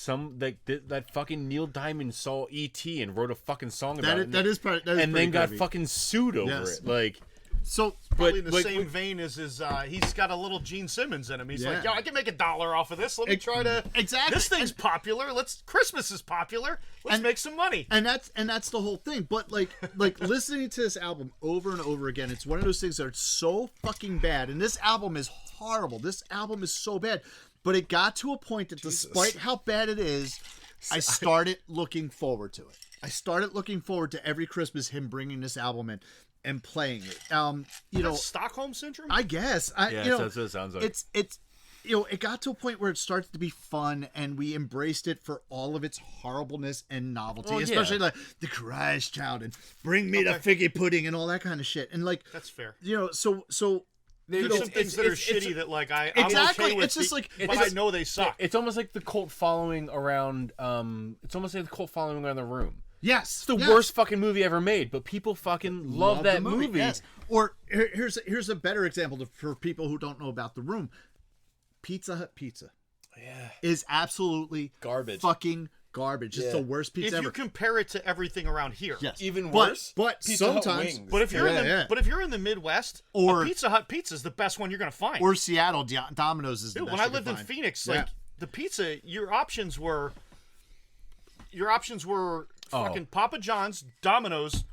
that fucking Neil Diamond saw E.T. and wrote a fucking song about it, That is and pretty then got goofy. fucking sued over Yes. it. Like, So Probably in the like, same vein as his. He's got a little Gene Simmons in him. He's like, Yeah. yo, I can make $1 off of this. Let me try to. Exactly. This thing's popular. Christmas is popular. Let's make some money. and that's the whole thing. But like listening to this album over and over again, it's one of those things that are so fucking bad. And this album is horrible. This album is so bad. But it got to a point that despite how bad it is, I started looking forward to it. I started looking forward to every Christmas him bringing this album in and playing it. You know, That's Stockholm syndrome. I guess. yeah, You know, that's what it sounds like. it's you know, it got to a point where it started to be fun and we embraced it for all of its horribleness and novelty, Oh, yeah. especially like the Christ child and bring me the figgy pudding and all that kind of shit. And like, That's fair. you know, so There's know, some things that are shitty that like I'm Exactly, okay with. it's just like- but it's- I know they suck. It's almost like the cult following around. It's almost like the cult following around The Room. yes, It's the worst fucking movie ever made, but people fucking love that the movie. Yes. Or here's a better example for people who don't know about The Room. Pizza Hut pizza. Yeah. Is absolutely Garbage. Fucking garbage. It's Yeah. the worst pizza If ever. you compare it to everything around here. Yes. Even But- worse. But Pizza Hut sometimes wings. But if you're Yeah. but if you're in the Midwest, Or- a Pizza Hut pizza is the best one you're gonna find. or Seattle, Domino's is the Dude, best when I you can lived in find. Phoenix, Yeah. like the pizza, your options were fucking Papa John's, Domino's,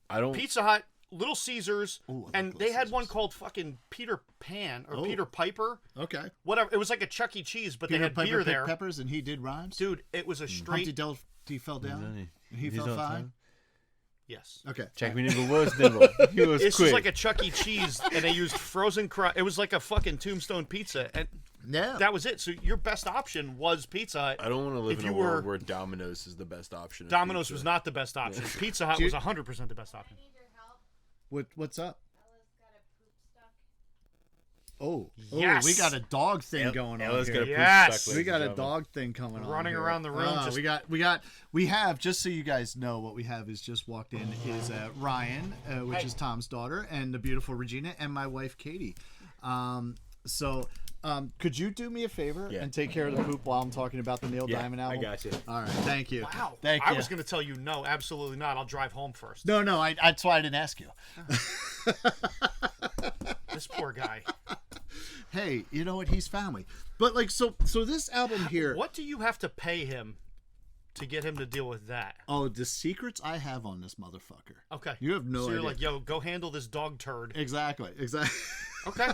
I don't. Pizza Hut, Little Caesars, Ooh, I like and Little they had one Caesars. called fucking Peter Pan or Oh. Peter Piper, Okay. whatever. It was like a Chuck E. Cheese, but Peter they had Piper beer picked there. peppers and he did rhymes. Dude, it was a Humpty straight Dumpty fell down. Exactly. And he He's felt on fine. time. yes. Okay. Check me nibble was nibble. He was It's quick. just like a Chuck E. Cheese, and they used frozen crust. It was like a fucking Tombstone pizza, and Yeah. that was it. So your best option was Pizza Hut. I don't want to live If in a you world were- where Domino's is the best option. of Domino's pizza. was not the best option. Pizza Hut Dude. was 100% the best option. What's up? Yes. We got a dog thing going on Ella's here. got a Yes. poop suck, We got a ladies and gentlemen. dog thing coming on. Running here. around the room, just- we have, just so you guys know, what we have is just walked in is Ryan, which is Tom's daughter, and the beautiful Regina, and my wife Katie. Could you do me a favor and take care of the poop while I'm talking about the Neil Diamond album? I got you. All right, thank you. Wow. Thank I you. was going to tell you no, absolutely not. I'll drive home first. No, that's why I didn't ask you. This poor guy. Hey, you know what? He's family. But like, so this album here. What do you have to pay him to get him to deal with that? Oh, the secrets I have on this motherfucker. Okay. You have no So you're idea. like, yo, go handle this dog turd. Exactly. Okay.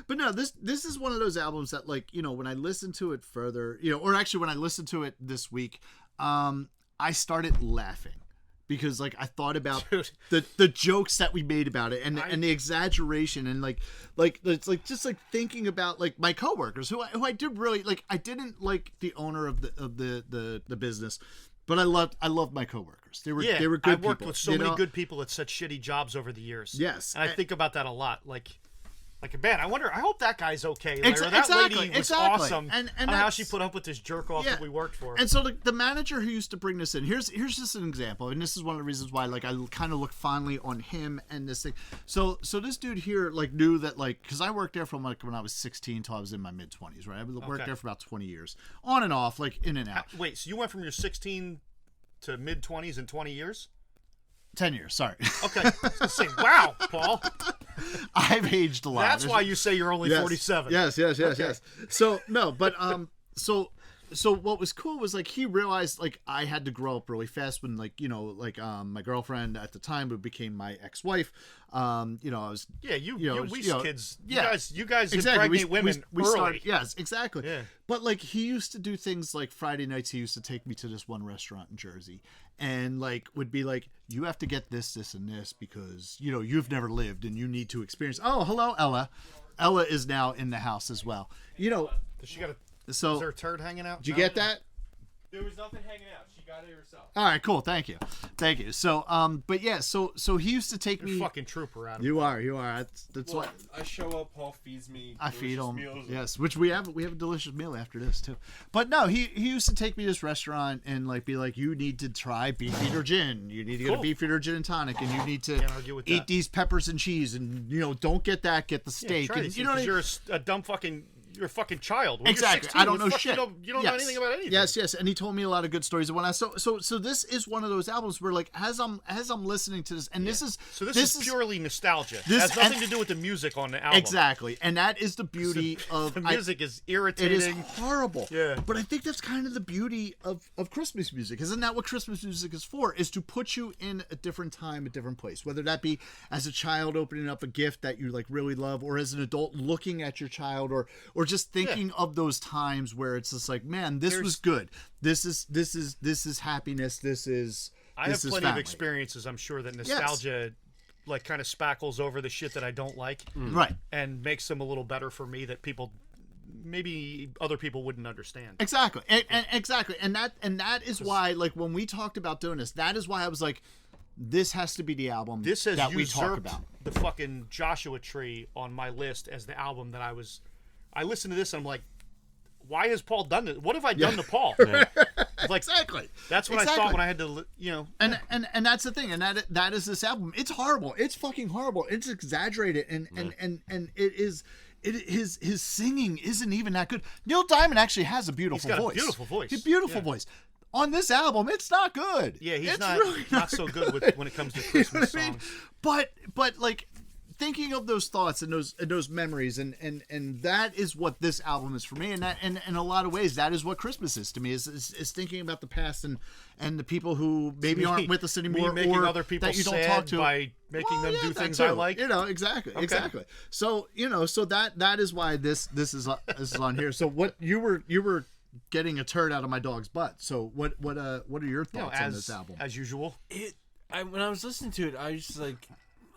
But no, this is one of those albums that, like, you know, when I listen to it further, you know, or actually when I listened to it this week, I started laughing because, like, I thought about Dude. the jokes that we made about it and the exaggeration and like it's like just like thinking about like my coworkers who I did really like. I didn't like the owner of the business, but I loved my coworkers. They were good I've people. worked with so you many know? good people at such shitty jobs over the years. Yes. And I think about that a lot. Like, man, I hope that guy's okay. Like, or that Exactly, lady was exactly. awesome. And I don't know how that's- she put up with this jerk off Yeah. that we worked for. And so the manager who used to bring this in, here's just an example, and this is one of the reasons why like I kind of look fondly on him and this thing. So this dude here like knew that, like, because I worked there from like when I was 16 till I was in my mid-20s, right? I worked Okay. there for about 20 years, on and off, like in and out. Wait, so you went from your 16 to mid-20s in 20 years? 10 years, sorry. Okay. I was gonna say, wow, Paul. I've aged a lot. That's There's- why you say you're only 47. Yes. So no, but so what was cool was like he realized like I had to grow up really fast when like, you know, like my girlfriend at the time who became my ex-wife, you know, I was Yeah, we kids. yeah. You guys exactly. impregnate women we early. started, yes, exactly. Yeah. But like he used to do things like Friday nights. He used to take me to this one restaurant in Jersey, and like would be like, you have to get this, and this because you know you've never lived and you need to experience. Oh, hello, Ella. Ella is now in the house as well. You know, Does she got a? so Is there a turd hanging out? did you get that? There was nothing hanging out. She got it herself. All right, cool. Thank you. So, but yeah, so he used to take You're me. fucking trooper, Adam. You are. That's what I show up. Paul feeds me. I feed delicious him. meals. Yes, which we have a delicious meal after this too. But no, he used to take me to this restaurant and like be like, you need to try Beefeater gin. You need to go to Cool. Beefeater gin and tonic, and you need to Can't argue with eat that. these peppers and cheese, and you know, don't get that, get the steak. Try and these you know what I things, mean? you're a dumb fucking. You're a fucking child. When Exactly. You're 16, I don't what the know fuck shit. You don't know anything about anything. Yes, and he told me a lot of good stories. And when I so this is one of those albums where like as I'm listening to this, and this is So this is purely nostalgia. It this- has nothing and- to do with the music on the album. exactly, and that is the beauty of The I- music is It irritating. is horrible. Yeah. But I think that's kind of the beauty of Christmas music. Isn't that what Christmas music is for? Is to put you in a different time, a different place. Whether that be as a child opening up a gift that you like really love, or as an adult looking at your child, or just thinking of those times where it's just like, man, this was good. This is happiness. This is I have plenty of family. experiences. I'm sure that nostalgia, like, kind of spackles over the shit that I don't like, Right. and makes them a little better for me. That maybe other people wouldn't understand. Exactly. And exactly. And that is why, like, when we talked about doing this, that is why I was like, this has to be the album This has that we talk usurped about. the fucking Joshua Tree on my list as the album that I listened to this and I'm like, why has Paul done this? What have I done to Paul? Like, Exactly. that's what I Exactly. thought when I had to, you know. And that's the thing, and that is this album. It's horrible. It's fucking horrible. It's exaggerated, and it is. His singing isn't even that good. Neil Diamond actually has a beautiful He's got a voice. beautiful voice. A beautiful Yeah. voice. On this album, it's not good. Yeah, he's It's not really not so good with when it comes to Christmas You know what I mean? songs. But like thinking of those thoughts and those memories and that is what this album is for me, and that and in a lot of ways that is what Christmas is to me, is thinking about the past and the people who maybe aren't with us anymore, Me making or other people that you don't sad talk to by making them yeah, do that things too. I like. You know, exactly. So so that is why this is on here. So what you were getting a turd out of my dog's butt. So what are your You know, thoughts on this album? as usual. When I was listening to it, I was just like,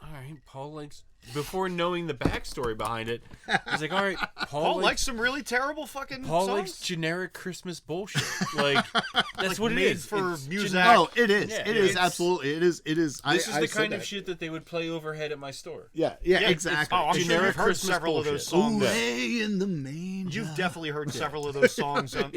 all right, Paul likes before knowing the backstory behind it, I was like, all right, Paul likes some really terrible fucking Paul songs. likes generic Christmas bullshit. Like that's what it made is for It's music. Oh, it is. Yeah, it is it's- absolutely. It is. It is. This is the said kind of that. shit that they would play overhead at my store. Yeah. Yeah, Exactly. I'm sure Generic you've heard Christmas several of those bullshit. songs. Lay in the manger. You've definitely heard several of those songs at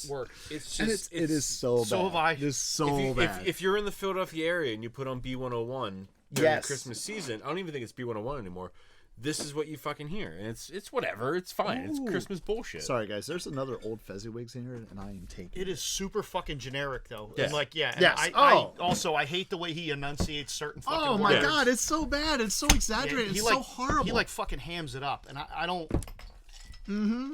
work. It's And just it is so bad. So have I. It is so bad. if you're in the Philadelphia area and you put on B101 during Yes. the Christmas season, I don't even think it's B101 anymore. This is what you fucking hear, and it's whatever. It's fine. It's Ooh. Christmas bullshit. Sorry, guys. There's another old Fezziwigs in here, and I am taking It is super fucking generic though. Yeah. And like and Yes. I hate the way he enunciates certain fucking Oh words. my Yeah. god, it's so bad. It's so exaggerated. He It's like, so horrible. He like fucking hams it up, and I don't. Mm-hmm.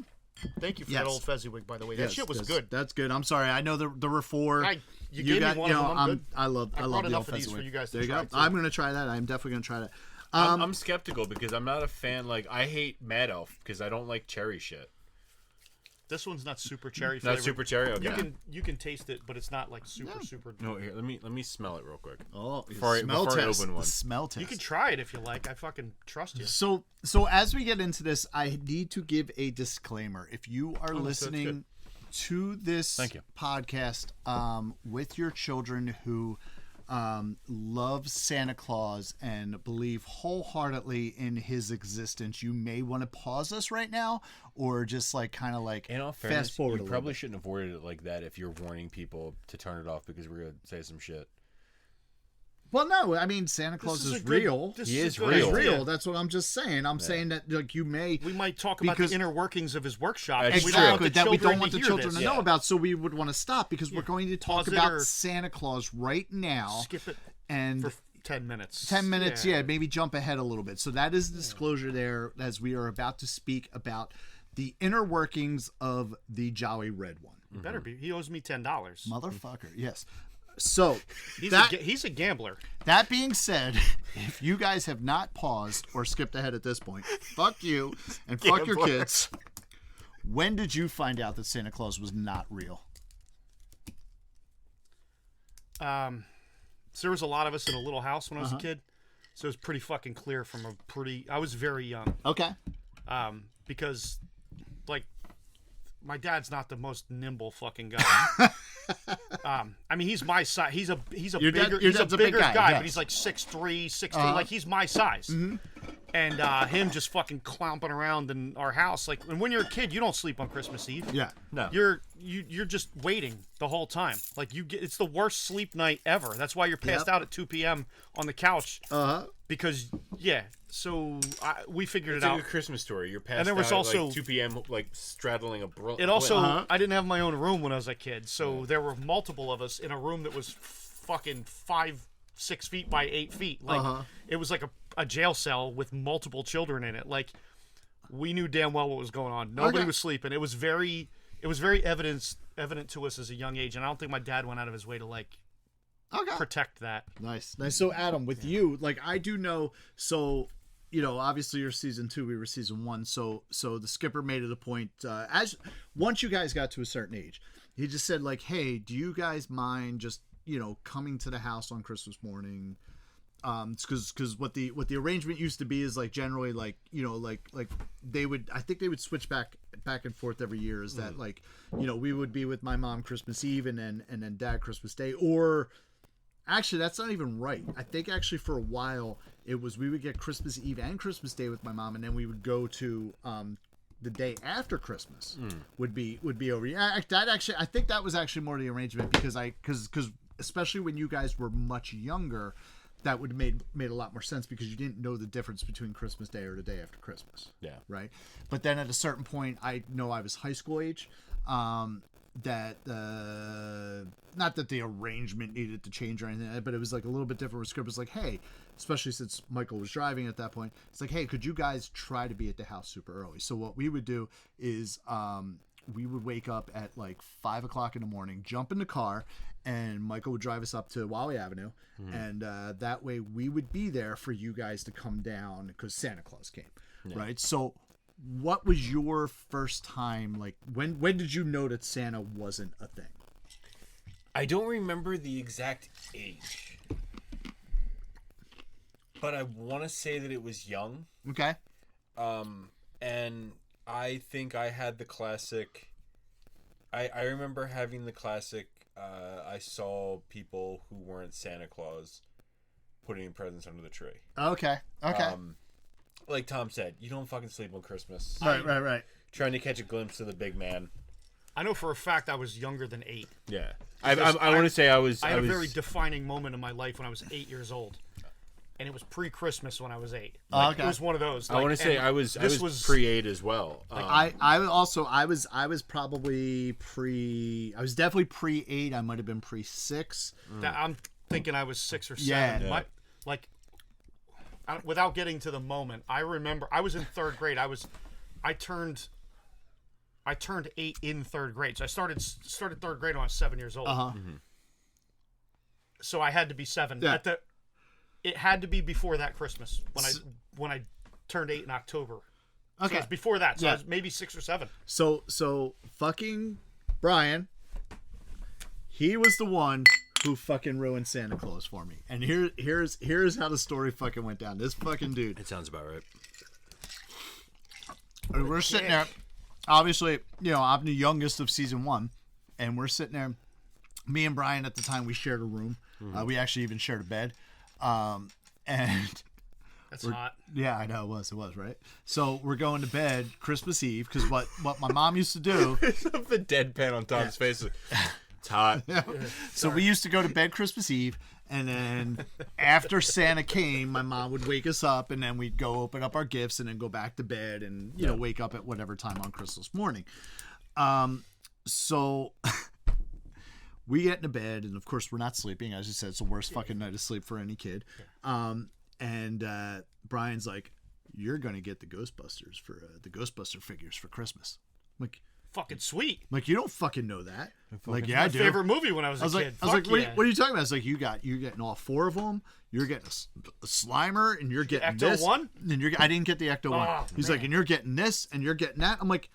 Thank you for Yes. that old Fezziwig, by the way. That Yes, shit was that's- good. That's good. I'm sorry. I know there were four. You gave me one of them, I'm good. I love I the brought old enough of these Fezziwig. for you guys to There you try, go. too. I'm gonna try that. I'm definitely gonna try that. I'm skeptical because I'm not a fan. Like I hate Mad Elf because I don't like cherry shit. This one's not super cherry Not flavored. super cherry. Okay. You can taste it, but it's not like super. No, here. Let me smell it real quick. Oh, Before I test. open one. Smell test. You can try it if you like. I fucking trust you. So as we get into this, I need to give a disclaimer. If you are listening to this Thank you. podcast with your children who love Santa Claus and believe wholeheartedly in his existence, you may want to pause us right now, or just like kind of like In all fairness, fast forward. you a probably little shouldn't have worded it like that if you're warning people to turn it off because we're gonna say some shit. bit. Well, no, I mean Santa Claus This is a good- real. this He a is good real. He's idea. real. That's what I'm just saying. I'm saying that like you may. We might talk about Because- the inner workings of his workshop. That's and we don't want Exactly, the that we children don't want to the hear children this. to know Yeah. about, so we would want to stop because we're going to talk Pause it about or- Santa Claus right now. Skip it And for 10 minutes. 10 minutes, yeah, maybe jump ahead a little bit. So that is the disclosure there as we are about to speak about the inner workings of the Jolly Red One. He better be. He owes me $10. Motherfucker, yes. So He's a gambler. that being said, if you guys have not paused or skipped ahead at this point, fuck you and fuck your kids. When did you find out that Santa Claus was not real? So there was a lot of us in a little house when I was Uh-huh. a kid. So it was pretty fucking clear from I was very young. Okay. Because, like, my dad's not the most nimble fucking guy. I mean, he's my size. He's a Your dad- bigger, your he's a dad's a big bigger guy, guy, yes. but he's like 6'3", 6'2", Uh-huh. like he's my size. And him just fucking clomping around in our house, like, and when you're a kid, you don't sleep on Christmas Eve. Yeah. No. You're just waiting the whole time. Like it's the worst sleep night ever. That's why you're passed Yep. out at 2 p.m. on the couch Uh-huh. because so we figured It's it like out. a Christmas story. You're passed And there was out also- at like 2 p.m. like straddling a It also Uh-huh. I didn't have my own room when I was a kid, so there were multiple of us in a room that was fucking 5-6 feet by 8 feet. Like Uh-huh. it was like a jail cell with multiple children in it. Like we knew damn well what was going on. Nobody Okay. was sleeping. It was very evident to us as a young age, and I don't think my dad went out of his way to like Okay. protect that. Nice. So Adam, with you, like I do know, so you know, obviously you're season 2, we were season 1. So the skipper made it a point as once you guys got to a certain age, he just said like, hey, do you guys mind just coming to the house on Christmas morning? Because what the arrangement used to be is like generally like like they would, I think they would switch back and forth every year. Is that like we would be with my mom Christmas Eve and then dad Christmas Day, or actually that's not even right. I think actually for a while it was we would get Christmas Eve and Christmas Day with my mom, and then we would go to the day after Christmas would be over. Yeah, that actually I think that was actually more the arrangement because especially when you guys were much younger, that would have made a lot more sense because you didn't know the difference between Christmas Day or the day after Christmas. Yeah. Right. But then at a certain point, I know I was high school age. That not that the arrangement needed to change or anything, but it was like a little bit different. Where Script was like, hey, especially since Michael was driving at that point, it's like, hey, could you guys try to be at the house super early? So what we would do is we would wake up at like 5 o'clock in the morning, jump in the car, and Michael would drive us up to Wally Avenue, and that way we would be there for you guys to come down because Santa Claus came, right? So what was your first time, like when did you know that Santa wasn't a thing? I don't remember the exact age. but I want to say that it was young. Okay. And I think I had the classic. I remember having the classic. I saw people who weren't Santa Claus putting presents under the tree. Okay. Like Tom said, you don't fucking sleep on Christmas. Right. Trying to catch a glimpse of the big man. I know for a fact I was younger than 8. Yeah, I want to say I was. I had a very defining moment in my life when I was 8 years old, and it was pre-Christmas when I was 8. Okay. It was one of those. I want to say I was pre-8 as well. I was probably I was definitely pre-8. I might have been pre-6. I'm thinking I was 6 or 7. Yeah. Without getting to the moment, I remember I was in 3rd grade. I turned 8 in 3rd grade. So I started 3rd grade when I was 7 years old. So I had to be 7. Yeah. It had to be before that Christmas when I turned 8 in October. So Okay. it was before that. So Yeah. I was maybe 6 or 7. So fucking Brian, he was the one who fucking ruined Santa Claus for me. And here's how the story fucking went down. This fucking dude. it sounds about right. We're sitting there. Obviously, I'm the youngest of season 1, and we're sitting there. Me and Brian at the time, we shared a room. We actually even shared a bed. And That's hot. yeah, I know it was right. So we're going to bed Christmas Eve because what my mom used to do. The deadpan on Tom's face. It's hot. So we used to go to bed Christmas Eve, and then after Santa came, my mom would wake us up, and then we'd go open up our gifts, and then go back to bed, and wake up at whatever time on Christmas morning. So we get into bed, and of course we're not sleeping. As you said, it's the worst fucking night of sleep for any kid. And Brian's like, "You're gonna get the Ghostbusters for the Ghostbuster figures for Christmas." I'm like, Fucking sweet. you don't fucking know that. I'm like, yeah, I My do. favorite movie when I was a like, kid. I was like, Fuck what, yeah. what are you talking about? It's like you're getting all 4 of them. You're getting a Slimer, and you're getting Ecto this. 1? And I didn't get the Ecto 1. Oh, He's man. like, and you're getting this, and you're getting that. I'm like,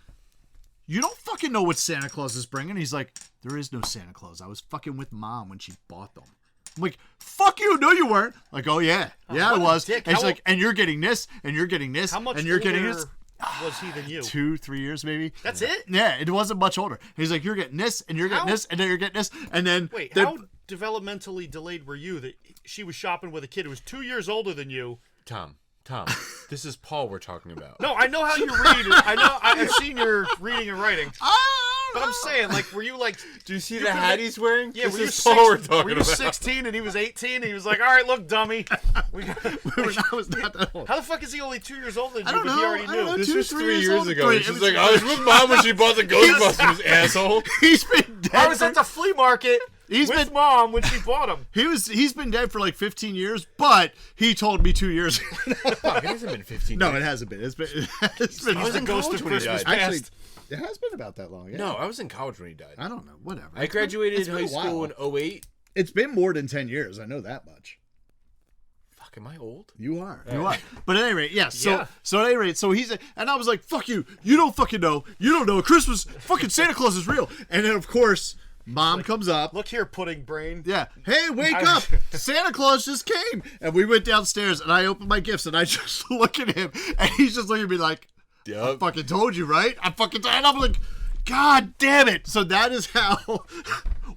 you don't fucking know what Santa Claus is bringing. He's like, there is no Santa Claus. I was fucking with Mom when she bought them. I'm like, fuck you. No, you weren't. Like, oh yeah, yeah, what I a was. dick. And he's How- like, and you're getting this, and you're getting this, How much and you're older getting this. was he than you? 2-3 years maybe. That's it? Yeah, it wasn't much older. He's like, you're getting this, and you're getting How- this, and then you're getting this, and then Wait, then- how developmentally delayed were you that she was shopping with a kid who was 2 years older than you? Tom, this is Paul we're talking about. No, I know how you read. I know. I've seen your reading and writing. But I'm saying, like, were you like? Do you see You the could've hat been- he's wearing? Yeah, this were you, is Paul we're were talking you about. 16 and he was 18 and he was like, "All right, look, dummy." We got, I was not that old. how the fuck is he only 2 years older than I you? don't But he know. already I don't know. knew. This 2, was 3 3 years years old. ago. Wait, She's it was- like, I was with Mom when she bought the Ghostbusters, asshole. He's been dead. I was at the flea market He's with been- Mom when she bought him. He's been dead for like 15 years, but he told me 2 years ago. Fuck, it hasn't been 15 No, years. it hasn't been. It's been. I was The in ghost college of when he Christmas died. Actually, past. it has been about that long. Yeah. No, I was in college when he died. I don't know. Whatever. I graduated It's been high a while. school in 08. It's been more than 10 years. I know that much. Fuck, am I old? You are. You are. But at any rate, yeah. So Yeah. so at any rate, so he's and I was like, fuck you. You don't fucking know. You don't know. Christmas fucking Santa Claus is real. And then of course, Mom comes up. Look here, pudding brain. Yeah. Hey, wake up. Santa Claus just came. And we went downstairs and I opened my gifts and I just look at him and he's just looking at me like, Yep. fucking told you, right? I fucking and I'm like, God damn it. So that is how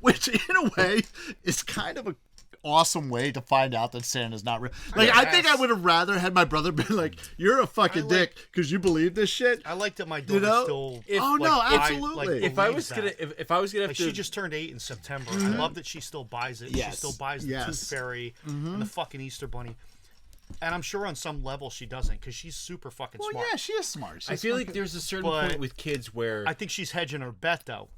which in a way is kind of a awesome way to find out that Santa's not real. Like, I think I would have rather had my brother been like, "You're a fucking dick because you believe this shit." I like that my daughter know? still. Oh, no, absolutely. If I believes was gonna, that. if I was gonna have Like, to, she just turned 8 in September. I love that she still buys it. Yes. She still buys the Yes. Tooth Fairy and the fucking Easter Bunny. And I'm sure on some level she doesn't because she's super fucking Well, smart. yeah, she is smart. I feel like there's a certain But- point with kids where I think she's hedging her bet though,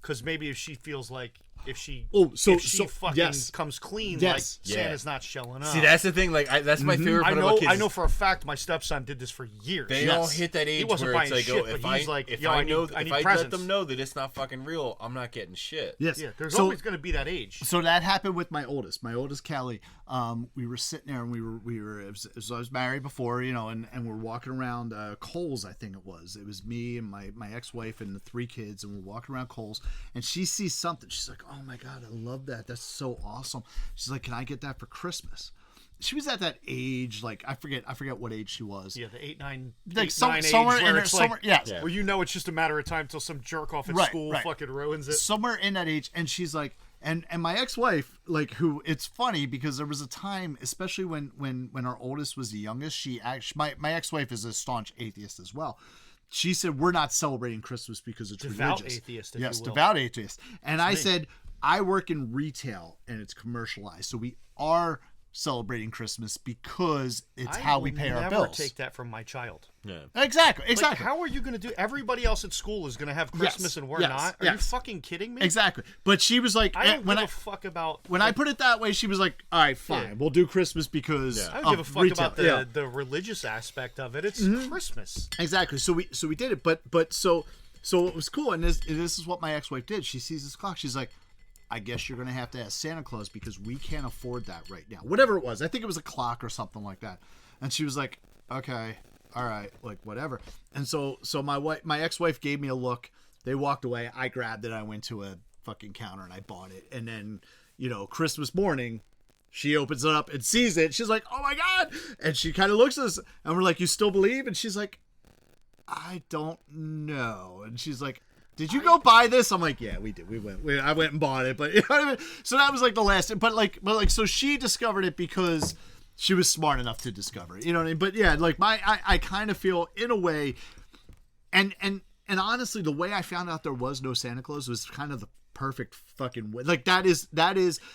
because maybe if she feels like if she Oh, so- if she so- fucking yes. comes clean, Yes. like Santa's not showing up. see that's the thing. Like that's my favorite I part know. about kids. I know for a fact my stepson did this for years. They Yes. all hit that age wasn't where it's buying like, shit, oh, if but I he's like, if yo, I I know need- I if need I let presents. them know that it's not fucking real, I'm not getting shit. yes. Yeah, there's so, always going to be that age. So that happened with my oldest Kelly. We were sitting there and we were I was married before, and we're walking around Kohl's, I think it was. It was me and my ex-wife and the 3 kids, and we're walking around Kohl's, and she sees something. She's like, "Oh my God, I love that. That's so awesome." She's like, "Can I get that for Christmas?" she was at that age, like I forget what age she was. Yeah, the 8, 9, Like 8, 9 somewhere age in where her, it's somewhere, like, yes, where you know it's just a matter of time until some jerk off at Right, school right. fucking ruins it. somewhere in that age. And she's like, and my ex-wife, like, who, it's funny because there was a time, especially when our oldest was the youngest, she actually, my ex-wife is a staunch atheist as well. She said, we're not celebrating Christmas because it's Devout religious. atheist, if Yes, you will. devout atheist. And I me. said, I work in retail and it's commercialized, so we are celebrating Christmas because it's how we pay our never bills. take that from my child. Yeah. Exactly. Like, how are you going to do? Everybody else at school is going to have Christmas and we're yes, not. Are you yes. fucking kidding me? Exactly. But she was like, I don't when give I a fuck about. when I put it that way, she was like, all right, fine, Yeah. we'll do Christmas because I don't give a of fuck retail. about Yeah. the religious aspect of it. It's Christmas. Exactly. So we did it, but so it was cool, and this is what my ex-wife did. She sees this clock. She's like, I guess you're gonna have to ask Santa Claus because we can't afford that right now. Whatever it was, I think it was a clock or something like that. And she was like, okay, all right, like whatever. And so my ex-wife gave me a look. They walked away. I grabbed it. I went to a fucking counter and I bought it. And then Christmas morning, she opens it up and sees it. She's like, oh my god! And she kind of looks at us, and we're like, you still believe? And she's like, I don't know. And she's like, did you go buy this? I'm like, yeah, we did. I went and bought it. But you know what I mean? So that was like the last. But so she discovered it because she was smart enough to discover it. You know what I mean? But yeah, like I kind of feel in a way, and honestly, the way I found out there was no Santa Claus was kind of the perfect fucking way. Like that is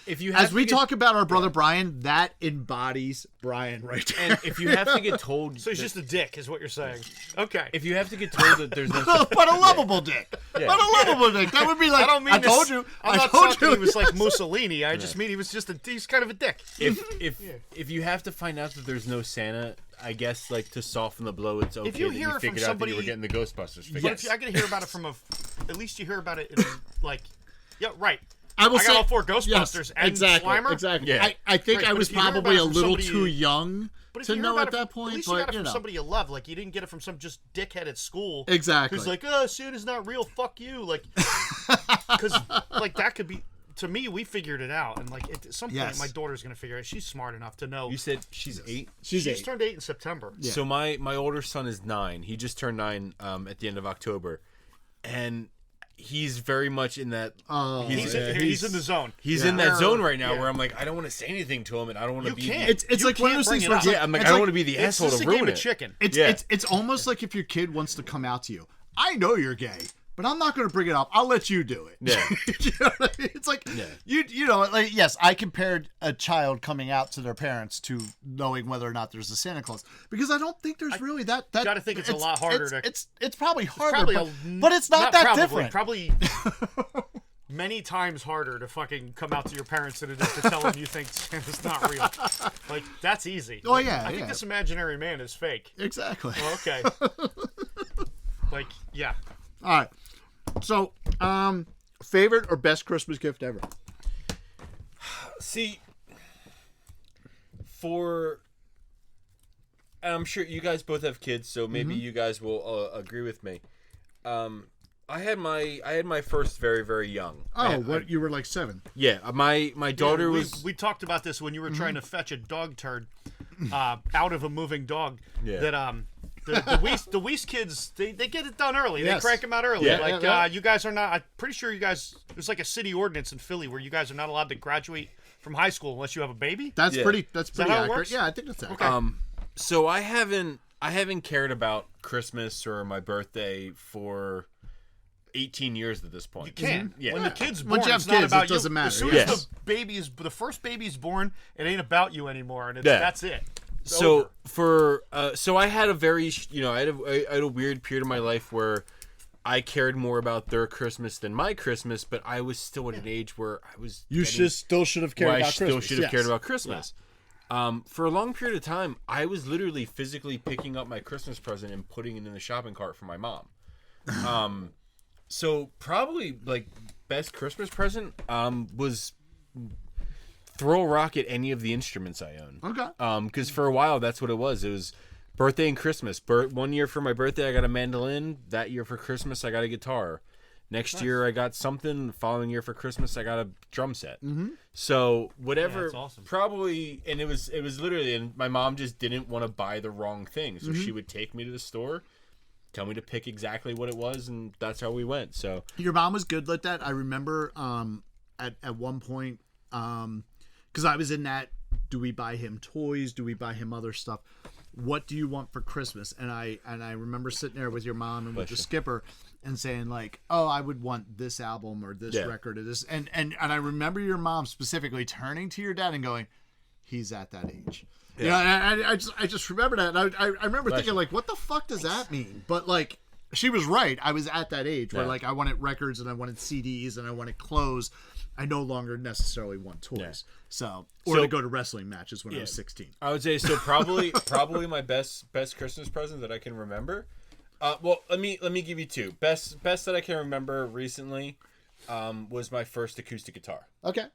If you have as to we get- talk about our brother Brian, that embodies Brian right there. And if you have to get told, So he's that- just a dick, is what you're saying. Okay. if you have to get told that there's no, But a lovable dick. But a lovable dick. That would be like, I don't mean I this- told you. I'm I not told talking you. he was like Mussolini. I just mean he was he's kind of a dick. if you have to find out that there's no Santa, I guess like to soften the blow, it's okay If you that hear you it from figured out that you were somebody- getting the Ghostbusters figure. But if I gotta hear about it from at least you hear about it in like, yeah, right. I will I got say all 4 Ghostbusters yes, and exactly, Slimer. Exactly. Yeah. I think Right, I but was if you hear probably about a it from little somebody- too young But if to you hear know about at it that from, point. at least you But got it you from know, somebody you love. Like you didn't get it from some just dickhead at school. Exactly. Who's like, oh, Santa's not real. Fuck you. Like, because like that could be. To me, we figured it out, and like at some point, Yes. my daughter's gonna figure it out. She's smart enough to know. You said she's 8. she's She's 8. turned 8 in September. Yeah. So my older son is 9. He just turned 9 at the end of October, and he's very much in that. Oh, He's, yeah, he's in the zone. He's Yeah. in that zone right now Yeah. where I'm like, I don't want to say anything to him, and I don't want to You be. can't. It's You like one of can't those bring things it where up. it's Yeah, I'm like, it's I don't want to be the It's asshole just to a game ruin of it. chicken. It's Yeah. it's almost like if your kid wants to come out to you. I know you're gay, but I'm not going to bring it up. I'll let you do it. Yeah. You know what I mean? It's like you know, like yes, I compared a child coming out to their parents to knowing whether or not there's a Santa Claus because I don't think there's really that. gotta think it's a lot harder to- It's probably harder, Probably but it's not that probably, different. Probably many times harder to fucking come out to your parents than it is to tell them you think Santa's not real. Like that's easy. Oh, yeah, I yeah. think this imaginary man is fake. Exactly. Well, okay. Like yeah. All right. So, favorite or best Christmas gift ever? See, and I'm sure you guys both have kids, so maybe you guys will agree with me. I had my first very, very young. You were like 7. Yeah, my daughter we, was. We talked about this when you were trying to fetch a dog turd out of a moving dog. Yeah. That the Weiss kids they get it done early. Yes. They crank them out early. Yeah. Like Yeah. you guys are not. I'm pretty sure you guys. There's like a city ordinance in Philly where you guys are not allowed to graduate from high school unless you have a baby. That's Yeah. pretty. that Pretty how it accurate. works? Yeah, I think that's accurate. Okay. So I haven't cared about Christmas or my birthday for 18 years at this point. You can't. Yeah. When the kid's born, Once you have it's not kids, it about doesn't you. matter, As soon yes. as the first baby's born, it ain't about you anymore, and Yeah. that's it. It's So over. so I had a very I had a weird period of my life where I cared more about their Christmas than my Christmas, but I was still at an age where I was still should have cared where I about still Christmas. should have yes. cared about Christmas. For a long period of time, I was literally physically picking up my Christmas present and putting it in the shopping cart for my mom. So probably like best Christmas present was throw a rock at any of the instruments I own. Okay. Because for a while that's what it was. It was birthday and Christmas. One year for my birthday I got a mandolin. That year for Christmas I got a guitar. Next year I got something. The following year for Christmas I got a drum set. So whatever, Yeah, that's awesome. probably, and it was literally, and my mom just didn't want to buy the wrong thing, so she would take me to the store, tell me to pick exactly what it was, and that's how we went. So Your mom was good like that. I remember at one point, because I was in that, do we buy him toys? Do we buy him other stuff? What do you want for Christmas? And I remember sitting there with your mom and with the skipper and saying like, oh, I would want this album or this record or this. And I remember your mom specifically turning to your dad and going, he's at that age. Yeah. You know, and I just remember that. And I remember thinking like, what the fuck does that mean? But like, she was right. I was at that age where like I wanted records and I wanted CDs and I wanted clothes. I no longer necessarily want toys. So to go to wrestling matches when I was 16. I would say so. Probably my best Christmas present that I can remember. Well, let me give you two. Best that I can remember recently was my first acoustic guitar. Okay.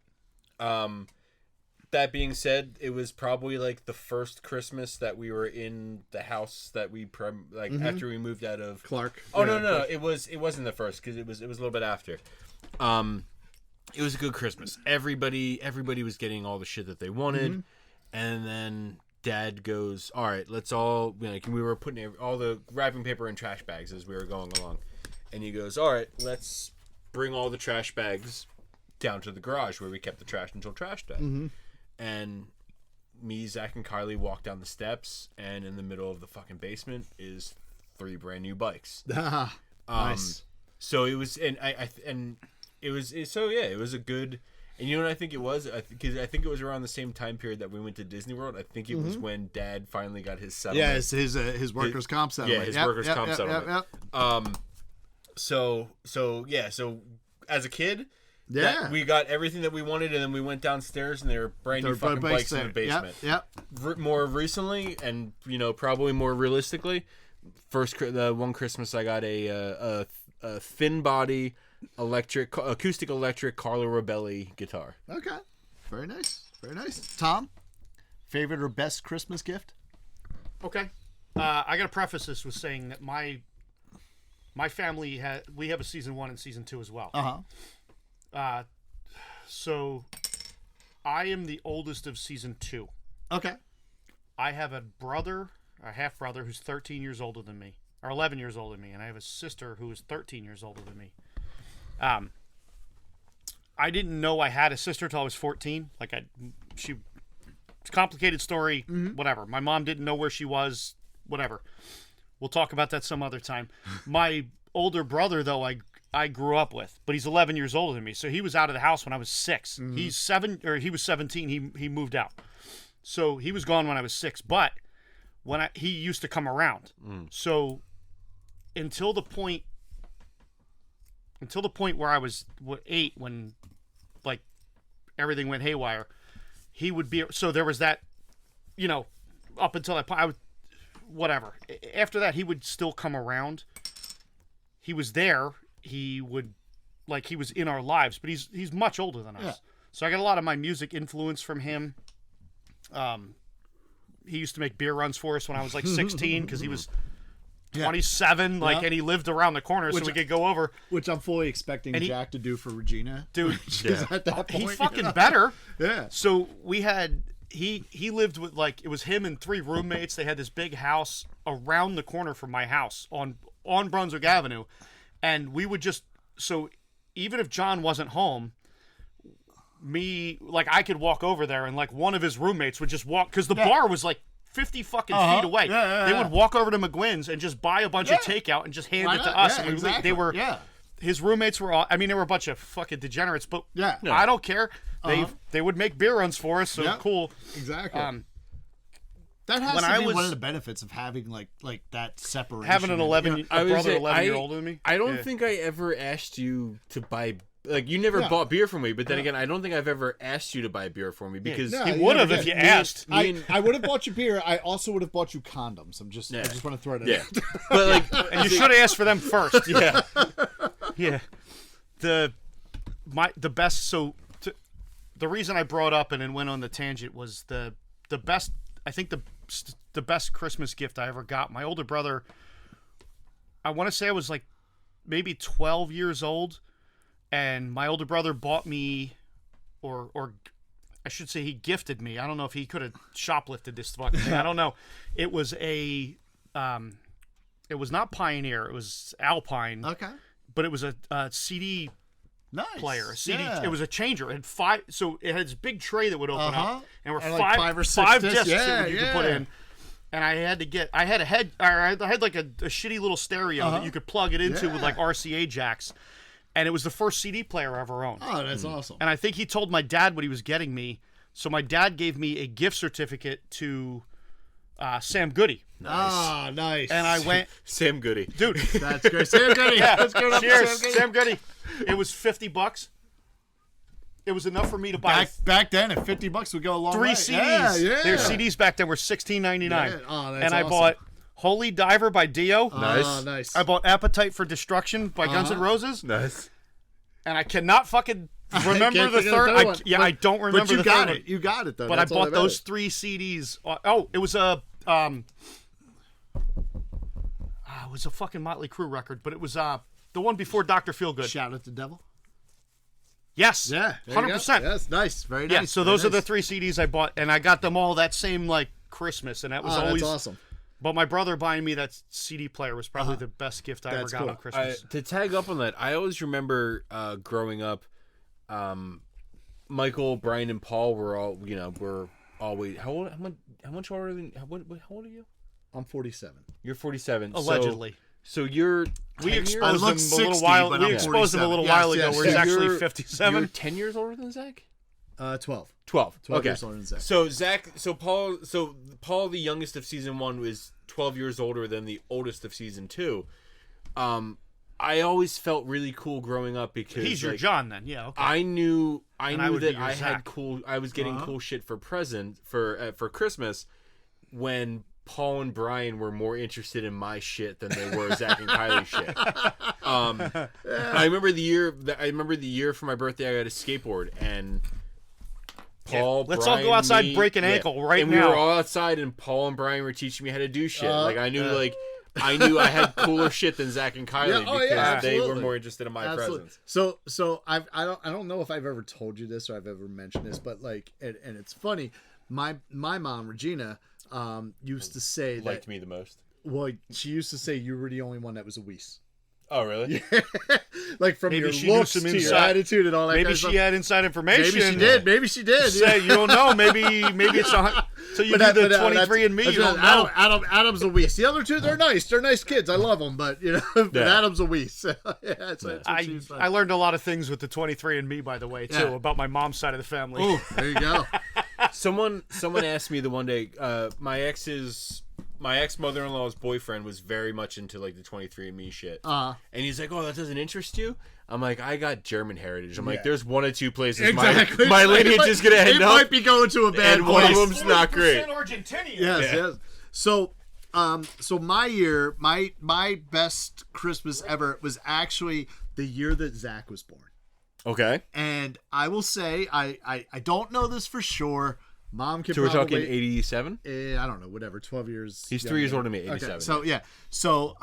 That being said, it was probably like the first Christmas that we were in the house that we after we moved out of Clark. Oh no, it wasn't the first because it was a little bit after. It was a good Christmas. Everybody was getting all the shit that they wanted, and then Dad goes, "All right, let's all." Like, we were putting all the wrapping paper in trash bags as we were going along, and he goes, "All right, let's bring all the trash bags down to the garage where we kept the trash until trash day." And me, Zach, and Kylie walk down the steps, and in the middle of the fucking basement is 3 brand new bikes. Nice. So it was, and it was a good. And you know what I think it was? Because I think it was around the same time period that we went to Disney World. I think it was when Dad finally got his settlement. Yeah, his workers' comp settlement. Yeah, his workers' comp settlement. So as a kid, we got everything that we wanted, and then we went downstairs, and there were brand new fucking bikes in the basement. More recently, and probably more realistically, the one Christmas I got a thin body acoustic electric Carlo Robelli guitar. Okay. Very nice. Very nice. Tom, favorite or best Christmas gift? Okay. I got to preface this with saying that my family we have a season 1 and season 2 as well. So I am the oldest of season 2. Okay. I have a half brother who's 13 years older than me, or 11 years older than me, and I have a sister who is 13 years older than me. I didn't know I had a sister till I was 14. It's a complicated story, whatever. My mom didn't know where she was, whatever. We'll talk about that some other time. My older brother, though, I grew up with, but he's 11 years older than me, so he was out of the house when I was 6. He was 17. He moved out, so he was gone when I was 6. But he used to come around, so until the point where I was 8, when like everything went haywire, he would be. So there was that, up until that point, whatever. After that, he would still come around. He was there. He would, he was in our lives, but he's much older than us. Yeah. So I got a lot of my music influence from him. He used to make beer runs for us when I was 16 because he was 27, and he lived around the corner, so we could go over. Which I'm fully expecting Jack to do for Regina. Dude, at that point, he fucking better. Yeah. So we had, he lived with, it was him and 3 roommates. They had this big house around the corner from my house on Brunswick Avenue. And we would so even if John wasn't home, I could walk over there, and one of his roommates would just walk, because the bar was 50 fucking feet away. They would walk over to McGuinn's and just buy a bunch of takeout and just hand it to us. Yeah, and exactly. They were, his roommates were all, they were a bunch of fucking degenerates, but no. I don't care. They would make beer runs for us, so cool. Exactly. That has to be one of the benefits of having that separation. Having a brother 11-year older than me. I don't think I ever asked you to buy. You never bought beer for me, but then again, I don't think I've ever asked you to buy beer for me because he would have if you asked. I would have bought you beer. I also would have bought you condoms. I just want to throw it out. But and you should have asked for them first. Yeah, yeah. The best. So the reason I brought up and then went on the tangent was the best. I think the best Christmas gift I ever got. My older brother. I want to say I was maybe 12 years old, and my older brother bought me, or I should say he gifted me. I don't know if he could have shoplifted this fucking thing. I don't know. It was it was not Pioneer. It was Alpine. Okay. But it was a CD Nice. player. A CD. Yeah. It was a changer. It had 5. So it had this big tray that would open up, and were And like 5 or 6 5 discs. discs that you could put Yeah. in. And I had like a shitty little stereo that you could plug it into with like RCA jacks, and it was the first CD player I ever owned. Oh, that's awesome. And I think he told my dad what he was getting me, so my dad gave me a gift certificate to Sam Goody, Ah, nice. and I went, Sam Goody. dude. That's great. Sam Goody. Yeah, Let's go to cheers, Sam Goody. It was $50. It was enough for me to buy Back then, at $50 would go a long 3 way. CDs. Yeah. Their CDs back then were $16.99. Yeah. Oh, that's and I awesome. bought Holy Diver by Dio. Nice. Oh, nice. I bought Appetite for Destruction by Guns N' Roses. Nice. And I cannot fucking remember Can't the think of third. the third one. I don't remember But you the got third it. one. You got it, though. But That's I all bought that those matters. 3 CDs. Oh, it was a it was a fucking Motley Crue record, but it was the one before Dr. Feelgood. Shout at the devil. Yes. Yeah. there you go. 100%. Yes. Nice. Very nice. Yeah, so Very those are the nice. 3 CDs I bought, and I got them all that same like Christmas, and that was Oh, always that's awesome. But my brother buying me that CD player was probably the best gift I ever That's got cool. on Christmas. To tag up on that, I always remember growing up, Michael, Brian, and Paul were all were always how much older than how old are you? I'm 47. You're 47. Allegedly. So you're We 10 years- exposed I them look a little 60, while. but We I'm exposed them a little 47. while Yes, ago. yes, Where yes. he's actually You're 57. 10 years older than Zach. 12. 12. 12 Okay. years older than Zach. So Paul, the youngest of season 1, was 12 years older than the oldest of season 2. I always felt really cool growing up because He's your John then, yeah. Okay. I knew And I would be that your I Zach. had cool. I was getting cool shit for Christmas when Paul and Brian were more interested in my shit than they were Zach and Kylie's shit. I remember the year for my birthday I got a skateboard, and Paul. Let's all Brian, go outside, me, break an ankle right and now. we were all outside, and Paul and Brian were teaching me how to do shit. I knew I had cooler shit than Zach and Kylie because they were absolutely. more interested in my Absolutely. presence. So I don't know if I've ever told you this or I've ever mentioned this, but like, and it's funny. My mom Regina used to say that. Liked me the most. Well, she used to say you were the only one that was a Weiss. Oh, really? like from Maybe your she knew looks some to your inside- attitude and all that. Maybe kind of she stuff. had inside information. Maybe she did. Maybe she did. Say, you don't know. Maybe it's so you do the 23 and me. You don't know. Adam's a Weiss. The other two, they're nice. They're nice kids. I love them, but but Yeah. Adam's a Weiss. That's what she was saying. I learned a lot of things with the 23 and me, by the way, too, Yeah. about my mom's side of the family. Ooh, there you go. Someone asked me the one day, my ex mother-in-law's boyfriend was very much into like the 23andMe shit. And he's like, "Oh, that doesn't interest you?" I'm like, "I got German heritage." I'm like, "There's one or two places Exactly. my lineage is gonna end It up, might be going to a bad and one of place. them's not great." Argentinian. Yes. So, so my year, my best Christmas ever was actually the year that Zach was born. Okay, And I will say, I don't know this for sure. Mom can so we're talking probably 87. I don't know, whatever, 12 years. He's 3 years younger. older than me. 87. Okay, so yeah, so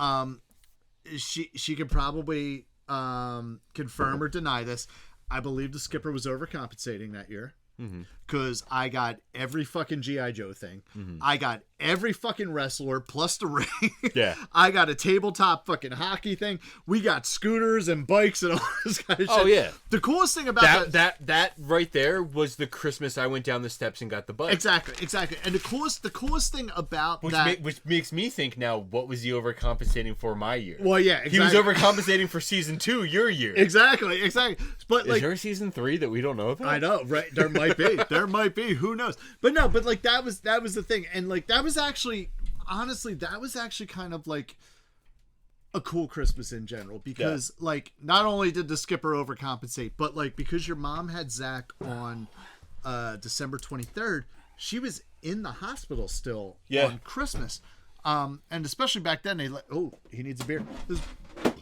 she could probably confirm or deny this. I believe the skipper was overcompensating that year because I got every fucking GI Joe thing. I got every fucking wrestler plus the ring. Yeah. I got a tabletop fucking hockey thing. We got scooters and bikes and all this kind of shit. Oh, yeah. The coolest thing about that right there was the Christmas I went down the steps and got the bike. Exactly. And the coolest thing about that. Which makes me think now, what was he overcompensating for my year? Well, yeah, exactly. He was overcompensating for season 2, your year. Exactly. But Is like, there a season 3 that we don't know about? I know, right? There might be. Who knows? But no. But like that was the thing, and like that was actually, honestly, that was actually kind of like a cool Christmas in general because like not only did the skipper overcompensate, but like because your mom had Zach on December 23rd, she was in the hospital still on Christmas, and especially back then he needs a beer.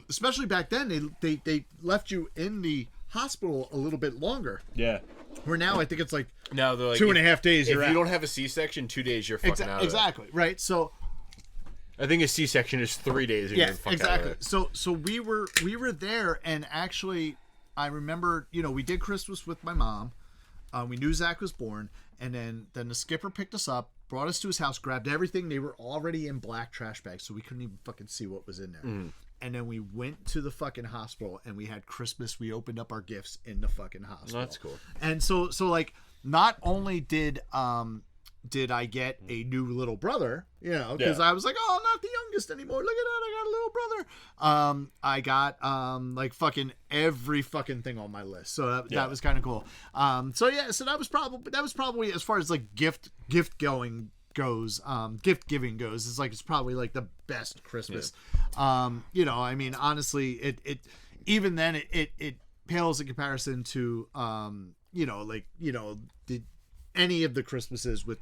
Especially back then they left you in the hospital a little bit longer. Yeah. Where now I think it's like Now they're like 2.5 days. If You're you out. don't have a C-section, 2 days you're fucking out. Exactly right. So I think a C-section is 3 days. And Yeah, you're the fuck out of exactly. there. So we were there, and actually, I remember, we did Christmas with my mom. We knew Zach was born, and then the skipper picked us up, brought us to his house, grabbed everything. They were already in black trash bags, so we couldn't even fucking see what was in there. And then we went to the fucking hospital, and we had Christmas. We opened up our gifts in the fucking hospital. That's cool. And so like, not only did I get a new little brother, because I was like, oh, I'm not the youngest anymore. Look at that, I got a little brother. I got like fucking every fucking thing on my list, so that was kind of cool. So that was probably as far as like gift giving goes, it's probably like the best Christmas. I mean, honestly, it even then it pales in comparison to any of the Christmases with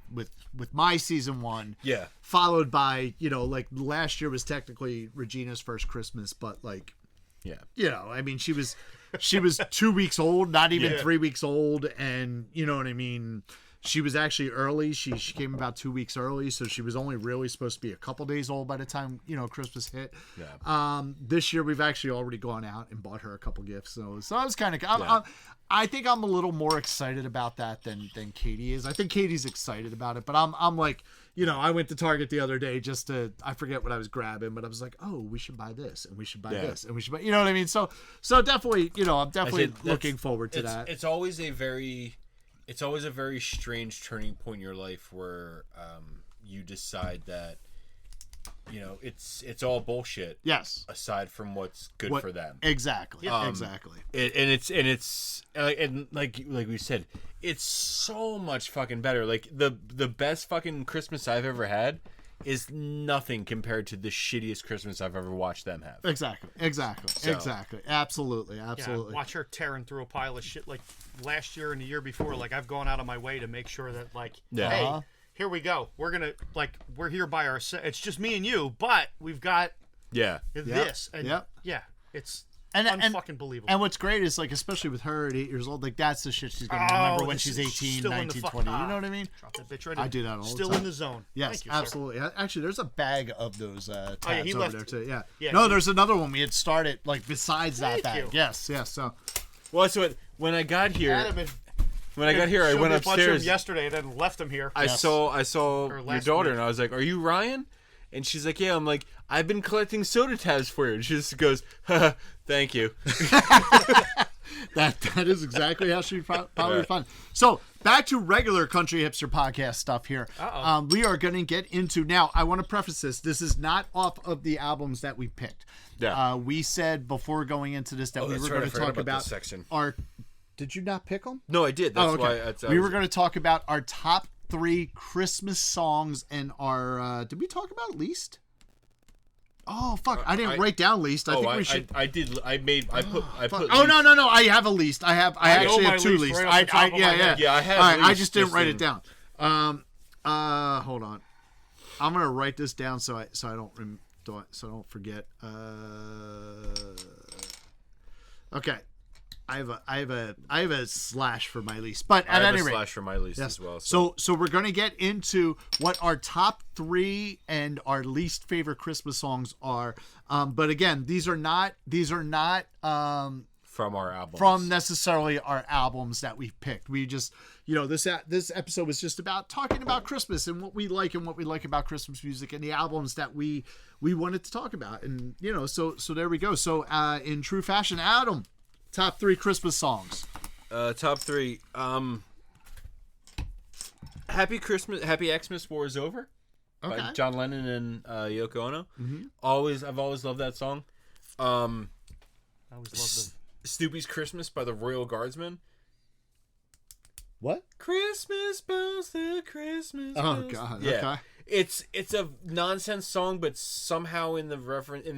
my season one. Yeah. Followed by, like last year was technically Regina's first Christmas, but like, I mean, she was 2 weeks old, not even 3 weeks old. And you know what I mean? She was actually early. She came about 2 weeks early. So she was only really supposed to be a couple days old by the time, Christmas hit. Yeah. This year we've actually already gone out and bought her a couple gifts. So I was kind of, I think I'm a little more excited about that than Katie is. I think Katie's excited about it, but I'm like, I went to Target the other day I forget what I was grabbing, but I was like, oh, we should buy this and we should buy this and we should buy, you know what I mean? So definitely, I'm definitely looking forward to that. It's always a very strange turning point in your life where you decide that, it's all bullshit. Yes. Aside from what's good for them. Exactly. Exactly. And like we said, it's so much fucking better. Like the best fucking Christmas I've ever had is nothing compared to the shittiest Christmas I've ever watched them have. Exactly. Absolutely. Yeah, watch her tearing through a pile of shit like last year and the year before. Like, I've gone out of my way to make sure that, like, hey, here we go. We're going to, like, we're here by ourselves. It's just me and you, but we've got this. And it's unfucking believable. And what's great is, like, especially with her at 8 years old, like, that's the shit she's going to remember when she's 18, 19, 20. You know what I mean? Drop that bitch right in. I do that all the time. Still in the zone. Yes, Thank you, absolutely. Actually, there's a bag of those tabs he over left there, too. Yeah, no, there's another one we had started, like, besides that Thank bag. you. Yes, so... Well, so when I got here, I went showed me a bunch of upstairs them yesterday and then left them here. I saw your last daughter, week. and I was like, "Are you Ryan?" And she's like, "Yeah." I'm like, "I've been collecting soda tabs for you." And she just goes, "Haha, thank you." That is exactly how she probably respond. So back to regular Country Hipster podcast stuff here. We are going to get into now. I want to preface this. This is not off of the albums that we picked. Yeah. We said before going into this that we that's were right, going I to forgot talk about about this section. our. Did you not pick them? No, I did. That's okay. why we were going to talk about our top 3 Christmas songs and our. Did we talk about least? Oh fuck! I didn't write down least. I think we should. I did. I put. Oh no! I have a least. I actually have 2 least. Right off the top of my head. Yeah, I have. All right, I least, just didn't write it down. Hold on. I'm gonna write this down so I don't forget. Okay. I have a slash for my least, but at any rate, slash for my least as well. So we're gonna get into what our top 3 and our least favorite Christmas songs are. But again, these are not from our albums. From necessarily our albums that we picked. We just, this episode was just about talking about Christmas and what we like about Christmas music and the albums that we wanted to talk about. And so there we go. So in true fashion, Adam. Top 3 Christmas songs. Top 3. Happy Xmas War is Over. Okay. By John Lennon and Yoko Ono. Mm-hmm. I've always loved that song. I always loved Snoopy's Christmas by the Royal Guardsmen. What? Christmas bells, the Christmas Oh bells. God. Yeah. Okay. It's a nonsense song, but somehow in the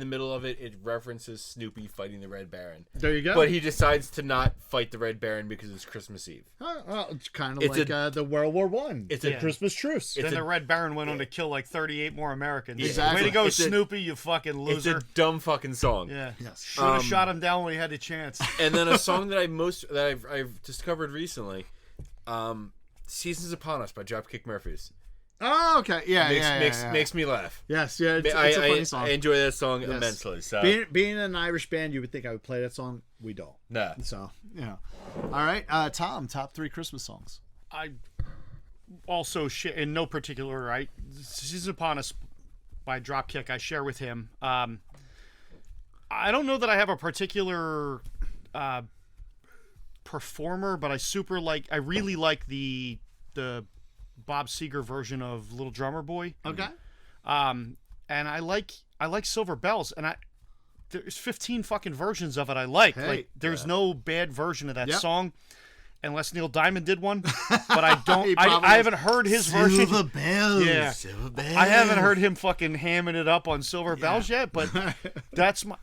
middle of it, it references Snoopy fighting the Red Baron. There you go. But he decides to not fight the Red Baron because it's Christmas Eve. Well, it's kind of like the World War One. It's a Christmas truce. Then the Red Baron went on to kill like 38 more Americans. Exactly. Way to go, It's Snoopy, you fucking loser. It's a dumb fucking song. Yeah. Yes. Should have shot him down when he had the chance. And then a song that I've discovered recently, "Seasons Upon Us" by Dropkick Murphys. Oh, okay. Yeah, makes me laugh. Yes, yeah. It's a funny song. I enjoy that song immensely. So being an Irish band, you would think I would play that song. We don't. nah. So, all right, Tom, top 3 Christmas songs. I also in no particular right. Season Upon Us by Dropkick. I share with him. I don't know that I have a particular performer, but I really like the Bob Seger version of Little Drummer Boy. Okay. And I like Silver Bells, and there's 15 fucking versions of it I like. Hey, like there's no bad version of that Yep. song. Unless Neil Diamond did one, but I don't. He probably I haven't heard his version. Silver Bells. Yeah. Silver Bells. I haven't heard him fucking hamming it up on Silver Bells yet, but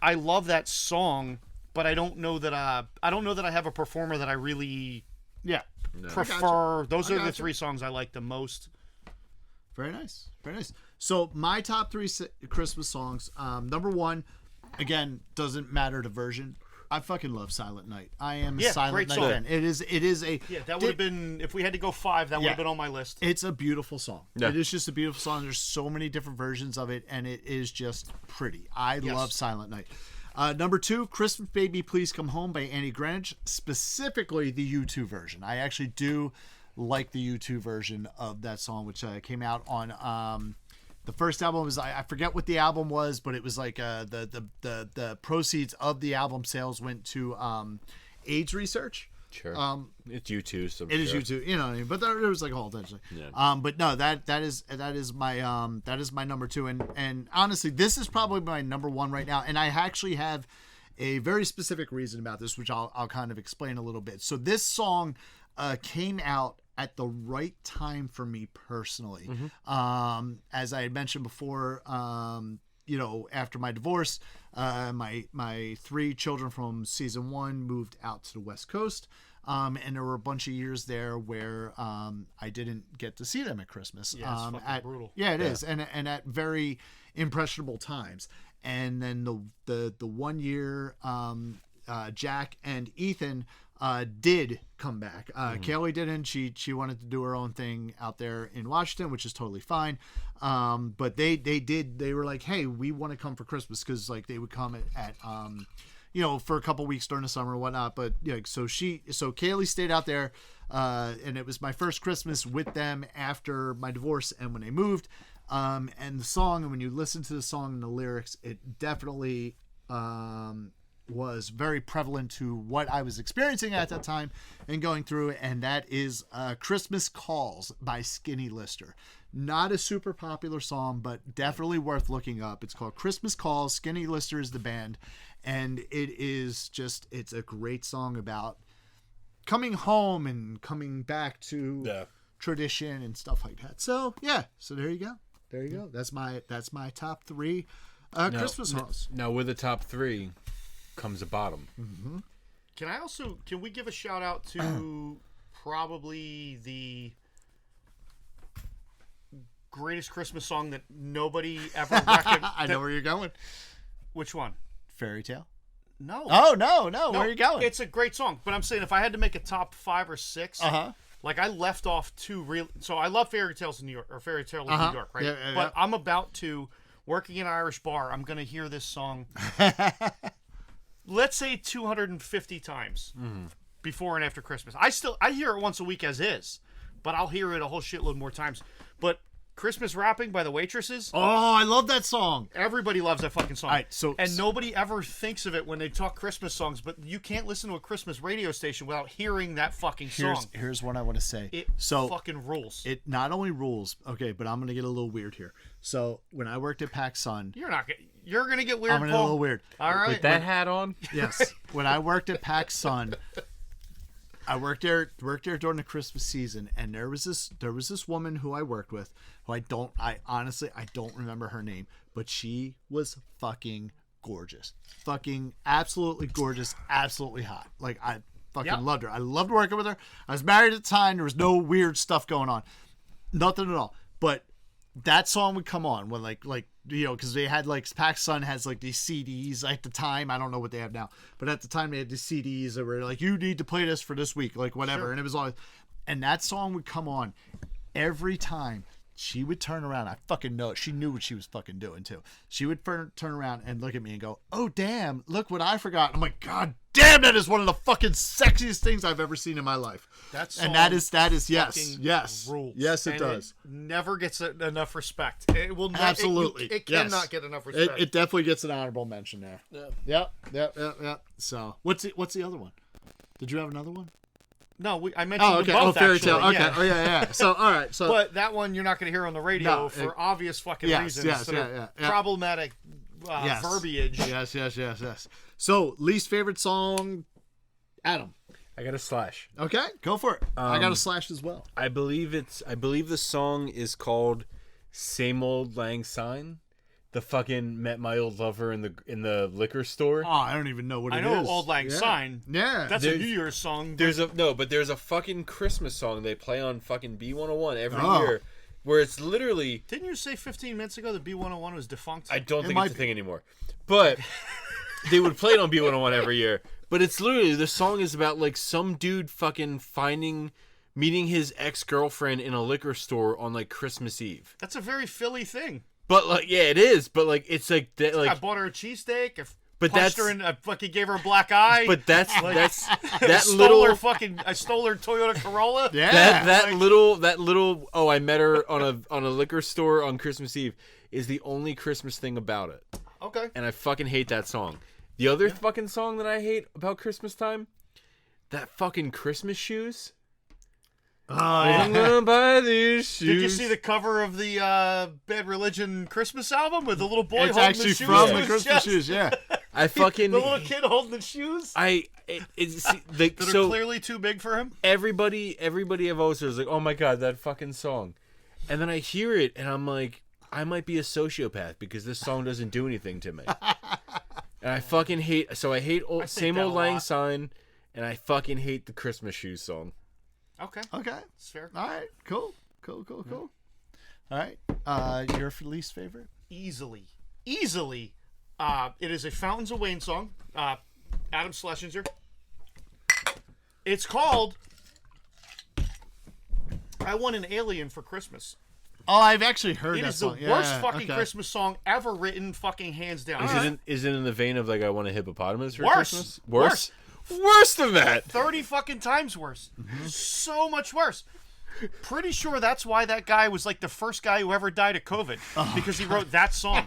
I love that song, but I don't know that I have a performer that I really prefer. Those are the 3 songs I like the most. Very nice. Very nice. So my top 3 Christmas songs. Number 1, again, doesn't matter the version. I fucking love Silent Night. I am a Silent great Night song. fan. It is a That would have been, if we had to go 5, that would have been on my list. It's a beautiful song. Yeah. It is just a beautiful song. There's so many different versions of it, and it is just pretty. I love Silent Night. Number 2, Christmas Baby Please Come Home by Annie Greenwich, specifically the U2 version. I actually do like the U2 version of that song, which came out on the first album. Was I forget what the album was, but it was like the proceeds of the album sales went to AIDS research. Sure. It's U2. So It is U2, you know what I mean? But there was like a whole thing. Yeah. But no, that is my number 2, and honestly, this is probably my number 1 right now. And I actually have a very specific reason about this, which I'll kind of explain a little bit. So this song came out at the right time for me personally. As I had mentioned before, after my divorce, my 3 children from season 1 moved out to the West Coast. And there were a bunch of years there where I didn't get to see them at Christmas. Yeah, it's fucking brutal. Yeah, it is, and at very impressionable times. And then the 1 year, Jack and Ethan did come back. Kaylee didn't. She wanted to do her own thing out there in Washington, which is totally fine. But they did. They were like, hey, we want to come for Christmas, because like they would come at for a couple weeks during the summer and whatnot. But so Kaylee stayed out there, and it was my first Christmas with them after my divorce and when they moved. And the song, and when you listen to the song and the lyrics, it definitely was very prevalent to what I was experiencing at that time and going through, and that is Christmas Calls by Skinny Lister. Not a super popular song, but definitely worth looking up. It's called Christmas Calls. Skinny Lister is the band, and it's a great song about coming home and coming back to tradition and stuff like that. So there you go. That's my top 3 Christmas songs. Now with the top 3 comes a bottom. Can we give a shout out to probably the greatest Christmas song that nobody ever recognized? I know where you're going. Which one? Fairy Tale. No. Oh no, where are you going? It's a great song, but I'm saying if I had to make a top 5 or 6, like I left off 2 real. So I love Fairy Tales in New York, or Fairy Tale in New York, right? Yeah, but I'm about to working in an Irish bar. I'm gonna hear this song. Let's say 250 times before and after Christmas. I hear it once a week as is, but I'll hear it a whole shitload more times. But Christmas Wrapping by the Waitresses. Oh, I love that song. Everybody loves that fucking song. All right, and nobody ever thinks of it when they talk Christmas songs, but you can't listen to a Christmas radio station without hearing that fucking song. Here's what I want to say. It fucking rules. It not only rules, okay, but I'm going to get a little weird here. So when I worked at PacSun, You're gonna get weird. I'm going to get a little weird. All right. With that hat on? Yes. When I worked at PacSun, I worked there during the Christmas season, and there was this woman who I worked with, who I honestly don't remember her name, but she was fucking gorgeous. Fucking absolutely gorgeous, absolutely hot. Like I fucking loved her. I loved working with her. I was married at the time, there was no weird stuff going on. Nothing at all. But that song would come on when because they had PacSun has these CDs at the time. I don't know what they have now, but at the time they had these CDs that were like, you need to play this for this week, whatever. Sure. And it was always, and that song would come on every time she would turn around. I fucking know it. She knew what she was fucking doing too. She would turn around and look at me and go, "Oh damn, look what I forgot." I'm like, "God damn, that is one of the fucking sexiest things I've ever seen in my life." That is yes, rules. yes, it And does. It never gets enough respect. It will not, Absolutely, It yes. cannot get enough respect. It definitely gets an honorable mention there. Yep. So what's the other one? Did you have another one? No, I mentioned Oh, okay. them both, Fairy Tale. actually, Okay. yeah. Oh, yeah. So, all right. So, But that one you're not going to hear on the radio No, for obvious fucking yes, reasons. yes, that are yeah. Problematic Yes. verbiage. yes. So, least favorite song, Adam. I got a slash. Okay, go for it. I got a slash as well. I believe the song is called "Same Old Lang Syne." The fucking met my old lover in the liquor store. Oh, I don't even know what it I is. know Old Lang Syne. Yeah. That's There's- a New Year's song. There's a fucking Christmas song they play on fucking B101 every Oh. year, where it's literally. Didn't you say 15 minutes ago that B101 was defunct? I don't think might it's a be. thing anymore, but they would play it on B101 every year. But it's literally, the song is about like some dude fucking meeting his ex-girlfriend in a liquor store on like Christmas Eve. That's a very Philly thing. But like, yeah, it is. But like, it's like that, I like. bought her a cheesesteak. But Punched her in. I fucking gave her a black eye. But that's that stole little. her fucking. I stole her Toyota Corolla. Yeah. That little oh, I met her on a liquor store on Christmas Eve is the only Christmas thing about it. Okay. And I fucking hate that song. The other fucking song that I hate about Christmas time, that fucking Christmas shoes. Oh, I'm gonna buy these shoes. Did you see the cover of the Bad Religion Christmas album with the little boy It's holding actually the shoes from to the his Christmas chest? shoes, yeah. I fucking The little kid holding the shoes it's that are so clearly too big for him. everybody I've always heard is like, oh my god, that fucking song, and then I hear it and I'm like, I might be a sociopath because this song doesn't do anything to me. And I fucking hate. So I hate Same that Old a Lang lot. Syne, and I fucking hate the Christmas shoes song. Okay. Okay. That's fair. All right. Cool. All right. Your least favorite? Easily. It is a Fountains of Wayne song. Adam Schlesinger. It's called I Want an Alien for Christmas. Oh, I've actually heard It that is the song. worst Yeah, fucking okay. Christmas song ever written, fucking hands down. Is it in the vein of like I want a hippopotamus for Worse. Christmas? Worse than that. 30 fucking times worse. Mm-hmm. So much worse. Pretty sure that's why that guy was like the first guy who ever died of COVID. Oh, because he wrote that song.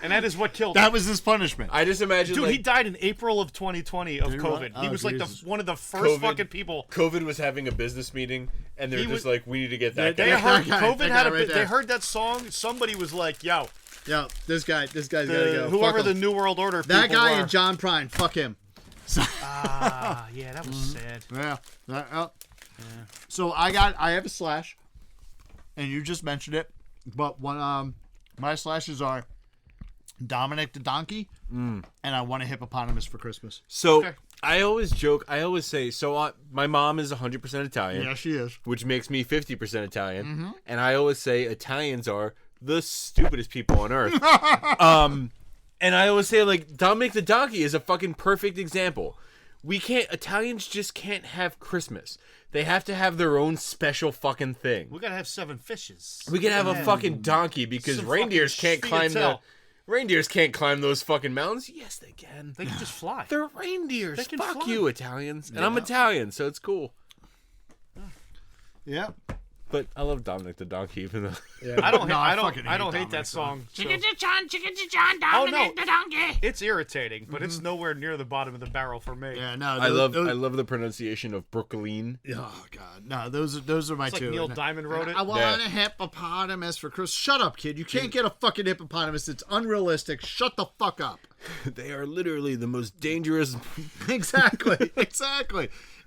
And that is what killed him. That was his punishment. I just imagine Dude, like he died in April of 2020 of he COVID. really? He Oh, was like Jesus. one of the first COVID. fucking people. COVID was having a business meeting, and they're He just was- like, we need to get that They guy. heard guy- COVID that had guy a right bit. there. They heard that song. Somebody was like, "Yo, Yo, this guy's gotta go. whoever Fuck the him. New World Order that people guy were." and John Prine, fuck him. Yeah, that was sad. Yeah. So I have a slash, and you just mentioned it, but one my slashes are Dominic the Donkey, and I want a hippopotamus for Christmas. So Okay. I always joke. I always say, my mom is 100% Italian, Yeah, she is. which makes me 50% Italian, and I always say Italians are the stupidest people on earth. And I always say like Dominic the Donkey is a fucking perfect example. Italians just can't have Christmas. They have to have their own special fucking thing. We gotta have 7 fishes. We can have a fucking donkey because Some reindeers fucking can't climb Sfiatel. reindeers can't climb those fucking mountains. Yes, they can. They can just fly. They're reindeers. They can Fuck fly. you, Italians. And I'm Italian, so it's cool. Yeah. But I love Dominic the Donkey, even though I don't. No, I I don't. fucking I hate don't hate Dominic, that song. so- John, Oh, no. Dominic the donkey. It's irritating, but it's nowhere near the bottom of the barrel for me. Yeah, no. I love those, the pronunciation of Brooklyn. Oh God, no. Those are my It's like two. Neil Diamond wrote it. I want Yeah. a hippopotamus for Christmas. Shut up, kid. You can't get a fucking hippopotamus. It's unrealistic. Shut the fuck up. They are literally the most dangerous. Exactly.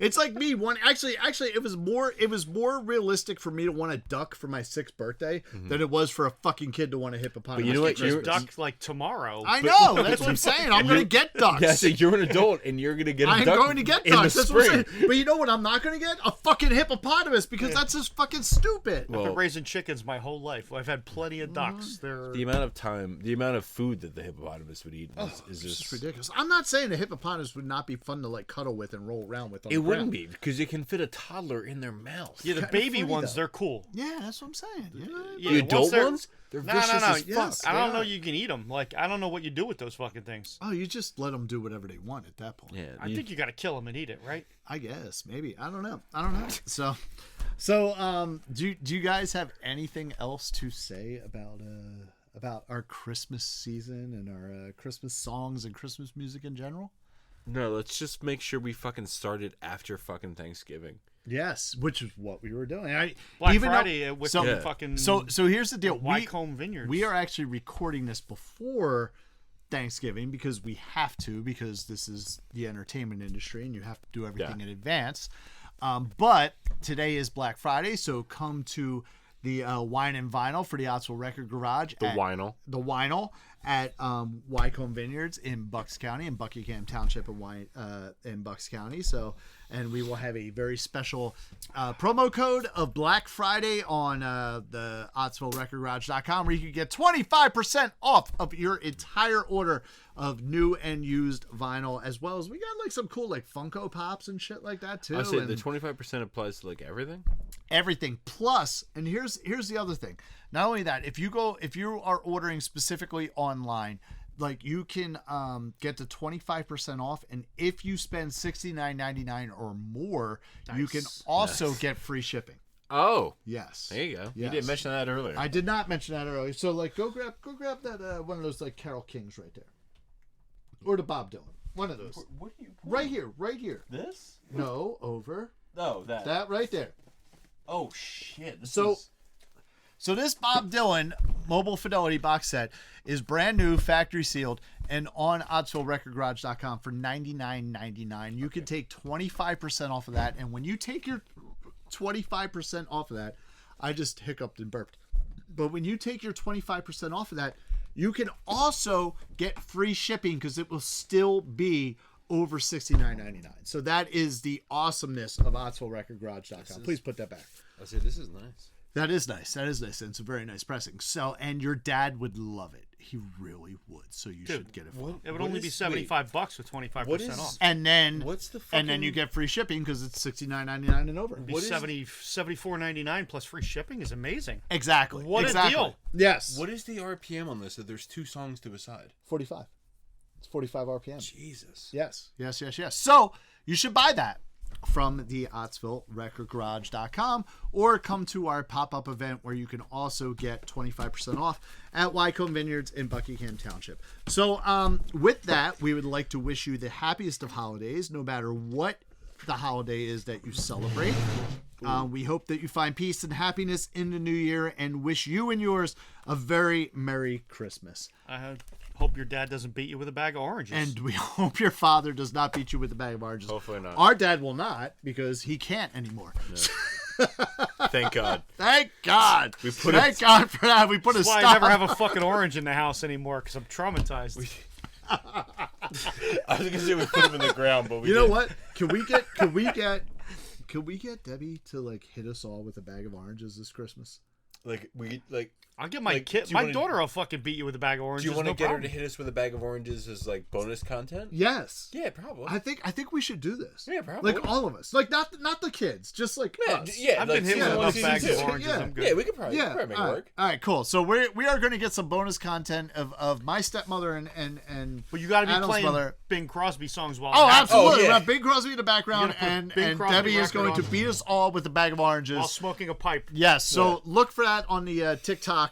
It's like me actually it was more realistic for me to want a duck for my 6th birthday than it was for a fucking kid to want a hippopotamus. But you know what? for You're- Christmas. Duck like tomorrow. I know. That's what I'm saying. I'm gonna get ducks. Yeah, so you're an adult and you're gonna get a I'm duck going to get in the ducks. That's what I'm spring. saying. But you know what I'm not going to get? A fucking hippopotamus because that's just fucking stupid. I've been raising chickens my whole life. I've had plenty of ducks. They're The amount of food that the hippopotamus would eat in It's just ridiculous. I'm not saying a hippopotamus would not be fun to like cuddle with and roll around with. On It the wouldn't ground. be because you can fit a toddler in their mouth. Yeah, the kinda baby funny, ones, though. they're cool. Yeah, that's what I'm saying. Yeah. Yeah, The once adult they're- ones, they're No, vicious no, no. as fuck. Yes. I don't they know are. you can eat them. Like, I don't know what you do with those fucking things. Oh, you just let them do whatever they want at that point. Yeah, I think you got to kill them and eat it, right? I guess maybe I don't know. So do you guys have anything else to say about our Christmas season and our Christmas songs and Christmas music in general? No, let's just make sure we fucking started after fucking Thanksgiving. Yes, which is what we were doing. Black even though- Friday with so, the fucking so here's the deal. Wycombe Vineyards. We are actually recording this before Thanksgiving because we have to, because this is the entertainment industry and you have to do everything in advance. But today is Black Friday, so come to the Wine and Vinyl for the Ottsville Record Garage. The Winyl. The Winyl at Wycombe Vineyards in Bucks County, in Buckingham Township in Bucks County. So, and we will have a very special promo code of Black Friday on the OttsvilleRecordGarage.com where you can get 25% off of your entire order of new and used vinyl, as well as we got like some cool like Funko Pops and shit like that too. I say and the 25% applies to like everything. everything plus, and here's the other thing. Not only that, if you are ordering specifically online, like you can get the 25% off, and if you spend $69.99 or more, you can also get free shipping. Oh, Yes. there you go. You Yes. didn't mention that earlier. I did not mention that earlier. So like go grab that one of those like Carole Kings right there. Or the Bob Dylan. One of those. What are you? Right here. This? No, over. No, that. That right there. Oh shit. So this Bob Dylan Mobile Fidelity box set is brand new, factory sealed, and on OttsvilleRecordGarage.com for $99.99. You can take 25% off of that, and when you take your 25% off of that, I just hiccuped and burped. But when you take your 25% off of that, you can also get free shipping because it will still be over $69.99. So that is the awesomeness of OttsvilleRecordGarage.com. Please put that back. I say this is nice. That is nice. And it's a very nice pressing. So, and your dad would love it. He really would. So you should get it for him. It would only be $75 with 25% off. And then What's the and then fucking- you get free shipping because it's $69.99 and over. It'd be $74.99 plus free shipping is amazing. Exactly. What a exactly. deal. Yes. What is the RPM on this? That there's two songs to a side. 45. It's 45 RPM. Jesus. Yes. So you should buy that from the OttsvilleRecordGarage.com or come to our pop-up event where you can also get 25% off at Wycombe Vineyards in Buckingham Township. So with that, we would like to wish you the happiest of holidays, no matter what the holiday is that you celebrate. We hope that you find peace and happiness in the new year and wish you and yours a very Merry Christmas. I hope your dad doesn't beat you with a bag of oranges. And we hope your father does not beat you with a bag of oranges. Hopefully not. Our dad will not because he can't anymore. Thank God. Thank God. Thank God for that. We put a That's why stop. I never have a fucking orange in the house anymore because I'm traumatized. I was gonna say we put him in the ground, but we You know didn't. what? Can we get Debbie to like hit us all with a bag of oranges this Christmas? I'll get my Like, kid. do you My wanna- daughter will fucking beat you with a bag of oranges. Do you want to no get her problem. to hit us with a bag of oranges as like bonus content? Yes. Yeah, probably. I think we should do this. Yeah, probably. Like all of us. Like not the kids, just like us. I've been hit with yeah, enough season bags two. of oranges. Yeah. I'm good. Yeah, we could probably, Yeah, make it all right. work. All right, cool. So we are going to get some bonus content of my stepmother and But you got to be Adam's playing mother. Bing Crosby songs while. Oh, it happens. absolutely. Oh, yeah. We have Big Crosby in the background, You gotta and, put Bing and Crosby Debbie is record going to on. beat us all with a bag of oranges. While smoking a pipe. Yes, so look for that on the TikTok.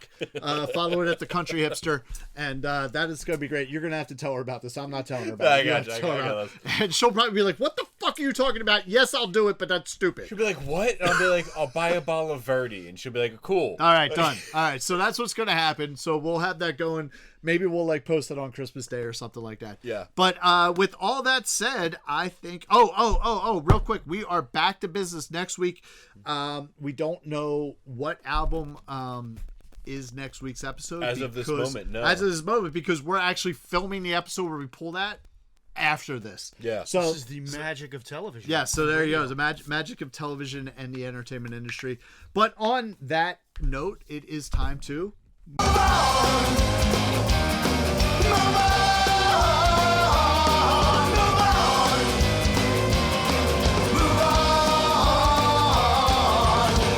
Follow it at the Country Hipster, and that is going to be great. You're going to have to tell her about this. I'm not telling her about I it. You got have to you, I tell her got about it. And she'll probably be like, "What the fuck are you talking about?" Yes, I'll do it, but that's stupid. She'll be like, "What?" And I'll be like, "I'll buy a bottle of Verdi," and she'll be like, "Cool." All right, done. All right, so that's what's going to happen. So we'll have that going. Maybe we'll like post it on Christmas Day or something like that. Yeah. But with all that said, I think. Oh! Real quick, we are back to business next week. We don't know what album is next week's episode As of this because- moment, no. As of this moment, because we're actually filming the episode where we pull that after this. Yeah. So This is the magic of television. yeah, so there you go. The magic of television and the entertainment industry. But on that note, it is time to